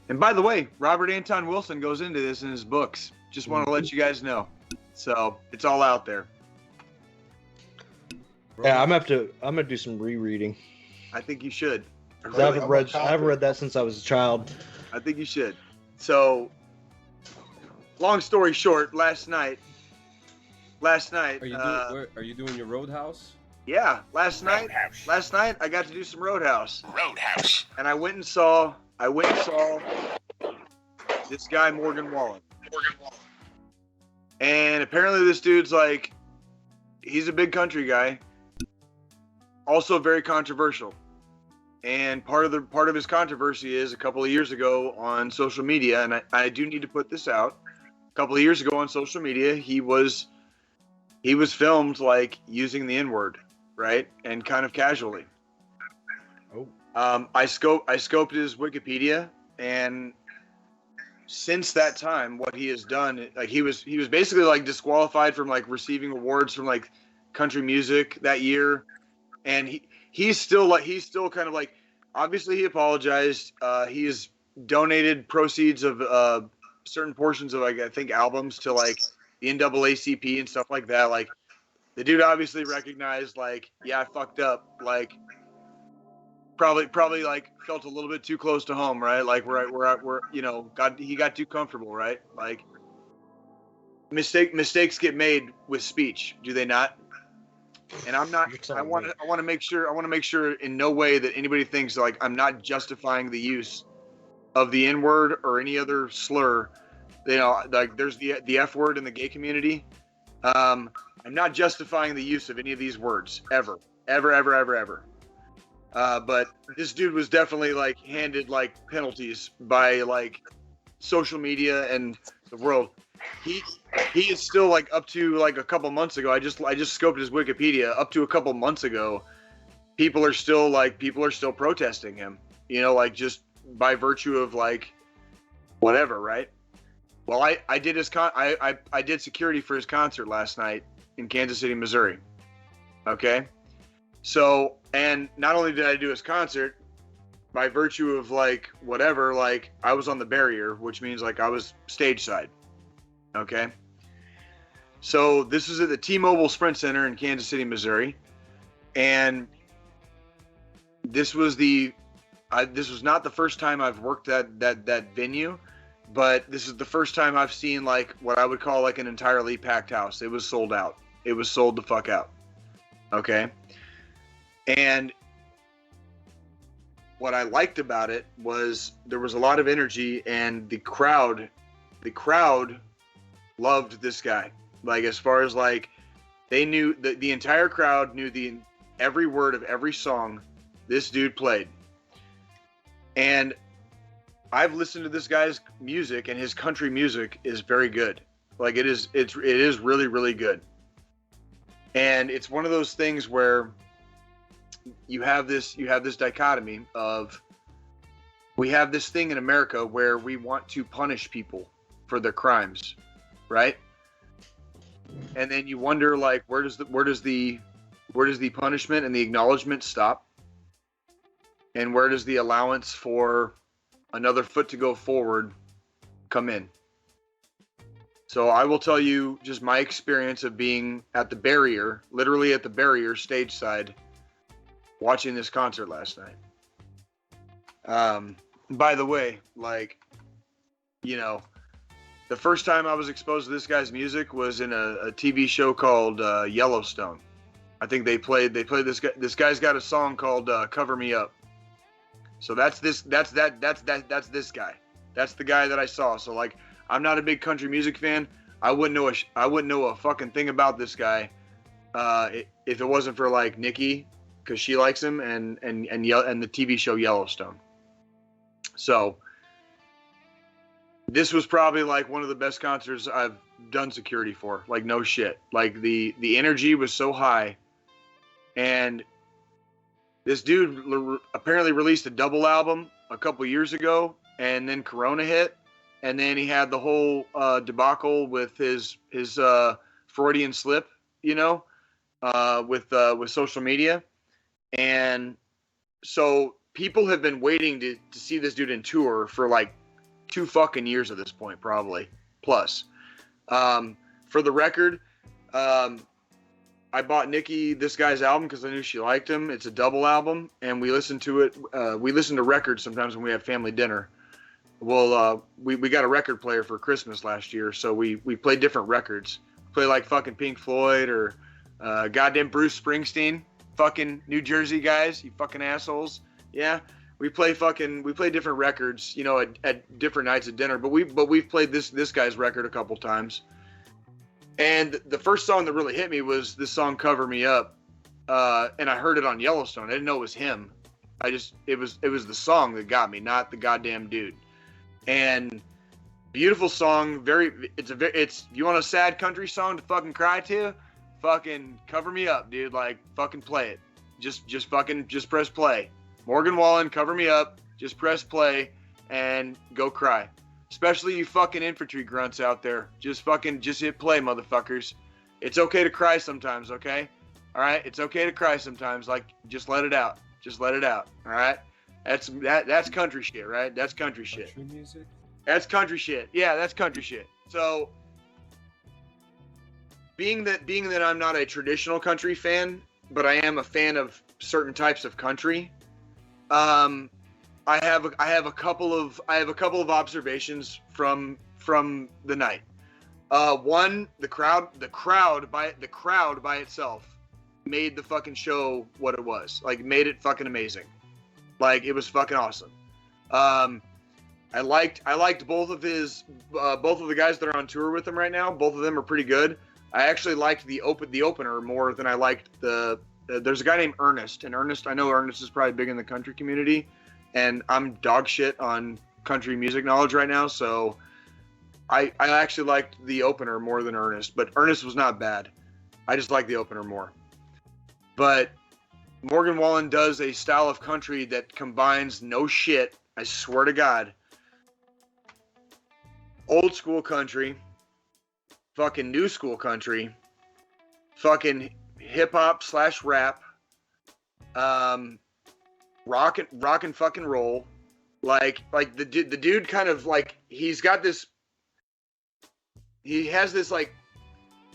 And by the way, Robert Anton Wilson goes into this in his books. Just want to let you guys know. So it's all out there. Yeah, I'm gonna do some rereading. I think you should. I haven't read that since I was a child. I think you should. So, long story short, last night. Are you doing your Roadhouse? Yeah, last night I got to do some Roadhouse. And I went and saw this guy Morgan Wallen. And apparently this dude's like, he's a big country guy. also very controversial. And part of his controversy is a couple of years ago on social media, and I do need to put this out. A couple of years ago on social media, he was filmed like using the N-word, right? And kind of casually. Oh. I scoped his Wikipedia, and since that time, what he has done, like he was basically like disqualified from like receiving awards from like country music that year, and he's still kind of like, obviously he apologized. He has donated proceeds of certain portions of, like, I think albums to like the NAACP and stuff like that. Like, the dude obviously recognized, like, yeah, I fucked up. Like, probably like felt a little bit too close to home, right? Like we're you know, he got too comfortable, right? Like, mistakes get made with speech, do they not? And I'm not. I want to make sure in no way that anybody thinks like I'm not justifying the use of the N-word or any other slur. You know, like there's the F word in the gay community. I'm not justifying the use of any of these words ever. But this dude was definitely like handed like penalties by like social media and the world. He is still like up to like a couple months ago. I just scoped his Wikipedia. Up to a couple months ago, people are still protesting him. You know, like just by virtue of like whatever, right? Well, I did I did security for his concert last night in Kansas City, Missouri. Okay, so, and not only did I do his concert, by virtue of like whatever, like I was on the barrier, which means like I was stage side. Okay, so this was at the T-Mobile Sprint Center in Kansas City, Missouri, and this was not the first time I've worked that venue, but this is the first time I've seen like what I would call like an entirely packed house. It was sold out. It was sold the fuck out. Okay, and what I liked about it was there was a lot of energy, and the crowd loved this guy. Like, as far as like, they knew the entire crowd knew every word of every song this dude played. And I've listened to this guy's music, and his country music is very good. Like, it is really, really good. And it's one of those things where you have this dichotomy of, we have this thing in America where we want to punish people for their crimes, right? And then you wonder, like, where does the punishment and the acknowledgement stop? And where does the allowance for another foot to go forward come in? So I will tell you just my experience of being at the barrier, literally at the barrier stage side, watching this concert last night. By the way, like, you know, the first time I was exposed to this guy's music was in a TV show called Yellowstone. I think they played this guy. This guy's got a song called "Cover Me Up." So that's this guy. That's the guy that I saw. So, like, I'm not a big country music fan. I wouldn't know a fucking thing about this guy if it wasn't for like Nikki, because she likes him, and the TV show Yellowstone. So this was probably like one of the best concerts I've done security for. Like, no shit. Like, the energy was so high, and this dude apparently released a double album a couple years ago, and then Corona hit, and then he had the whole debacle with his Freudian slip, you know, with social media, and so people have been waiting to see this dude in tour for like 2 fucking years at this point, probably plus. For the record, I bought Nikki this guy's album because I knew she liked him. It's a double album, and we listen to it. We listen to records sometimes when we have family dinner. Well, we got a record player for Christmas last year, so we played different records. Play like fucking Pink Floyd or goddamn Bruce Springsteen. Fucking New Jersey guys, you fucking assholes. Yeah, we play different records, you know, at different nights at dinner. But we've played this guy's record a couple times. And the first song that really hit me was this song "Cover Me Up." and I heard it on Yellowstone. I didn't know it was him. It was the song that got me, not the goddamn dude. And beautiful song. It's you want a sad country song to fucking cry to? Fucking Cover Me Up, dude. Like, fucking play it. Just press play. Morgan Wallen, Cover Me Up. Just press play and go cry. Especially you fucking infantry grunts out there. Just hit play, motherfuckers. It's okay to cry sometimes, okay? All right? It's okay to cry sometimes. Like, just let it out. Just let it out. All right? That's country shit, right? That's country shit. Country music? That's country shit. Yeah, that's country shit. So, being that I'm not a traditional country fan, but I am a fan of certain types of country, I have a couple of observations from the night. One, the crowd by itself made the fucking show what it was. Like, made it fucking amazing. Like, it was fucking awesome. I liked both of the guys that are on tour with him right now. Both of them are pretty good. I actually liked the opener more than I liked there's a guy named Ernest, and I know Ernest is probably big in the country community, and I'm dog shit on country music knowledge right now, so I actually liked the opener more than Ernest, but Ernest was not bad. I just like the opener more. But Morgan Wallen does a style of country that combines no shit, I swear to God, old school country, fucking new school country, fucking hip hop / rap, rock and fucking roll, like the dude kind of like he has this like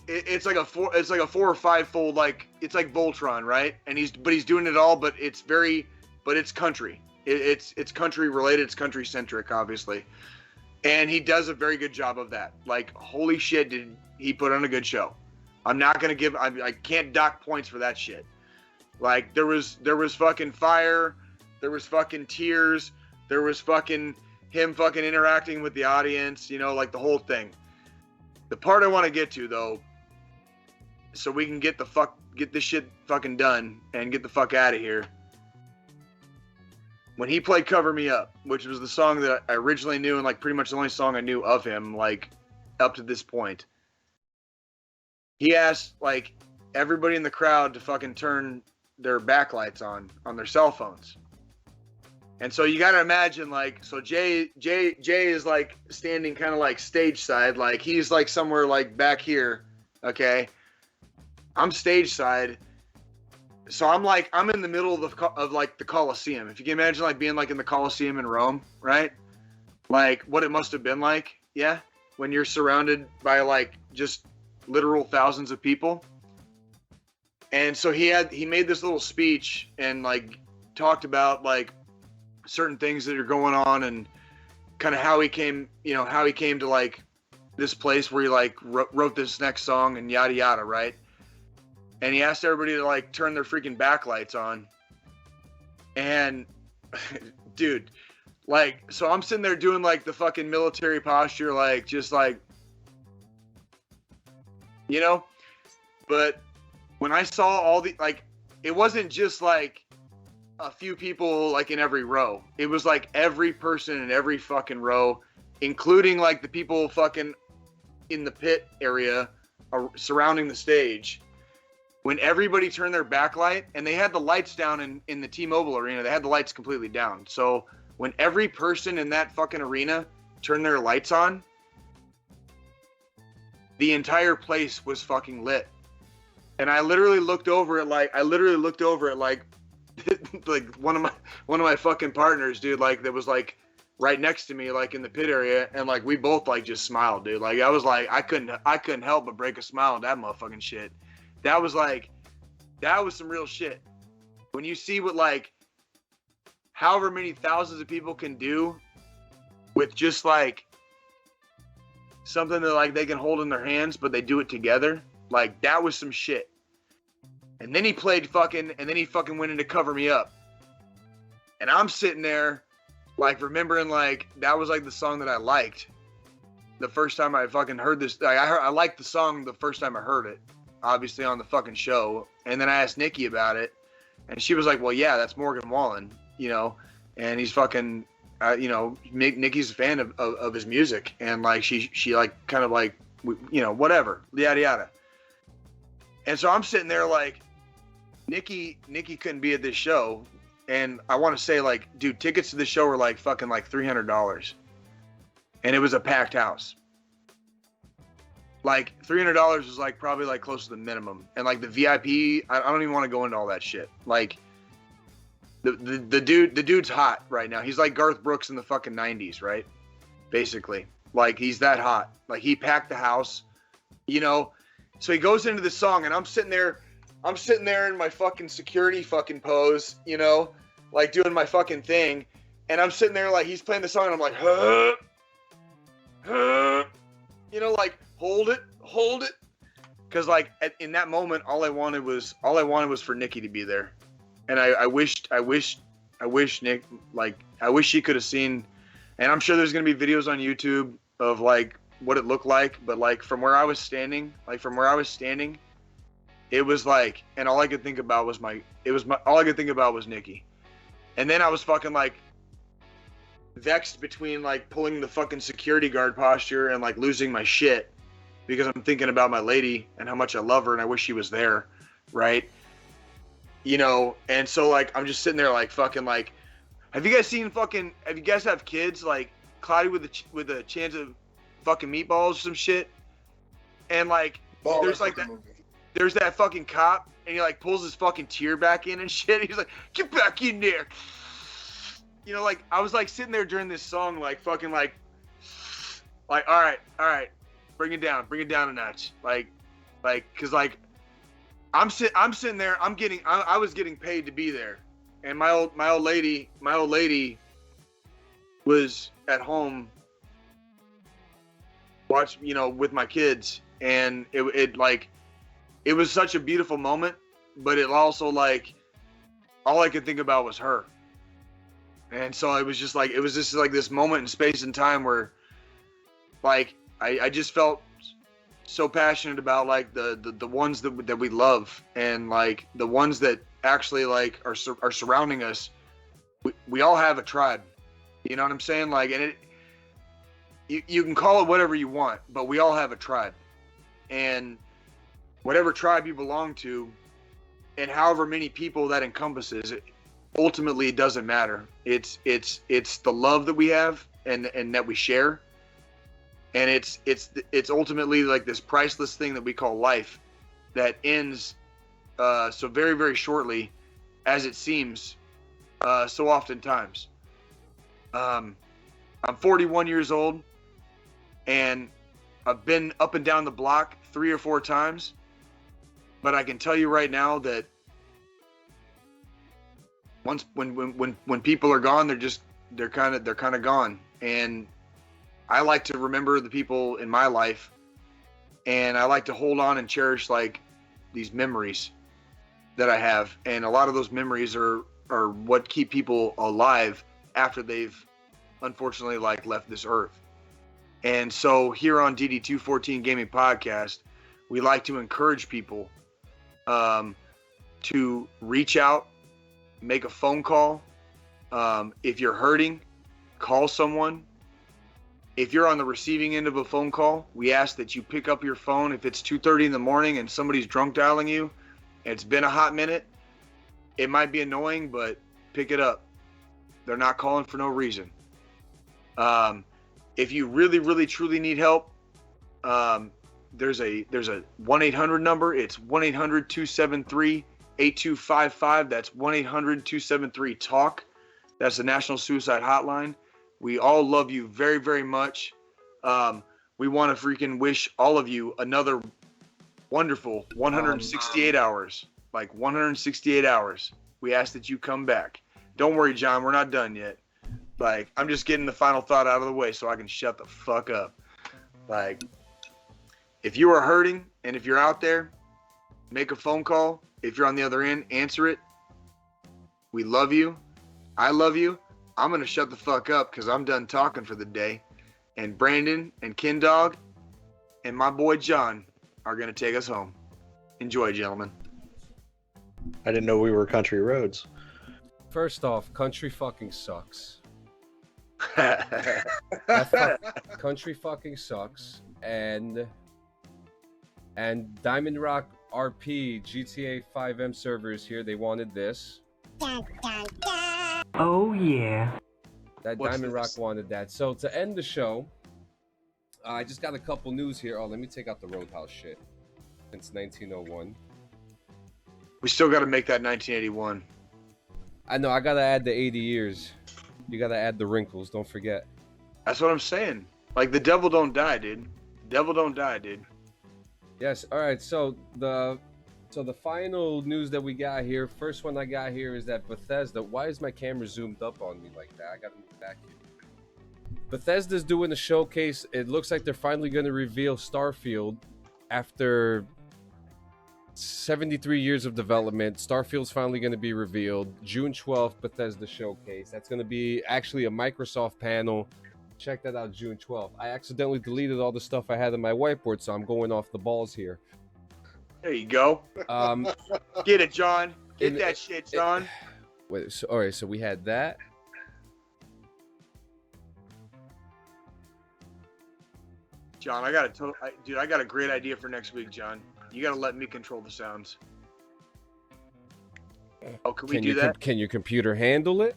it's like a 4 or 5 fold, like it's like Voltron, right? And he's doing it all, but it's country. It's country related. It's country centric, obviously. And he does a very good job of that. Like, holy shit, did he put on a good show. I'm not going to I can't dock points for that shit. Like, there was fucking fire. There was fucking tears. There was fucking him fucking interacting with the audience, like the whole thing. The part I want to get to, though, so we can get this shit fucking done and get the fuck out of here. When he played Cover Me Up, which was the song that I originally knew and like pretty much the only song I knew of him, like up to this point, he asked like everybody in the crowd to fucking turn their backlights on their cell phones. And so you got to imagine, like, so Jay is like standing kind of like stage side, like he's like somewhere like back here. Okay. I'm stage side. So I'm in the middle of like the Colosseum. If you can imagine like being like in the Colosseum in Rome, right? Like what it must have been like, yeah, when you're surrounded by like just literal thousands of people. And so he made this little speech and like talked about like certain things that are going on and kind of how he came to like this place where he like wrote this next song and yada yada, right? And he asked everybody to like turn their freaking backlights on. And dude, like, so I'm sitting there doing like the fucking military posture, like just like, but when I saw all the, like, it wasn't just like a few people like in every row. It was like every person in every fucking row, including like the people fucking in the pit area surrounding the stage. When everybody turned their backlight, and they had the lights down in the T-Mobile arena, they had the lights completely down. So when every person in that fucking arena turned their lights on, the entire place was fucking lit. And I literally looked over at like like one of my fucking partners, dude, like that was like right next to me, like in the pit area, and like we both like just smiled, dude. Like I was like I couldn't help but break a smile at that motherfucking shit. That was some real shit. When you see what like however many thousands of people can do with just like something that like they can hold in their hands, but they do it together, like that was some shit. And then he fucking went into Cover Me Up. And I'm sitting there like remembering like that was like the song that I liked the first time I fucking heard this. I liked the song the first time I heard it. obviously on the fucking show. And then I asked Nikki about it, and she was like, well, yeah, that's Morgan Wallen, you know, and he's fucking, you know, Nikki's a fan of his music, and like she like kind of like, you know, whatever, yada yada. And so I'm sitting there like, Nikki couldn't be at this show, and I want to say like, dude, tickets to the show were like fucking like $300, and it was a packed house. Like $300 was like probably like close to the minimum, and like the VIP, I don't even want to go into all that shit. Like the dude's hot right now. He's like Garth Brooks in the fucking 90s, right? Basically, like he's that hot. Like he packed the house, you know. So he goes into the song, and I'm sitting there in my fucking security fucking pose, you know, like doing my fucking thing, and I'm sitting there like he's playing the song, and I'm like, you know, like hold it, because like in that moment, all I wanted was for Nikki to be there, and I wish Nick, like I wish she could have seen, and I'm sure there's gonna be videos on YouTube of like what it looked like, but like from where I was standing, it was like, and all I could think about was Nikki. And then I was fucking like vexed between like pulling the fucking security guard posture and like losing my shit because I'm thinking about my lady and how much I love her and I wish she was there, right? You know, and so like I'm just sitting there like fucking like, have you guys have kids like Cloudy with a chance of fucking meatballs or some shit? And like there's like that. There's that fucking cop, and he like pulls his fucking tear back in and shit. He's like, "Get back in there," you know. Like I was like sitting there during this song, like fucking like, all right, bring it down a notch, like, cause like, I'm sitting there, I was getting paid to be there, and my old lady was at home, with my kids, and it was such a beautiful moment, but it also like, all I could think about was her. And so it was just like this moment in space and time where like, I just felt so passionate about like the ones that we love, and like the ones that actually like are surrounding us. We all have a tribe, you know what I'm saying? Like, and you can call it whatever you want, but we all have a tribe. And whatever tribe you belong to, and however many people that encompasses, ultimately it doesn't matter. It's the love that we have and that we share, and it's ultimately like this priceless thing that we call life, that ends so very, very shortly, as it seems so oftentimes. I'm 41 years old, and I've been up and down the block 3 or 4 times. But I can tell you right now that when people are gone, they're kind of gone. And I like to remember the people in my life, and I like to hold on and cherish like these memories that I have. And a lot of those memories are what keep people alive after they've unfortunately like left this earth. And so here on DD214 Gaming Podcast, we like to encourage people to reach out, make a phone call. If you're hurting, call someone. If you're on the receiving end of a phone call, we ask that you pick up your phone. If it's 2:30 in the morning and somebody's drunk dialing you, and it's been a hot minute, it might be annoying, but pick it up. They're not calling for no reason. If you really, really, truly need help, there's a 1-800 number. It's 1-800-273-8255. That's 1-800-273-TALK. That's the National Suicide Hotline. We all love you very, very much. We want to freaking wish all of you another wonderful 168 hours. Like 168 hours. We ask that you come back. Don't worry, John. We're not done yet. Like, I'm just getting the final thought out of the way so I can shut the fuck up. Like, if you are hurting and if you're out there, make a phone call. If you're on the other end, answer it. We love you. I love you. I'm going to shut the fuck up because I'm done talking for the day. And Brandon and Ken Dog and my boy John are going to take us home. Enjoy, gentlemen. I didn't know we were country roads. First off, country fucking sucks. That Country fucking sucks. And Diamond Rock RP GTA 5M servers here, they wanted this. Oh yeah. That What's Diamond this? Rock wanted that. So to end the show, I just got a couple news here. Oh, let me take out the Roadhouse shit. Since 1901. We still got to make that 1981. I know, I gotta add the 80 years. You gotta add the wrinkles, don't forget. That's what I'm saying. Like, the devil don't die, dude. The devil don't die, dude. Yes, alright, so the final news that we got here, first one I got here is that Bethesda, why is my camera zoomed up on me like that? I gotta move back here. Bethesda's doing a showcase. It looks like they're finally gonna reveal Starfield after 73 years of development. Starfield's finally going to be revealed June 12th, Bethesda Showcase. That's going to be actually a Microsoft panel. Check that out, June 12th. I accidentally deleted all the stuff I had on my whiteboard, so I'm going off the balls here. There you go. Get it, John. Get that shit, John. Wait, so, all right, so we had that. John, I got a great idea for next week, John. You got to let me control the sounds. Oh, can we do that? Can your computer handle it?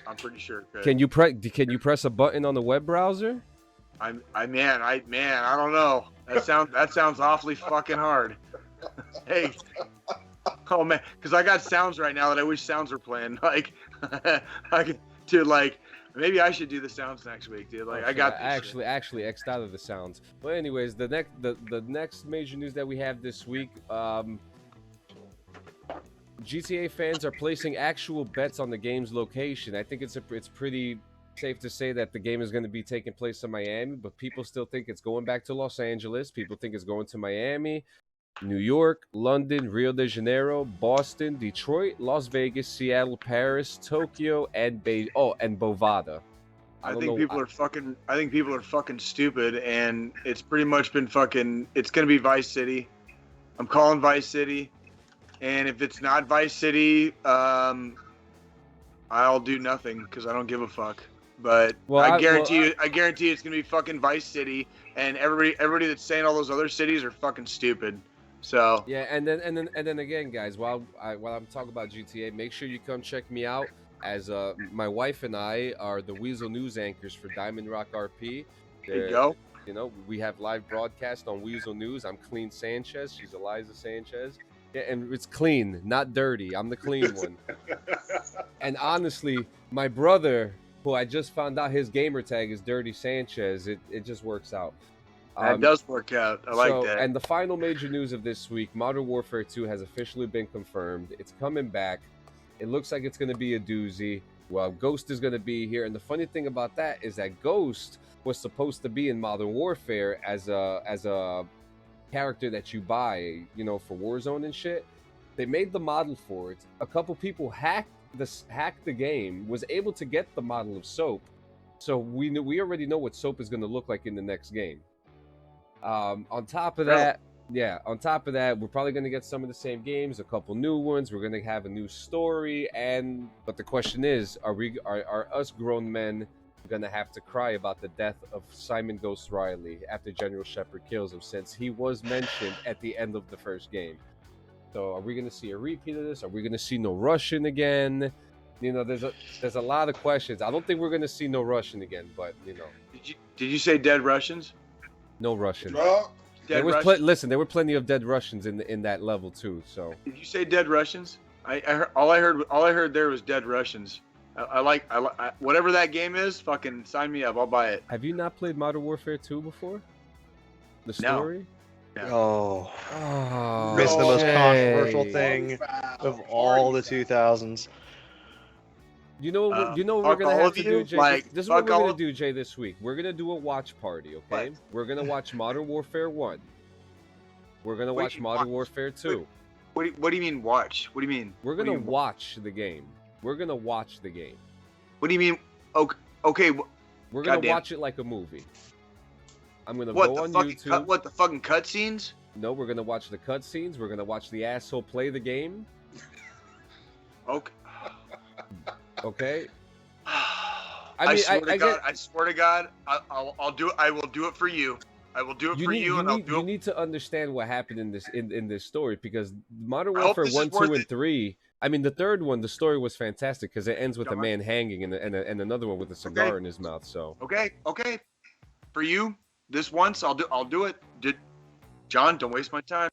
I'm pretty sure it could. Can you press a button on the web browser? I don't know. That sounds awfully fucking hard. Hey. Oh man, because I got sounds right now that I wish sounds were playing. Like, maybe I should do the sounds next week, dude. Like, I got this. Actually X'd out of the sounds. But anyways, the next major news that we have this week, GTA fans are placing actual bets on the game's location. I think it's pretty safe to say that the game is going to be taking place in Miami, but people still think it's going back to Los Angeles. People think it's going to Miami, New York, London, Rio de Janeiro, Boston, Detroit, Las Vegas, Seattle, Paris, Tokyo, and Bovada. I think people are fucking stupid, and it's pretty much been fucking. It's gonna be Vice City. I'm calling Vice City, and if it's not Vice City, I'll do nothing because I don't give a fuck. But I guarantee it's gonna be fucking Vice City, and everybody that's saying all those other cities are fucking stupid. So yeah, and then again, guys, while I'm talking about GTA, make sure you come check me out, as my wife and I are the Weasel News anchors for Diamond Rock RP. There you go. You know, we have live broadcast on Weasel News. I'm Clean Sanchez. She's Eliza Sanchez. Yeah, and it's clean, not dirty. I'm the clean one. And honestly, my brother, who I just found out his gamer tag is Dirty Sanchez, it just works out. That does work out. I like that. And the final major news of this week, Modern Warfare 2 has officially been confirmed. It's coming back. It looks like it's going to be a doozy. Well, Ghost is going to be here. And the funny thing about that is that Ghost was supposed to be in Modern Warfare as a character that you buy, you know, for Warzone and shit. They made the model for it. A couple people hacked the game, was able to get the model of Soap. So we already know what Soap is going to look like in the next game. On top of that, we're probably going to get some of the same games, a couple new ones. We're going to have a new story, but the question is, are us grown men going to have to cry about the death of Simon Ghost Riley after General Shepard kills him, since he was mentioned at the end of the first game? So are we going to see a repeat of this? Are we going to see no Russian again? You know, there's a lot of questions. I don't think we're going to see no Russian again, but you know. Did you say dead Russians? No Russian. Dead Listen, there were plenty of dead Russians in that level too. So did you say dead Russians? All I heard there was dead Russians. I like whatever that game is. Fucking sign me up. I'll buy it. Have you not played Modern Warfare 2 before? The story? No. Oh, it's the most controversial thing of all the 2000s. You know what we're gonna have to do, Jay? Like, this is what we're gonna do, Jay, this week. We're gonna do a watch party, okay? What? We're gonna watch Modern Warfare 1. We're gonna watch Modern Warfare 2. What do you mean watch? What do you mean? We're gonna watch the game. We're gonna watch the game. What do you mean? Okay. We're gonna watch it like a movie. I'm gonna go on YouTube. What, the fucking cutscenes? No, we're gonna watch the cutscenes. We're gonna watch the asshole play the game. Okay. Okay. I swear to God, I'll do it. I will do it for you. I will do it for you, and I'll do it. You need to understand what happened in this story, because Modern I hope Warfare this is 1, 2, worth and it. 3. I mean, the third one, the story was fantastic because it ends with a man hanging and another one with a cigar in his mouth. So okay, for you, this once I'll do it. John, don't waste my time.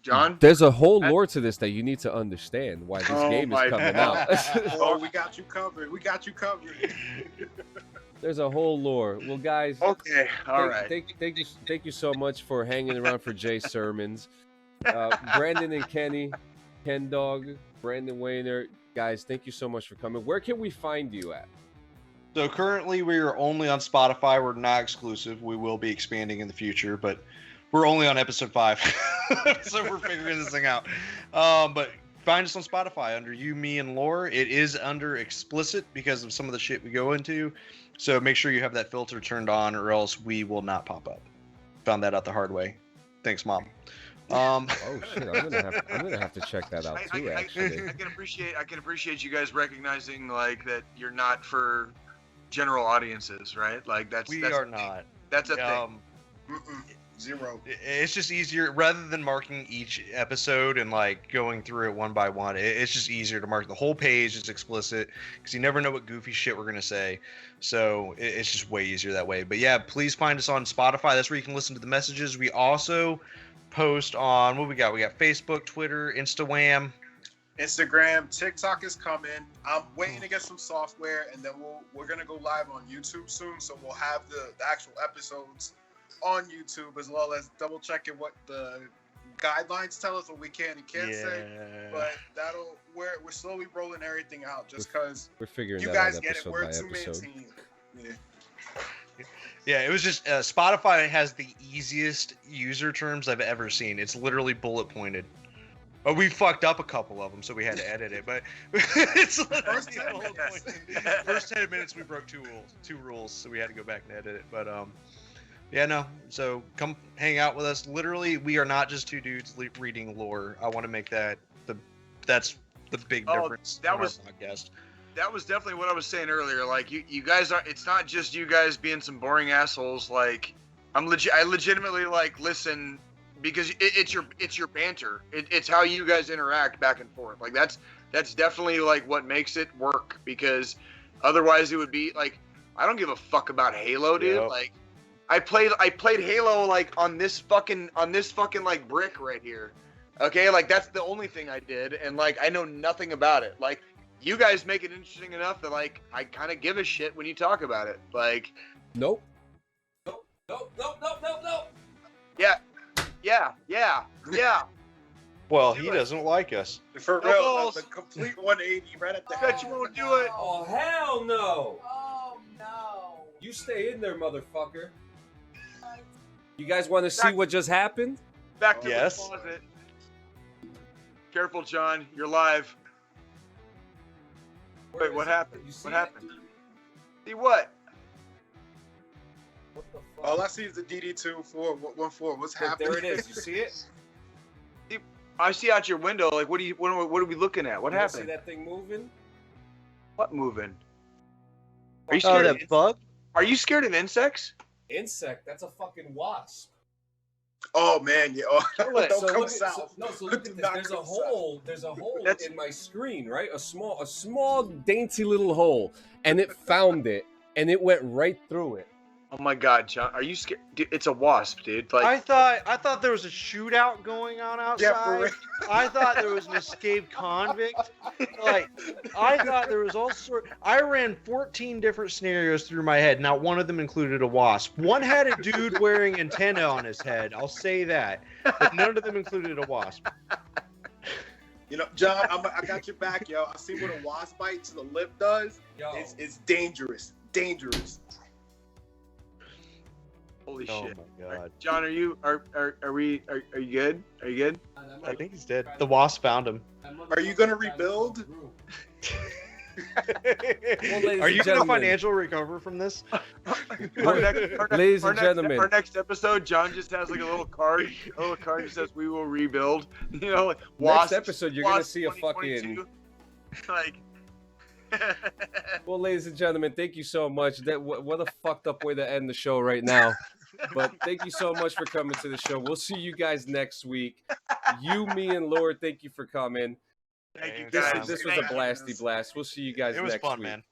John, there's a whole lore to this that you need to understand why this game is coming out. Oh, we got you covered. We got you covered. There's a whole lore. Well, guys. Okay, all right. Thank you so much for hanging around for Jay's sermons. Brandon and Kenny, Ken Dog, Brandon Wayner, guys, thank you so much for coming. Where can we find you at? So currently we are only on Spotify. We're not exclusive. We will be expanding in the future, but we're only on episode 5. So we're figuring this thing out. But find us on Spotify under You, Me, and Lore. It is under explicit because of some of the shit we go into. So make sure you have that filter turned on, or else we will not pop up. Found that out the hard way. Thanks, Mom. Oh shit! I'm gonna have to check that out too. Actually, I can appreciate you guys recognizing like that you're not for general audiences, right? Like that's not. That's a thing. Zero. It's just easier rather than marking each episode and like going through it one by one. It's just easier to mark the whole page as explicit because you never know what goofy shit we're gonna say. So it's just way easier that way. But yeah, please find us on Spotify. That's where you can listen to the messages. We also post on what we got. We got Facebook, Twitter, Instagram, TikTok is coming. I'm waiting to get some software, and then we're gonna go live on YouTube soon. So we'll have the actual episodes on YouTube, as well as double checking what the guidelines tell us what we can and can't say. But we're slowly rolling everything out just because we're figuring you that guys out get it. episode We're by a two-man episode. team. Yeah, it was just Spotify has the easiest user terms I've ever seen. It's literally bullet pointed. But we fucked up a couple of them, so we had to edit it. But it's literally bullet pointed. First 10 minutes we broke two rules, so we had to go back and edit it. But yeah, no. So come hang out with us. Literally, we are not just two dudes reading lore. I want to make that's the big difference. That in was our podcast. That was definitely what I was saying earlier. Like you guys are. It's not just you guys being some boring assholes. Like I legitimately like listen because it's your banter. It's how you guys interact back and forth. Like that's definitely like what makes it work. Because otherwise it would be like I don't give a fuck about Halo, dude. Yep. Like I played Halo like on this fucking like brick right here. Okay, like that's the only thing I did, and like I know nothing about it. Like you guys make it interesting enough that like I kind of give a shit when you talk about it. Like Nope. Yeah. Well, he doesn't like us. For No real, balls. that's a complete 180 right at the Bet you won't do it. Oh hell no! Oh no. You stay in there, motherfucker. You guys want to see what just happened? Back to Yes. the closet. Careful, John. You're live. Wait, what happened? What happened? See what? What the fuck? All I see is the DD2-414. What's happening? There it is. You see it? I see out your window. Like, what are we looking at? What You happened? See that thing moving? What moving? Are you scared? that bug? Are you scared of insects? Insect. That's a fucking wasp. Oh man, yeah. Oh, don't So come look south. so look at this. Not There's a come hole. There's a hole That's- in my screen, right? A small, dainty little hole, and it found it, and it went right through it. Oh my God, John. Are you scared? Dude, it's a wasp, dude. Like, I thought there was a shootout going on outside. Yeah, for real. I thought there was an escaped convict. Like, I thought there was all sort. I ran 14 different scenarios through my head. Not one of them included a wasp. One had a dude wearing antenna on his head. I'll say that, but none of them included a wasp. You know, John, I got your back, yo. I see what a wasp bite to the lip does. Yo. It's dangerous. Dangerous. holy Oh shit. my God. John, are you good? Are you good? I think he's dead. The wasp found him. Are you gonna rebuild? ladies Are and you going to gentlemen. financial recover from this? Ladies and gentlemen. Our next episode, John just has like a little card that says "We will rebuild." You know, like Next episode, you're gonna see a 2022. Like. Well, ladies and gentlemen, thank you so much. What a fucked up way to end the show right now. But thank you so much for coming to the show. We'll see you guys next week. You, me, and Lord, thank you for coming. Thank you, This guys. was a blasty blast. We'll see you guys It was next fun, week. man.